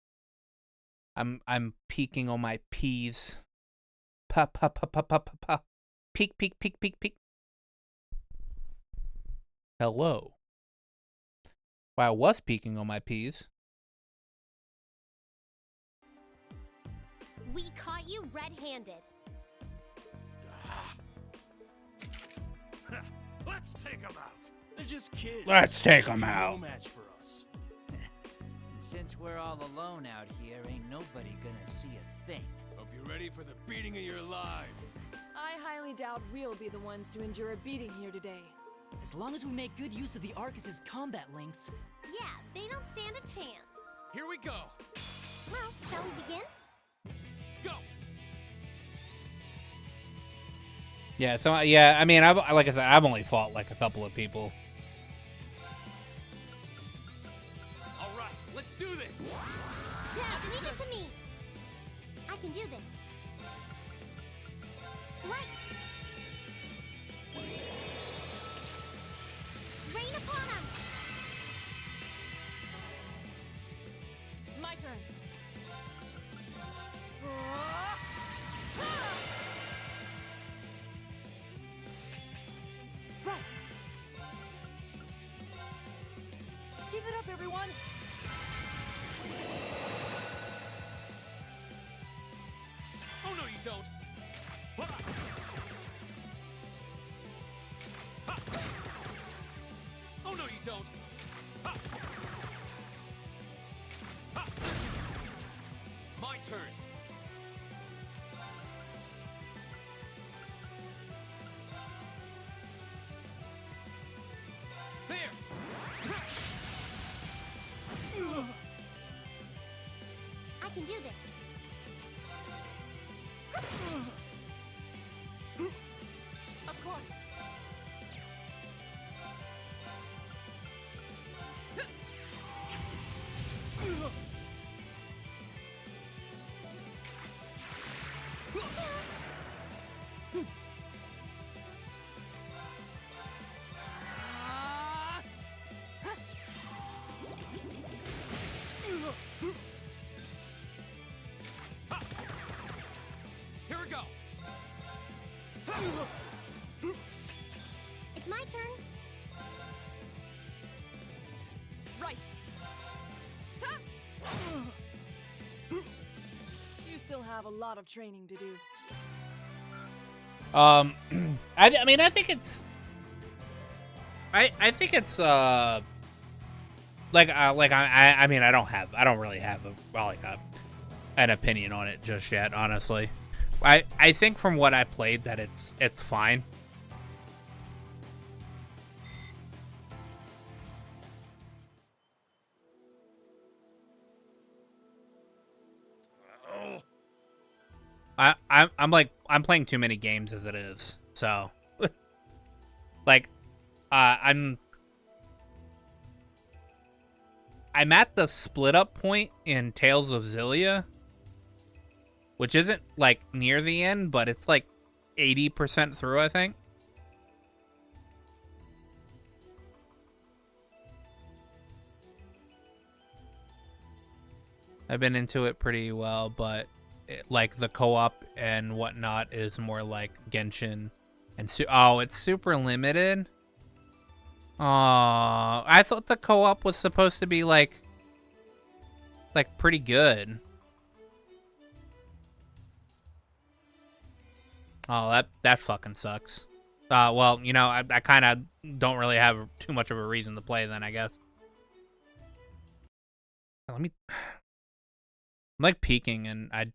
I'm peeking on my P's. Pa pa pa pa pa pa pa. Peek peek peek peek peek. Hello. Well, I was peeking on my P's. We caught you red-handed. Let's take them out. They're just kids. Let's take 'em No out. match for us. And since we're all alone out here, ain't nobody gonna see a thing. Hope you're ready for the beating of your life. I highly doubt we'll be the ones to endure a beating here today. As long as we make good use of the Arcus's combat links. Yeah, they don't stand a chance. Here we go. Well, shall we begin? Go. Yeah. So yeah. I mean, like I said, I've only fought like a couple of people. All right, let's do this. Yeah, leave it to me. I can do this. Light. Rain upon us. My turn. Right. Give it up, everyone. Oh no, you don't. Ha! Ha! Oh no, you don't. Ha! Ha! My turn. There. I can do this. Of course. Here we go. It's my turn. Right. Ta! You still have a lot of training to do. I mean, I think it's like I mean, I don't really have an opinion on it just yet, honestly. I think from what I played that it's fine. I'm playing too many games as it is. So like I'm at the split up point in Tales of Xillia, which isn't like near the end, but it's like 80% through, I think. I've been into it pretty well, but like the co-op and whatnot is more like Genshin and oh, it's super limited. Oh, I thought the co-op was supposed to be like pretty good. Oh, that fucking sucks. Well, you know, I kind of don't really have too much of a reason to play then, I guess. I'm like peeking, and I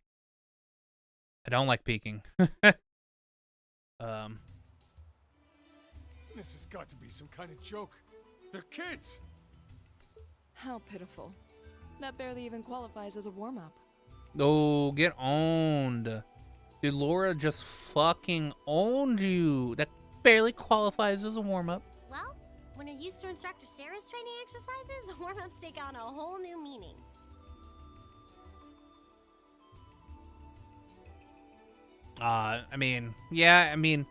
don't like peeking. This has got to be some kind of joke. They're kids! How pitiful. That barely even qualifies as a warm-up. Oh, get owned. Dude, Laura just fucking owned you. That barely qualifies as a warm-up. Well, when you're used to Instructor Sarah's training exercises, warm-ups take on a whole new meaning. I mean, yeah, I mean,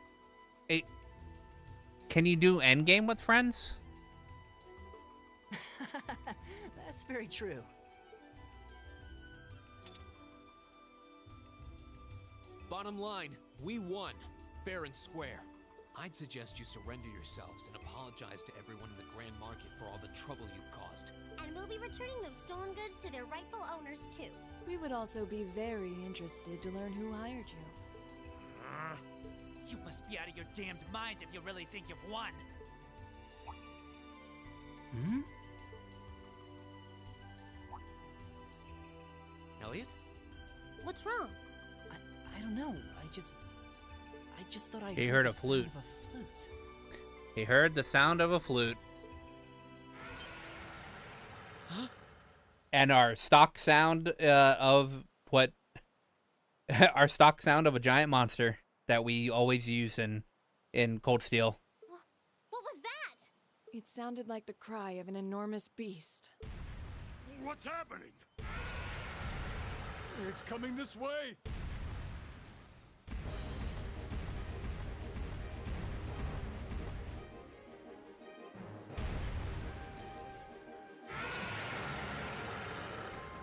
can you do endgame with friends? That's very true. Bottom line, we won. Fair and square. I'd suggest you surrender yourselves and apologize to everyone in the Grand Market for all the trouble you've caused. And we'll be returning those stolen goods to their rightful owners, too. We would also be very interested to learn who hired you. You must be out of your damned minds if you really think you've won. Hmm? Elliot? What's wrong? I don't know. I just thought I He heard the a flute. sound of a flute. He heard the sound of a flute. Huh? And our stock sound of what? Our stock sound of a giant monster that we always use in Cold Steel. What was that? It sounded like the cry of an enormous beast. What's happening? It's coming this way!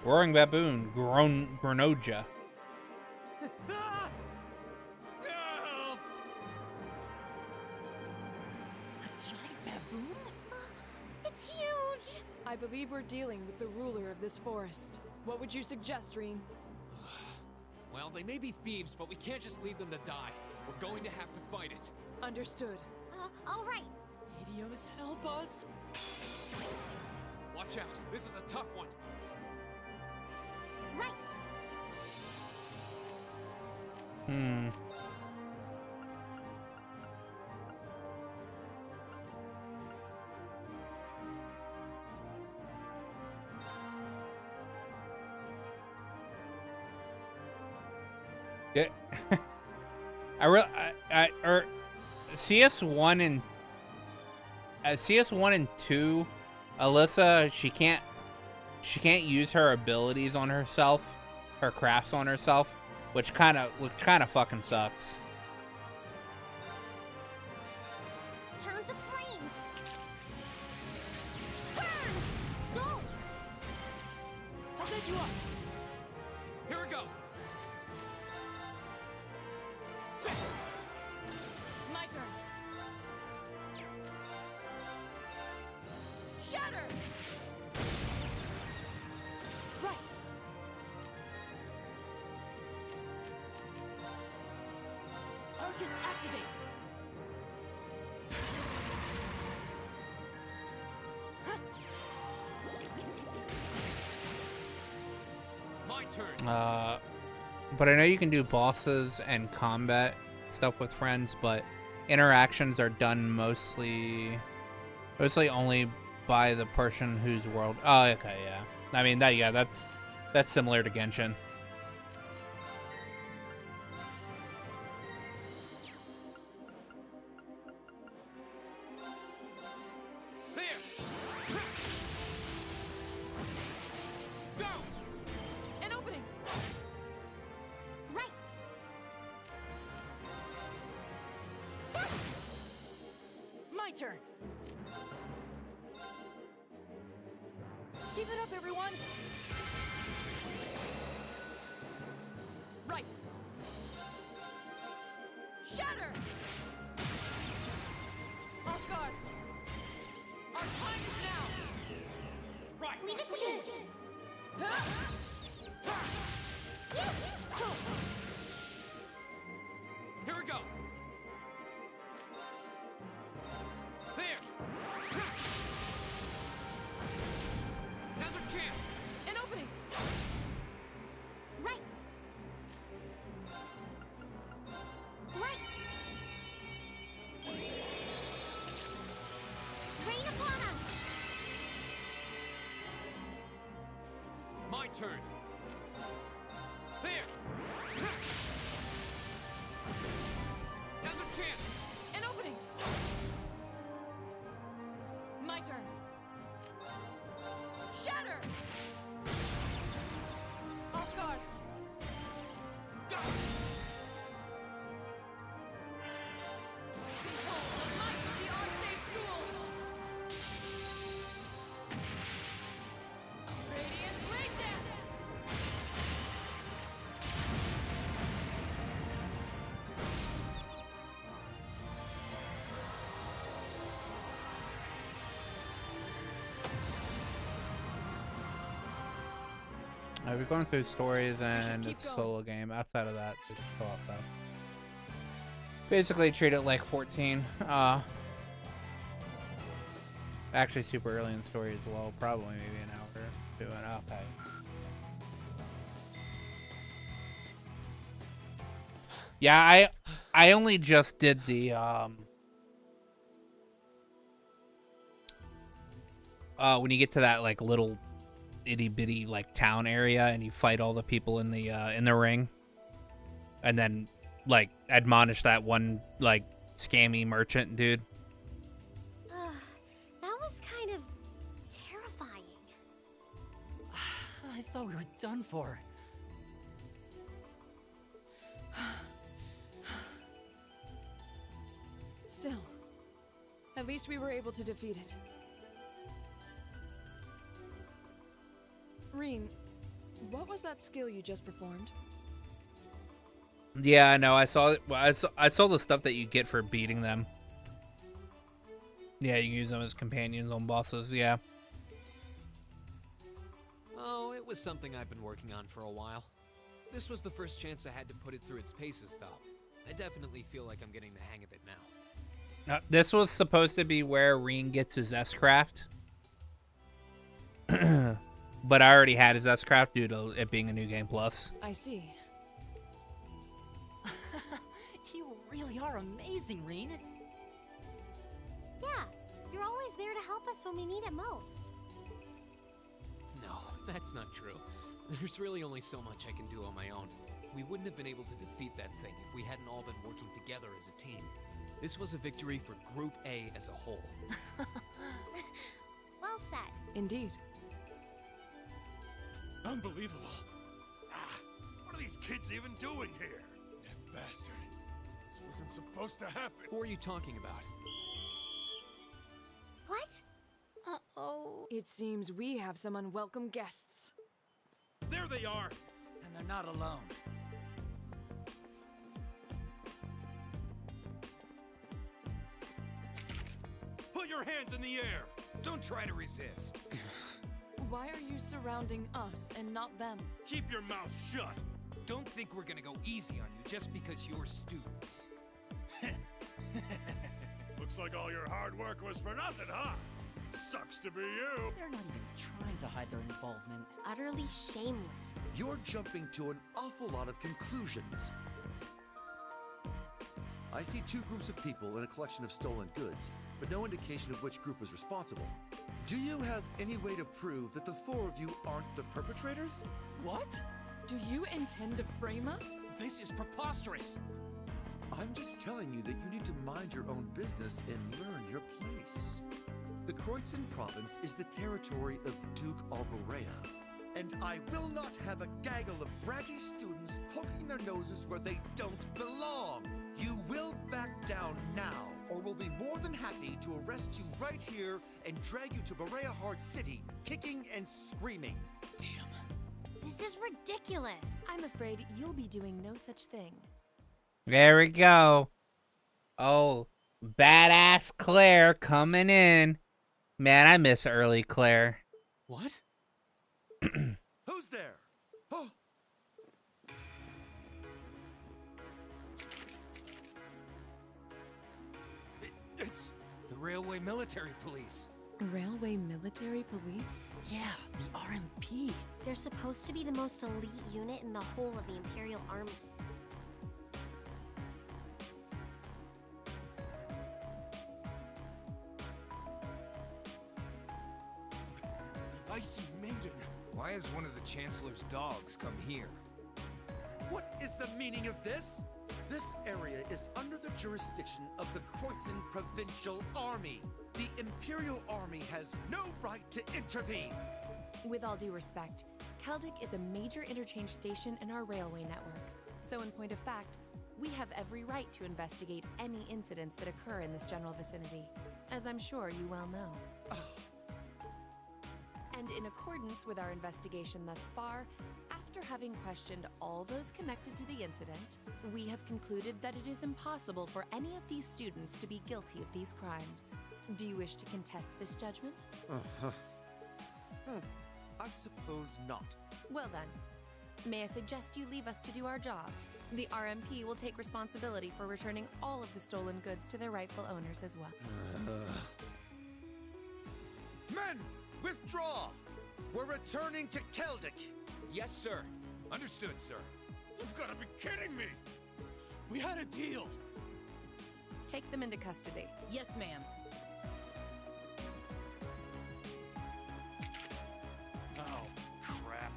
Roaring baboon, Gronoja. Ah! Help! A giant baboon? It's huge! I believe we're dealing with the ruler of this forest. What would you suggest, Reen? Well, they may be thieves, but we can't just leave them to die. We're going to have to fight it. Understood. All right. Idios, help us! Watch out, this is a tough one. Right. Hmm. Yeah. CS1 and 2, Alyssa, she can't use her abilities on herself, her crafts on herself, which kind of fucking sucks. Turn to flames. Burn! Go! I'll get you up! Here we go. My turn. Shatter! Right! Arcus, activate! My turn. But I know you can do bosses and combat stuff with friends, but interactions are done mostly only by the person whose world. Oh, okay, yeah. I mean that's similar to Genshin. My turn. Keep it up, everyone. Right. Shatter! Off guard. Our time is now. Right. Leave it to me. Here we go. There. Now's our chance. An opening. Right. Right. Rain upon us. My turn. There. Now's our chance. An opening. My turn. Shatter! Off guard. Go. Behold the might of the Arcade School! Radiant Blade Dance! We're going through stories and keep it's a going. solo game. Outside of that, just co-op stuff. Basically, treat it like 14. Actually, super early in the story as well. Probably maybe an hour to an hour. Okay. Yeah, I only just did the when you get to that like little itty bitty like town area and you fight all the people in the ring, and then like admonish that one like scammy merchant dude. That was kind of terrifying. I thought we were done for. Still, at least we were able to defeat it. Reen, what was that skill you just performed? Yeah, I know. I saw it. I saw the stuff that you get for beating them. Yeah, you can use them as companions on bosses. Yeah. Oh, it was something I've been working on for a while. This was the first chance I had to put it through its paces, though. I definitely feel like I'm getting the hang of it now. This was supposed to be where Reen gets his S-Craft. But I already had his S-Craft due to it being a New Game Plus. I see. You really are amazing, Reen. Yeah, you're always there to help us when we need it most. No, that's not true. There's really only so much I can do on my own. We wouldn't have been able to defeat that thing if we hadn't all been working together as a team. This was a victory for Group A as a whole. Well said. Indeed. Unbelievable. What are these kids even doing here? That bastard. This wasn't supposed to happen. Who are you talking about? What? Uh-oh. It seems we have some unwelcome guests. There they are. And they're not alone. Put your hands in the air. Don't try to resist. Why are you surrounding us and not them? Keep your mouth shut. Don't think we're gonna go easy on you just because you're students. Looks like all your hard work was for nothing, huh? Sucks to be you. They're not even trying to hide their involvement. Utterly shameless. You're jumping to an awful lot of conclusions. I see two groups of people in a collection of stolen goods, but no indication of which group was responsible. Do you have any way to prove that the four of you aren't the perpetrators? What? Do you intend to frame us? This is preposterous. I'm just telling you that you need to mind your own business and learn your place. The Kreutzen province is the territory of Duke Alvarea, and I will not have a gaggle of bratty students poking their noses where they don't belong. You will back down now. or we'll be more than happy to arrest you right here and drag you to Berea Hard City, kicking and screaming. This is ridiculous. I'm afraid you'll be doing no such thing. There we go. Oh, badass Claire coming in. Man, I miss early Claire. What? Who's there? Oh. It's the Railway Military Police. Railway Military Police? Yeah, the RMP. They're supposed to be the most elite unit in the whole of the Imperial Army. The Icy Maiden. Why has one of the Chancellor's dogs come here? What is the meaning of this? This area is under the jurisdiction of the Kreutzen Provincial Army. The Imperial Army has no right to intervene. With all due respect, Keldic is a major interchange station in our railway network. So in point of fact, we have every right to investigate any incidents that occur in this general vicinity, as I'm sure you well know. And in accordance with our investigation thus far, after having questioned all those connected to the incident, we have concluded that it is impossible for any of these students to be guilty of these crimes. Do you wish to contest this judgment? I suppose not. Well then, may I suggest you leave us to do our jobs? The RMP will take responsibility for returning all of the stolen goods to their rightful owners as well. Men, withdraw! We're returning to Keldic. Yes, sir. Understood, sir. You've got to be kidding me! We had a deal. Take them into custody. Yes, ma'am. Oh, crap.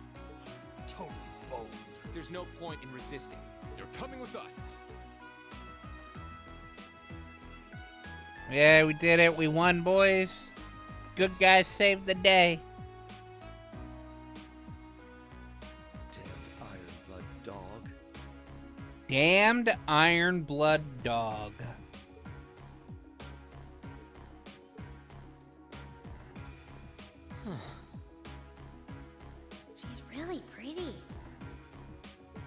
Totally boned. There's no point in resisting. You're coming with us. Yeah, we did it. We won, boys. Good guys saved the day. Damn Iron Blood dog. Damned Iron Blood dog. She's really pretty.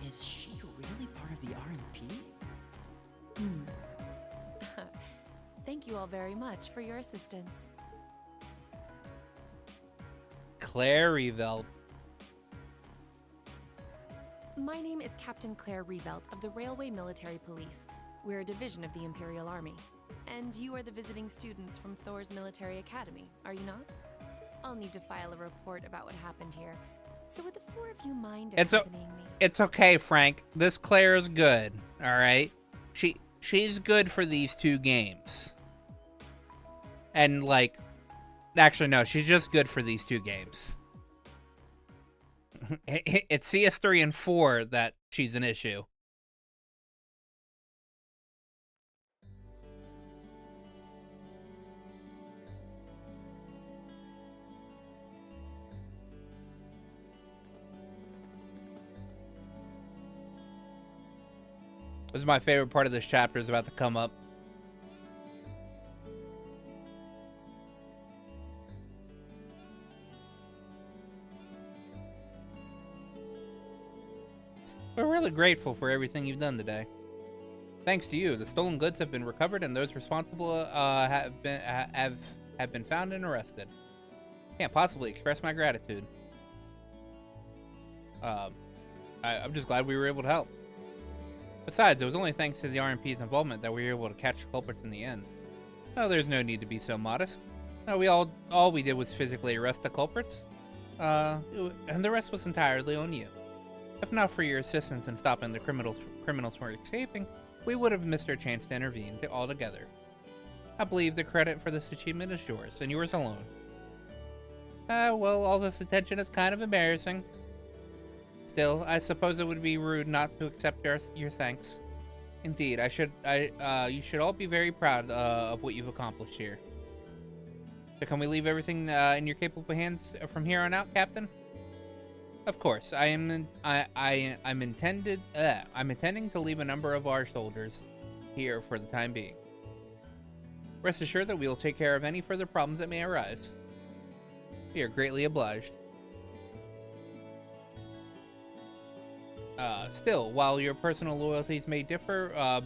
Is she really part of the RMP? Thank you all very much for your assistance. Claire Revelt. My name is Captain Claire Revelt of the Railway Military Police. We're a division of the Imperial Army. And you are the visiting students from Thor's Military Academy, are you not? I'll need to file a report about what happened here. So would the four of you mind accompanying me? It's okay, Frank. This Claire is good. All right, she's good for these 2 games. And like, actually no, she's just good for these 2 games. It's CS3 and 4 that she's an issue. This is my favorite part of this chapter is about to come up. We're really grateful for everything you've done today. Thanks to you, the stolen goods have been recovered and those responsible have been found and arrested. Can't possibly express my gratitude. I'm just glad we were able to help. Besides, it was only thanks to the RMP's involvement that we were able to catch the culprits in the end. No, there's no need to be so modest. No, all we did was physically arrest the culprits, and the rest was entirely on you. If not for your assistance in stopping the criminals from escaping, we would have missed our chance to intervene altogether. I believe the credit for this achievement is yours, and yours alone. Well, all this attention is kind of embarrassing. Still, I suppose it would be rude not to accept your thanks. Indeed, you should all be very proud of what you've accomplished here. So can we leave everything in your capable hands from here on out, Captain? Of course, I'm intending to leave a number of our soldiers here for the time being. Rest assured that we will take care of any further problems that may arise. We are greatly obliged. Still, while your personal loyalties may differ,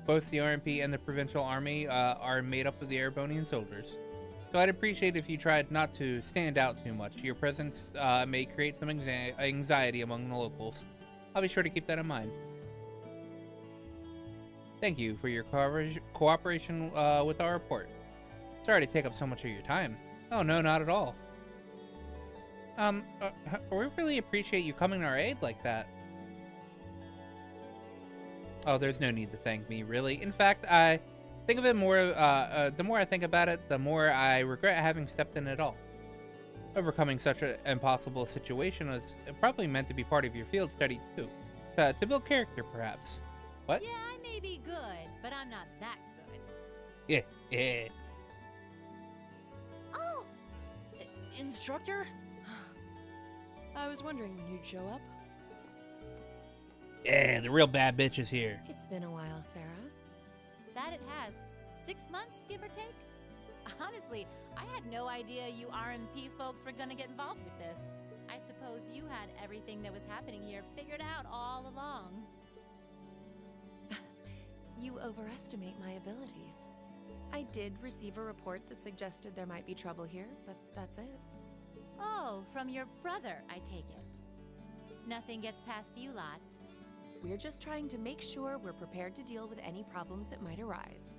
both the RMP and the Provincial Army are made up of the Erebonian soldiers. So I'd appreciate if you tried not to stand out too much. Your presence may create some anxiety among the locals. I'll be sure to keep that in mind. Thank you for your cooperation with our report. Sorry to take up so much of your time. Oh, no, not at all. We really appreciate you coming to our aid like that. Oh, there's no need to thank me, really. In fact, I think of it more, the more I think about it, the more I regret having stepped in at all. Overcoming such an impossible situation was probably meant to be part of your field study, too. To build character, perhaps. What? Yeah, I may be good, but I'm not that good. Yeah. Oh! Instructor? I was wondering when you'd show up. Yeah, the real bad bitch is here. It's been a while, Sarah. That it has. 6 months, give or take? Honestly, I had no idea you RMP folks were gonna get involved with this. I suppose you had everything that was happening here figured out all along. You overestimate my abilities. I did receive a report that suggested there might be trouble here, but that's it. Oh, from your brother, I take it. Nothing gets past you lot. We're just trying to make sure we're prepared to deal with any problems that might arise.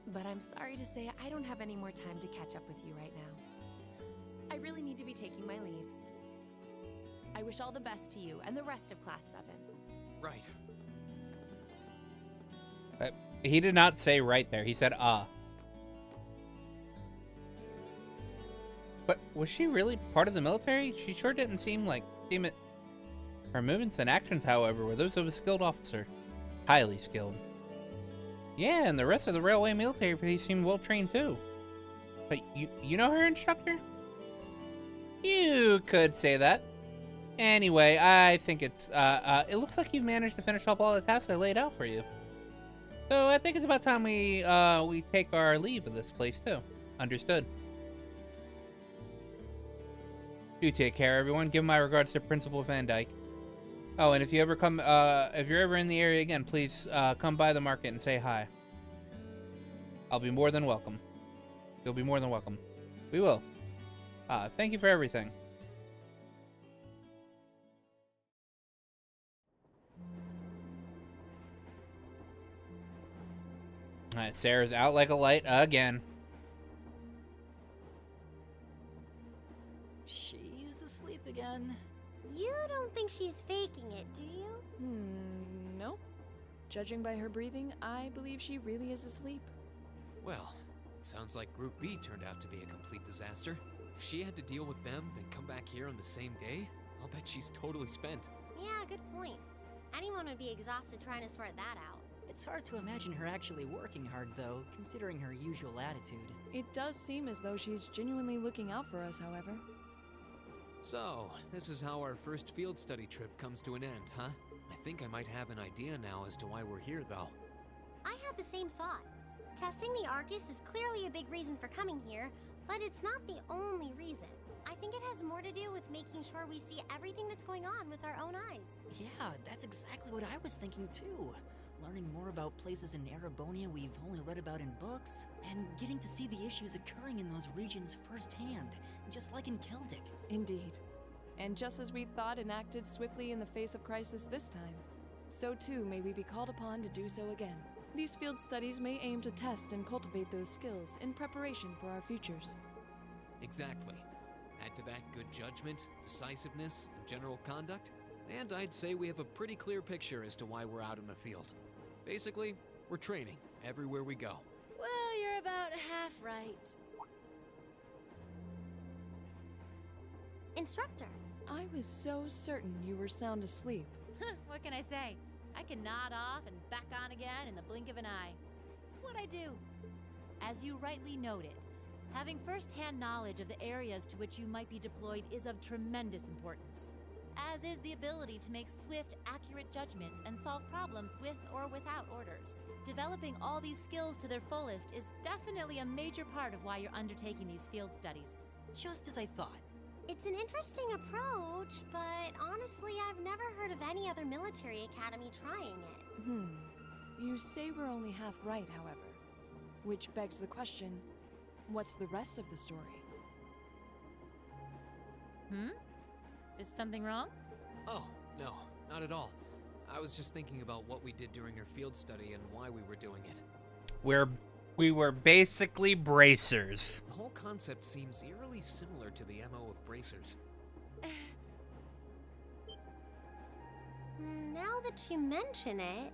But I'm sorry to say I don't have any more time to catch up with you right now. I really need to be taking my leave. I wish all the best to you and the rest of Class 7. Right. He did not say right there. He said, But was she really part of the military? She sure didn't seem it. Her movements and actions, however, were those of a skilled officer. Highly skilled. Yeah, and the rest of the railway military police seemed well trained too. But you know her, instructor? You could say that. Anyway, I think it looks like you've managed to finish up all the tasks I laid out for you. So I think it's about time we take our leave of this place too. Understood. Do take care, everyone. Give my regards to Principal Van Dyke. Oh, and if you ever if you're ever in the area again, please come by the market and say hi. I'll be more than welcome. You'll be more than welcome. We will. Thank you for everything. Alright, Sarah's out like a light again. She's asleep again. You don't think she's faking it, do you? No. Judging by her breathing, I believe she really is asleep. Well, it sounds like Group B turned out to be a complete disaster. If she had to deal with them, then come back here on the same day, I'll bet she's totally spent. Yeah, good point. Anyone would be exhausted trying to sort that out. It's hard to imagine her actually working hard, though, considering her usual attitude. It does seem as though she's genuinely looking out for us, however. So, this is how our first field study trip comes to an end, huh? I think I might have an idea now as to why we're here, though. I had the same thought. Testing the Arcus is clearly a big reason for coming here, but it's not the only reason. I think it has more to do with making sure we see everything that's going on with our own eyes. Yeah, that's exactly what I was thinking too. Learning more about places in Erebonia we've only read about in books, and getting to see the issues occurring in those regions firsthand, just like in Celtic. Indeed. And just as we thought and acted swiftly in the face of crisis this time, so too may we be called upon to do so again. These field studies may aim to test and cultivate those skills in preparation for our futures. Exactly. Add to that good judgment, decisiveness, and general conduct, and I'd say we have a pretty clear picture as to why we're out in the field. Basically, we're training everywhere we go. Well, you're about half right. Instructor. I was so certain you were sound asleep. What can I say? I can nod off and back on again in the blink of an eye. It's what I do. As you rightly noted, having first-hand knowledge of the areas to which you might be deployed is of tremendous importance. as is the ability to make swift, accurate judgments and solve problems with or without orders. Developing all these skills to their fullest is definitely a major part of why you're undertaking these field studies. Just as I thought. It's an interesting approach, but honestly, I've never heard of any other military academy trying it. You say we're only half right, however. Which begs the question, what's the rest of the story? Is something wrong? Oh, no, not at all. I was just thinking about what we did during our field study and why we were doing it. We were basically bracers. The whole concept seems eerily similar to the MO of bracers. Now that you mention it...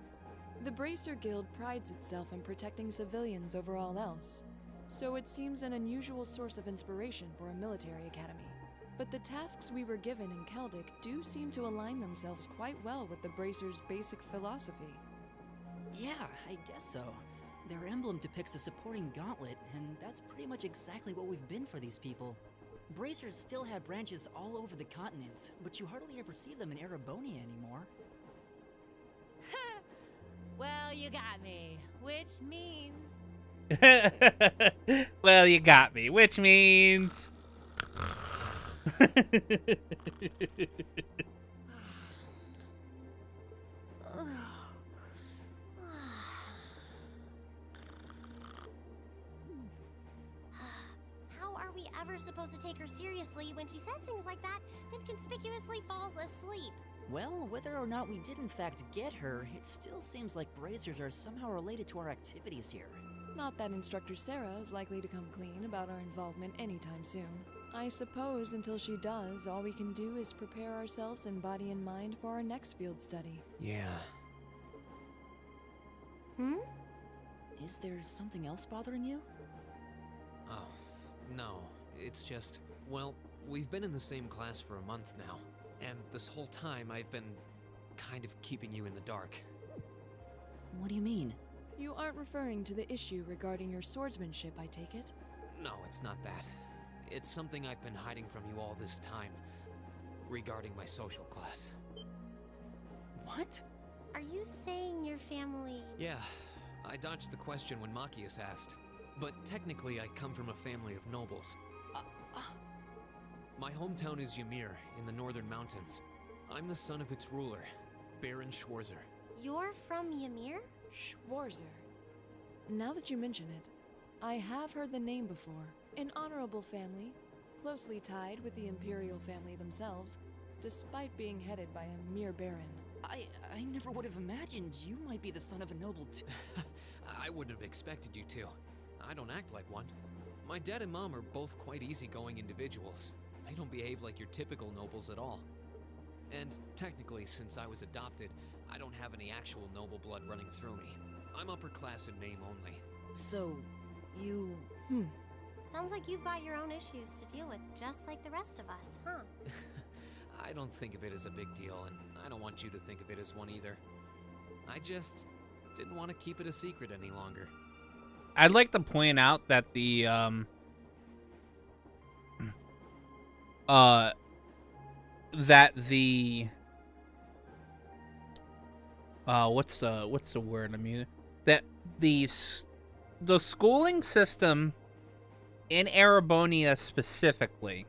The Bracer Guild prides itself on protecting civilians over all else, so it seems an unusual source of inspiration for a military academy. But the tasks we were given in Celtic do seem to align themselves quite well with the Bracer's basic philosophy. Yeah, I guess so. Their emblem depicts a supporting gauntlet, and that's pretty much exactly what we've been for these people. Bracers still have branches all over the continent, but you hardly ever see them in Erebonia anymore. Well, you got me. Which means... Well, you got me, which means... How are we ever supposed to take her seriously when she says things like that, then conspicuously falls asleep? Well, whether or not we did in fact get her, it still seems like bracers are somehow related to our activities here. Not that Instructor Sarah is likely to come clean about our involvement anytime soon. I suppose until she does, all we can do is prepare ourselves in body and mind for our next field study. Yeah. Is there something else bothering you? Oh, no. It's just, well, we've been in the same class for a month now, and this whole time I've been kind of keeping you in the dark. What do you mean? You aren't referring to the issue regarding your swordsmanship, I take it? No, it's not that. It's something I've been hiding from you all this time, regarding my social class. What? Are you saying your family... Yeah, I dodged the question when Machias asked, but technically I come from a family of nobles. My hometown is Ymir, in the northern mountains. I'm the son of its ruler, Baron Schwarzer. You're from Ymir? Schwarzer. Now that you mention it, I have heard the name before. An honorable family, closely tied with the Imperial family themselves, despite being headed by a mere baron. I never would have imagined you might be the son of a noble too. I wouldn't have expected you to. I don't act like one. My dad and mom are both quite easygoing individuals. They don't behave like your typical nobles at all. And technically, since I was adopted, I don't have any actual noble blood running through me. I'm upper class in name only. So, you... Sounds like you've got your own issues to deal with, just like the rest of us, huh? I don't think of it as a big deal, and I don't want you to think of it as one either. I just didn't want to keep it a secret any longer. I'd like to point out that the what's the word I mean? That the schooling system in Erebonia specifically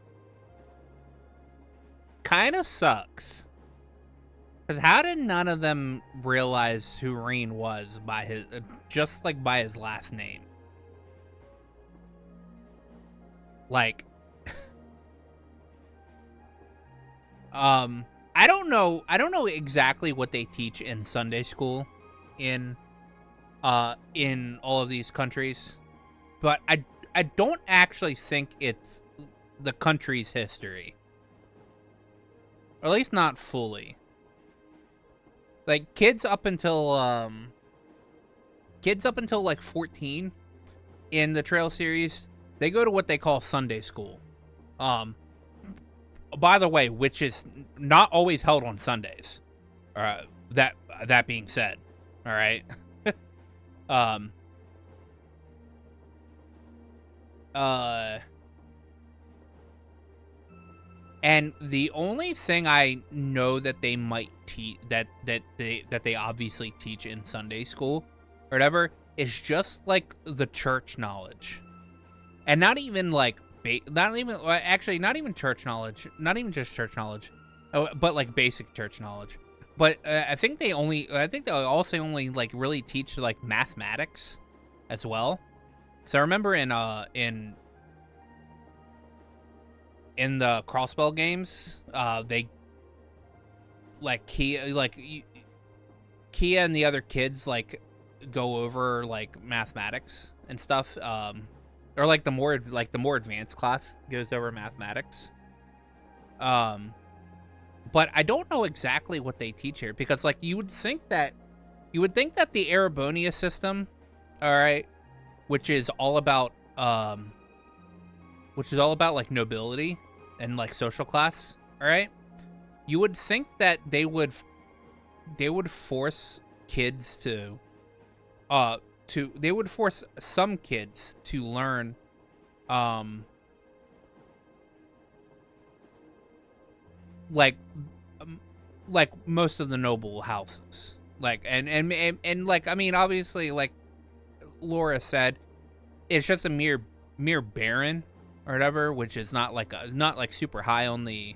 kind of sucks. Because how did none of them realize who Reen was by his just like by his last name? Like, I don't know exactly what they teach in Sunday school in all of these countries, but I don't actually think it's the country's history, or at least not fully. Like kids up until like 14 in the Trail series, they go to what they call Sunday school. By the way, which is not always held on Sundays. That being said, all right. And the only thing I know that they might teach that they obviously teach in Sunday school or whatever is just like the church knowledge. And not even like not even church knowledge, not even just church knowledge, but like basic church knowledge. But I think they also only like really teach like mathematics as well. So I remember in the Crossbell games, they Kia and the other kids like go over like mathematics and stuff. Or like the more advanced class goes over mathematics. But I don't know exactly what they teach here, because like you would think that the Arabonia system, all right, which is all about like nobility and like social class, all right? You would think that they would force kids to they would force some kids to learn like most of the noble houses, like and like, I mean, obviously, like Laura said, it's just a mere baron or whatever, which is not like super high on the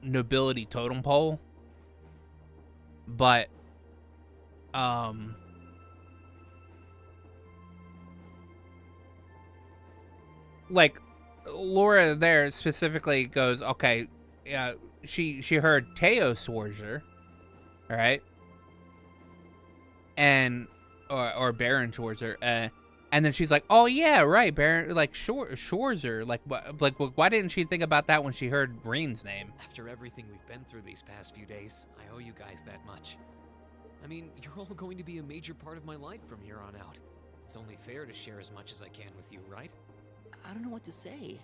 nobility totem pole, but like Laura there specifically goes, okay, yeah, she heard Teo Schwarzer, all right, and or Baron Schwarzer, and then she's like, oh yeah, right, Baron, like Schwarzer, like why didn't she think about that when she heard Rain's name? After everything we've been through these past few days, I owe you guys that much. I mean, you're all going to be a major part of my life from here on out. It's only fair to share as much as I can with you, right? I don't know what to say.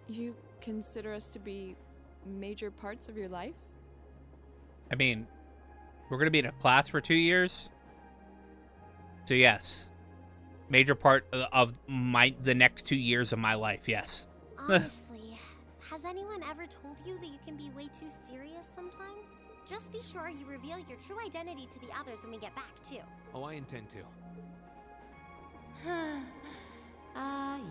You consider us to be major parts of your life? I mean, we're gonna be in a class for 2 years, so yes, major part of the next 2 years of my life. Yes. Honestly, has anyone ever told you that you can be way too serious sometimes? Just be sure you reveal your true identity to the others when we get back, too. Oh, I intend to.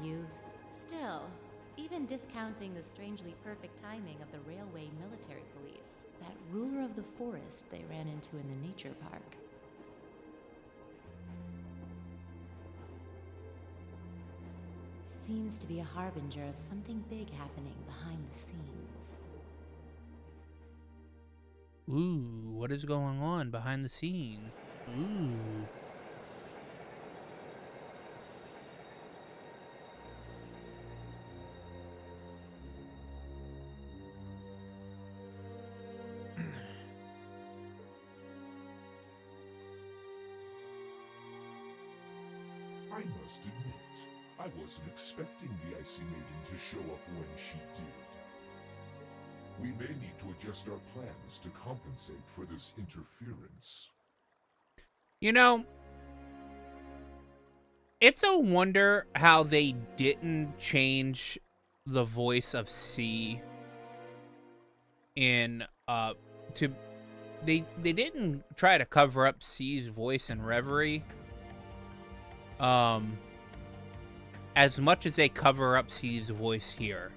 Youth. Still, even discounting the strangely perfect timing of the railway military police, that ruler of the forest they ran into in the nature park. Seems to be a harbinger of something big happening behind the scenes. Ooh, what is going on behind the scene? Ooh. I must admit, I wasn't expecting the Icy Maiden to show up when she did. We may need to adjust our plans to compensate for this interference. You know, it's a wonder how they didn't change the voice of C in they didn't try to cover up C's voice in Reverie as much as they cover up C's voice here.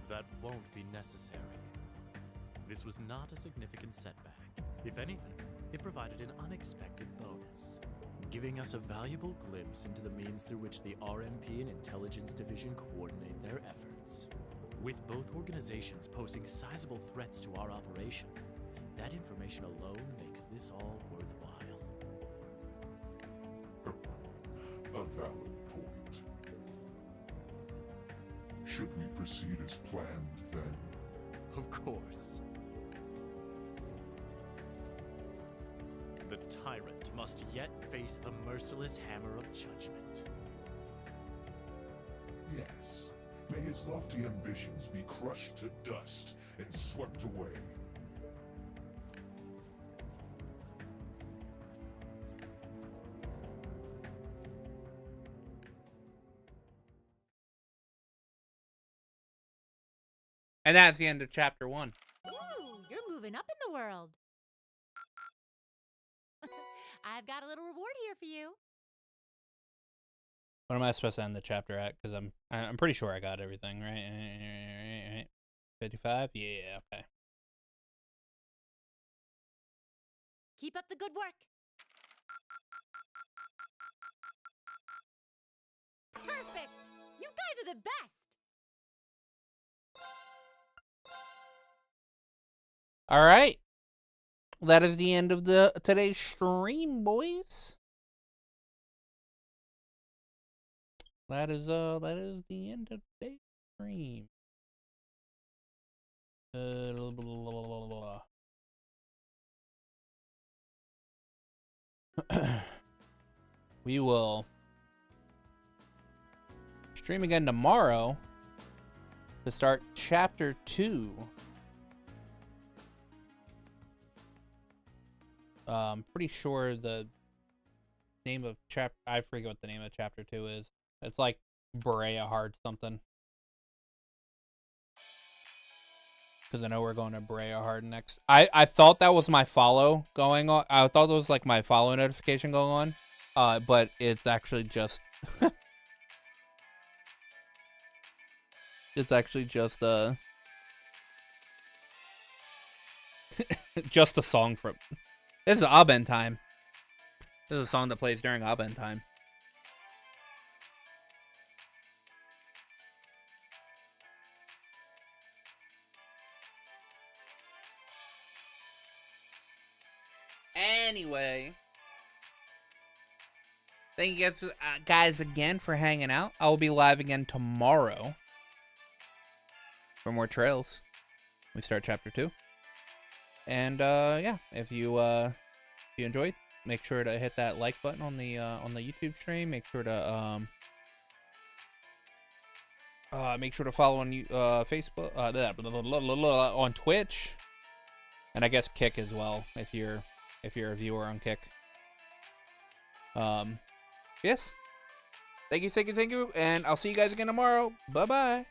That won't be necessary. This was not a significant setback. If anything, it provided an unexpected bonus, giving us a valuable glimpse into the means through which the RMP and Intelligence Division coordinate their efforts. With both organizations posing sizable threats to our operation, that information alone makes this all worthwhile. A valid point. Should we proceed as planned, then? Of course. The tyrant must yet face the merciless hammer of judgment. Yes. May his lofty ambitions be crushed to dust and swept away. And that's the end of chapter 1. Ooh, you're moving up in the world. I've got a little reward here for you. What am I supposed to end the chapter at? Because I'm pretty sure I got everything, right? 55? Yeah, okay. Keep up the good work. Perfect! You guys are the best! All right. That is the end of today's stream, boys. That is the end of today's stream. We will stream again tomorrow to start chapter 2. I'm pretty sure the name of I forget what the name of chapter 2 is. It's like Brea Hard something. Because I know we're going to Brea Hard next. I thought that was my follow going on. I thought it was like my follow notification going on. But it's actually just it's actually just just a song from this is Aben time. This is a song that plays during Aben time. Anyway, thank you guys again for hanging out. I will be live again tomorrow for more trails. We start chapter 2. And yeah, if you enjoyed, make sure to hit that like button on the YouTube stream. Make sure to follow on Facebook, on Twitch, and I guess Kick as well if you're a viewer on Kick. Yes. Thank you, and I'll see you guys again tomorrow. Bye bye.